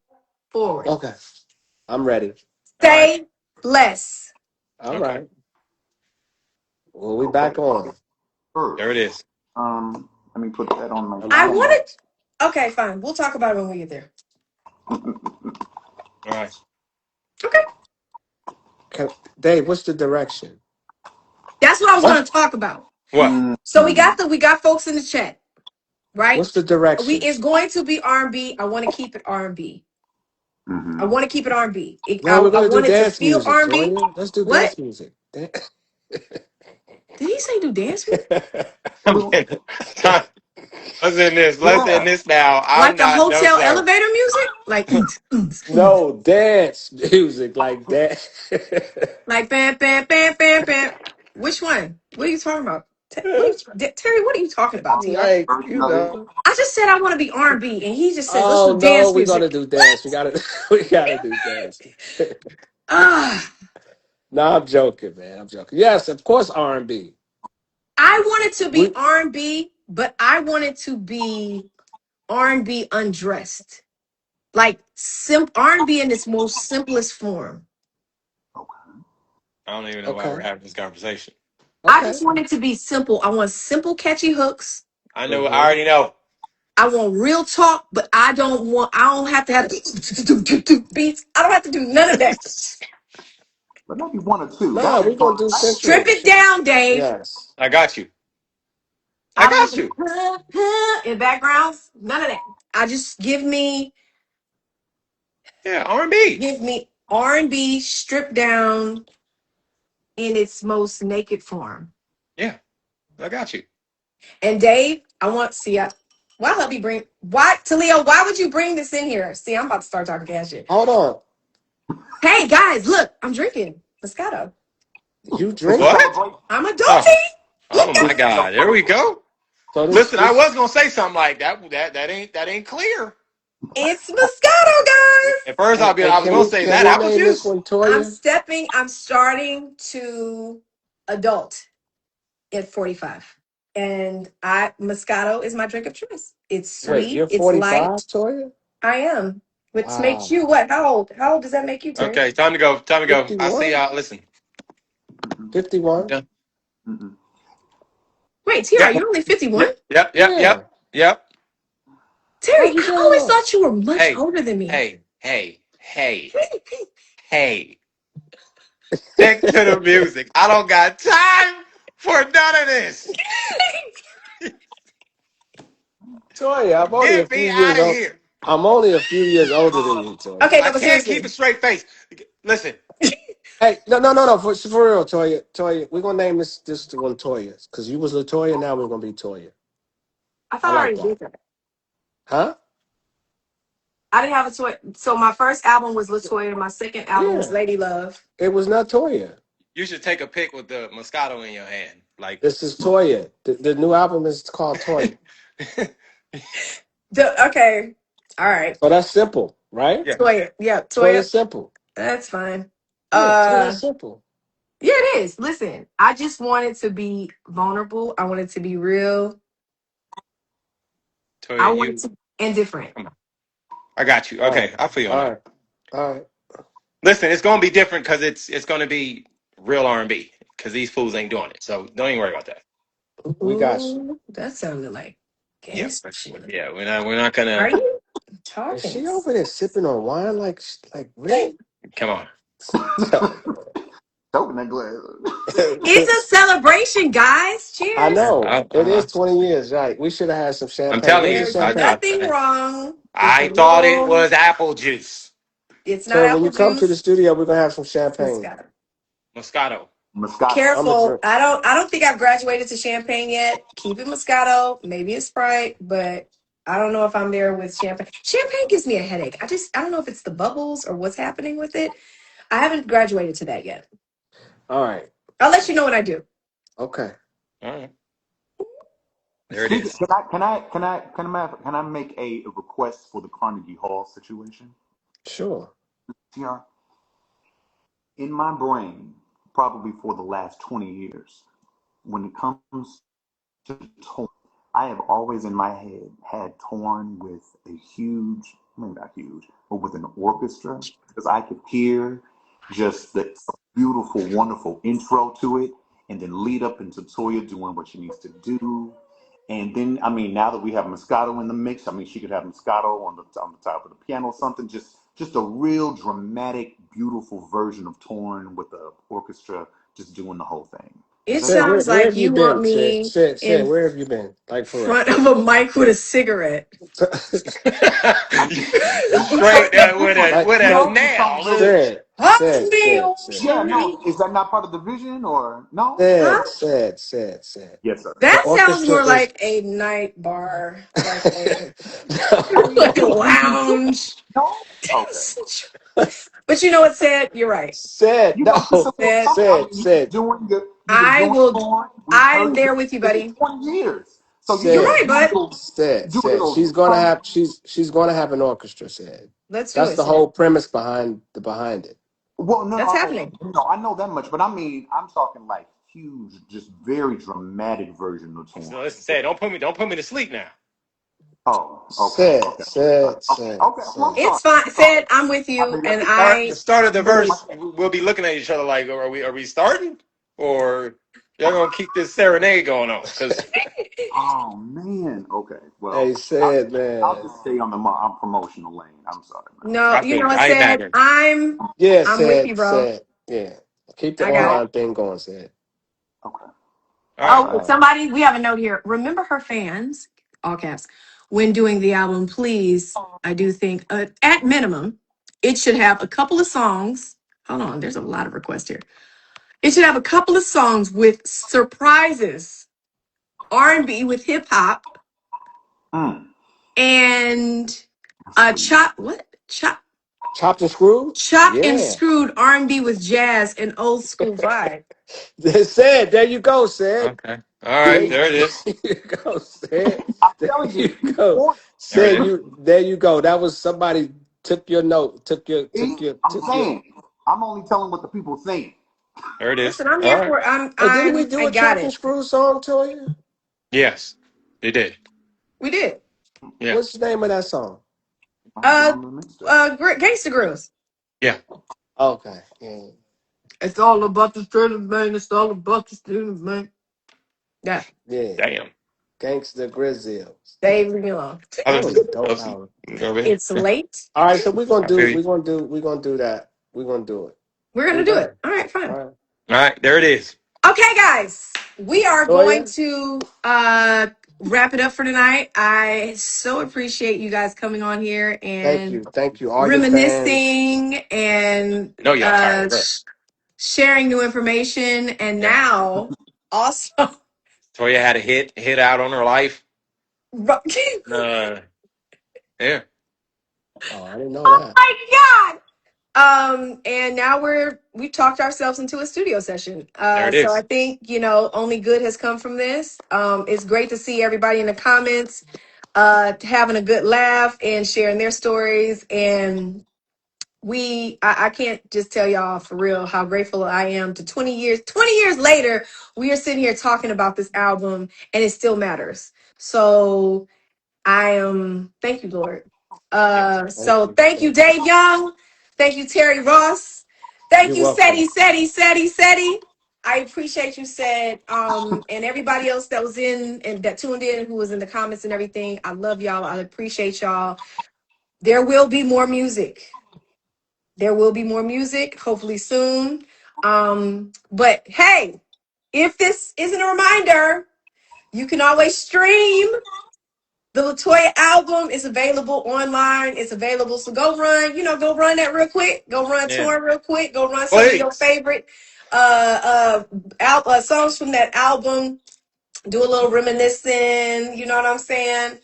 for it. Okay. I'm ready. All right. Say less. All Okay. right. Well, we Okay. back on. There it First, is. let me put that on my I'm I ready. calendar. wanted. Okay, fine. We'll talk about it when we get there. All right. Okay. Dave, what's the direction? That's what I was What? going to talk about. What? So we got folks in the chat, right? What's the It's directions? going to be R&B. I want to keep it R&B. Mm-hmm. I want to keep it R&B. No, we're I gonna do want it to dance feel music, R&B. Toya. Let's do What? dance music. Did he say do dance music? I'm getting. Let's end this. Let's end Yeah. this now. I'm Like the not. No hotel sir. elevator music? Like, No, dance music like that. like bam, bam, bam, bam, bam. Which one? What are you talking about? Terry? What are you talking about, Tr? Like, Version you of it. know. I just said I want to be R&B, and he just says let's do Oh no, dance we're gonna music. do dance. We What? gotta we gotta do dance. Ah, No, I'm joking, man. I'm joking. Yes, of course R&B. I wanted to be We R&B, but I wanted to be R&B undressed, like R&B in its most simplest form. Okay. I don't even know why we're okay. having this conversation. I Okay. just want it to be simple. I want simple, catchy hooks. I know. I Mm-hmm. already know. I want real talk, but I don't have to have beats. I don't have to do none of that. But maybe one or two. Nah, That'd we're be gonna fun. do Strip sensual. it down, Dave. Yes. I got you. I I don't got need you. in backgrounds. None of that. I just Yeah, R&B. give me R&B stripped down in its most naked form. Yeah, I got you. And Dave, I want see why let me bring why Talio, why would you bring this in here? See, I'm about to start talking gas shit. Hold on. Hey guys, look, I'm drinking Moscato. You It's a drink? What? celebration. I'm Oh, adulting. Look oh at my God. There we go. So Listen, I this was gonna say something like that. That ain't clear. it's Moscato, guys. At first, hey, I was gonna say, is can that we apple name this juice? one Toya? I'm starting to adult at 45. And Moscato is my drink of choice. It's Wait, sweet, you're it's 45, light. Toya? I am. Which makes Wow. you what? How old? How old does that make you, Terry? Okay, time to go. Time to go. I see 51? y'all. Listen. Mm-mm, 51? Yeah. mm-mm. Wait, Terry, Yep. you're only 51? Yep. Yep. Yep. Yeah. Yep. Yep. Terry, How'd you I get always off? thought you were much Hey. older than me. Hey. Hey. Hey. Hey. Stick to the music. I don't got time for none of this. Toya, I'm only a Get few me years out of old. here. I'm only a few years older than you, Toya. Okay, I no, but can't keep seriously. a straight face. Listen. Hey, no. For real, Toya. Toya, we're gonna name this one Toya. Because you was LeToya, now we're gonna be Toya. I I thought I like already that. did that. Huh? I didn't have a toy. So my first album was LeToya. My second album was Yeah. Lady Love. It was not Toya. You should take a pic with the Moscato in your hand. Like, This is Toya. The new album is called Toya. Okay. All right. So that's simple, right? yeah. Toya. Yeah, Toya Toya. simple. That's fine. Yeah, Toya Uh simple. yeah, it is. Listen, I just wanted to be vulnerable. I wanted to be real. I Toya, wanted you. to and different. Come on. I got you. All right. Okay, I feel you on All that. right. All right. Listen, it's gonna be different because it's gonna be real R&B because these fools ain't doing it. So don't even worry about that. We got you. Ooh, that sounded like Yeah, gangster shit. yeah. We're not gonna Are you Is talking? she over there sipping on wine like really? come on. Open that glass. It's a celebration, guys. I Cheers. know. I, It is I, 20 years, right? We should have had some I'm champagne. telling Where's the you. There's champagne? nothing wrong with a I thought it little. was apple juice, It's not So when apple you come to the juice. studio, we're gonna have some It's champagne. Moscato. Moscato. Moscato. I'm a Careful. drink. I don't think I've graduated to champagne yet. Keep it Moscato. Maybe it's Sprite, but I don't know if I'm there with champagne. Champagne gives me a headache. I don't know if it's the bubbles or what's happening with it. I haven't graduated to that yet. All right. I'll let you know when I do. Okay. All right, there it Speaking, is. can I make a request for the Carnegie Hall situation? Sure. TR, in my brain, probably for the last 20 years, when it comes to Torn, I have always in my head had Torn with a huge, maybe not huge, but with an orchestra, because I could hear just the beautiful, wonderful intro to it, and then lead up into Toya doing what she needs to do. And then, I mean, now that we have Moscato in the mix, I mean, she could have Moscato on the top of the piano, something just a real dramatic, beautiful version of Torn with the orchestra just doing the whole thing. Does It that Sid, sound? sounds where like have you you want been, Sid? me Sid, in where have you been? Like for real. front of a mic with a cigarette. I, you, you Straight told me with a like with you a like told me nail. something real. Sid. Said, Holy said, said, Yeah, no, ocean. is that not part of the vision or no? Huh? said. Yes, sir. The That sounds orchestra more is. like a night bar, like a Is it like not a the vision too? lounge. No. Okay. But you know what, said? You're right. said You know, just a no. little Said something. I mean, Said you've been I doing will. porn. We've I'm heard you there with you, for buddy. 20 years. So You're you said right, bud. do a said little she's gonna something. have she's gonna have an orchestra. Said Let's do that's it, the said. whole premise behind it. Well, That's happening. no, I know that much, but I mean, I'm talking like huge, just very dramatic version of So porn. let's say, don't put me to sleep now. Oh, okay, Said okay, said okay, said okay. Well, I'm said. sorry. It's fine. I'm sorry. Said I'm with I you, mean, and that's The I start of the believe. verse, we'll be looking at each other like, are we starting, or y'all gonna keep this serenade going on? Because oh man. Okay. Hey, Well, said I'll man. just stay on the promotional lane. I'm sorry, man. No, I you know think what, I said imagine. Yeah, I'm with you, bro. said yeah. Keep the I got it. online thing going. Said Okay. All All right. Oh, right. somebody, we have a note here. Remember her fans, all caps, when doing the album, please. I do think, at minimum, it should have a couple of songs. Hold on, there's a lot of requests here. It should have a couple of songs with surprises, R&B with hip hop, Mm, and let's see. chopped and screwed. chop and Yeah, screwed R&B with jazz and old school vibe. said there you go. Said Okay. All there right. you, There it is. there you go. Said I'm there telling you, you keep go. going. There it Said is. you there you go. That was somebody took your note. See, I'm Took your. saying, I'm only telling what the people think. There it is. Listen, I'm All here right. for it. Hey, didn't we do I a got chopped and it. screwed song, Toya? Yes, they did. We did. Yeah. What's the name of that song? I'm going to mix it. Gangsta Grills. Yeah. Okay. Yeah. It's all about the street, man. It's all about the street, man. Yeah, Yeah. Damn. Gangsta Grizzles. Dave, leave me alone. That Others, was a dope others, album. go ahead. It's late. All right, so I feel you. we're gonna do that. We're gonna do it. We're gonna We do done. it. All right, All fine. right. All right. There it is. Okay, guys, we are going Toya, to wrap it up for tonight. I so appreciate you guys coming on here thank and you. Thank you. All your fans. reminiscing and I know y'all tired of us. sharing new information. And Yeah. now, also, Toya had a hit out on her life. oh Uh, yeah. Oh, I didn't know that. my God. And now we've talked ourselves into a studio session. There it So I is. think, only good has come from this. It's great to see everybody in the comments, having a good laugh and sharing their stories. And I can't just tell y'all for real how grateful I am to 20 years later, we are sitting here talking about this album and it still matters. So I am, thank you, Lord. Yeah. Thank So you. thank you, Thank you. Dave Young. Thank you, Terry Ross. Thank You're you, welcome. Seti. I appreciate you, said, and everybody else that was in and that tuned in, who was in the comments and everything. I love y'all. I appreciate y'all. There will be more music. There will be more music, hopefully soon. But hey, if this isn't a reminder, you can always stream. The LeToya album is available online. It's available. So go run that real quick. Go run Yeah. tour real quick. Go run some of your Please. favorite songs from that album. Do a little reminiscing, you know what I'm saying?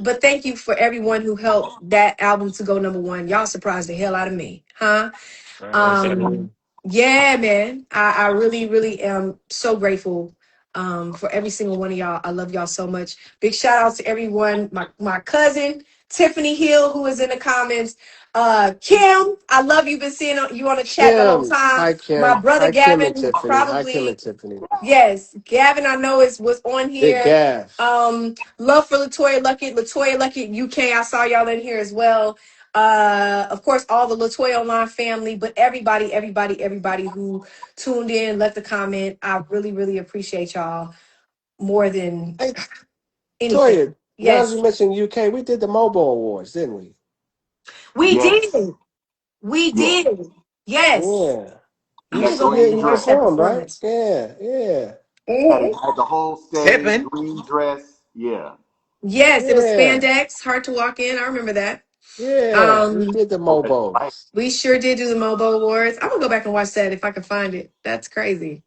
But thank you for everyone who helped that album to go number one. Y'all surprised the hell out of me, huh? Certainly. Yeah, man. I really, really am so grateful for every single one of y'all. I love y'all so much. Big shout out to everyone. My cousin, Tiffany Hill, who is in the comments. Kim, I love you. Been seeing you on the chat the whole Kim. time. Hi My Kim. brother Hi Kim and Gavin, Tiffany. Hi Kim probably. and Tiffany. Yes, Gavin, I know was on Big here. Gav. Love for Latoya Luckett UK. I saw y'all in here as well. Of course, all the Latoya Online family, but everybody who tuned in, left a comment. I really, really appreciate y'all more than Hey anything. Toya, now as you Yes, mentioned UK, we did the mobile awards, didn't we? we Yes, did. We yes. did. Yes. Yeah. I'm gonna go back Green and You watch dress. that performed, right? performance. Yeah, yeah. Mhm. Had the whole stage, Tipping. green dress. Yeah. Yes, it was Yeah. spandex, hard to walk in. I remember that. Yeah, we Um, did the Oh, that's right. Mobos. we sure did do the MOBO Awards. I'm gonna go back and watch that if I can find it. That's crazy.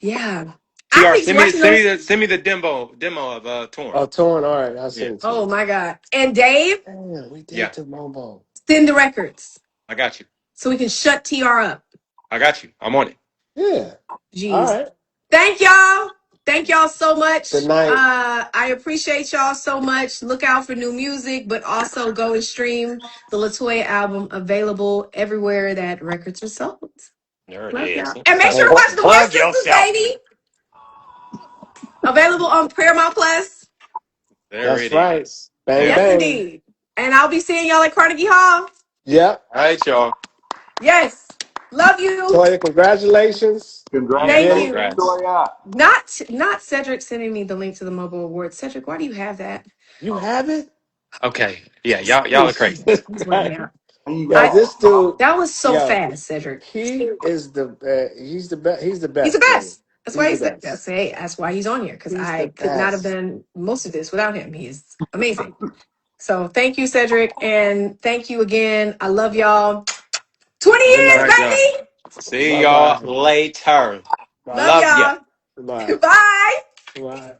Yeah. I TR, think watching those. send me the demo of Torn. Oh, torn. All right, I'll Yeah, send it to Oh you. my God. And Dave, Damn, we yeah, did the Mobo. send the records I got you. so we can shut TR up. I got you. I'm on it. Yeah. All Jeez. right. Thank y'all. Thank y'all so Good much. night. I appreciate y'all so much. Look out for new music, but also go and stream the LeToya album, available everywhere that records are sold. There it Love is. y'all. And make sure to Thanks. watch the War Plug Sisters, yourself. baby. Available on Paramount Plus. There That's it right. is. Bang There. Yes, bang. indeed. And I'll be seeing y'all at Carnegie Hall. Yep. All right, y'all. Yes. Love you. Toya, congratulations. You Yeah, Thank did Congratulations, it. you. congrats. Latoya. Not Cedric sending me the link to the mobile awards. Cedric, why do you have that? You have it? Okay. Yeah, y'all are crazy. Jesus He's working Christ. out. And you got Yo, I this dude, That was so yo, fast, Cedric. he is he's the best. He's the He's the best, Toya. best. That's why He's the he's that's best. hey, that's why he's on here. Because He's the I could not have best. done most of this without him. He's amazing. So thank you, Cedric, and thank you again. I love y'all. 20 Good All years, night. right, y'all. baby. See Bye y'all bye. later. Bye. Love Love ya. y'all. Bye. Bye. Bye.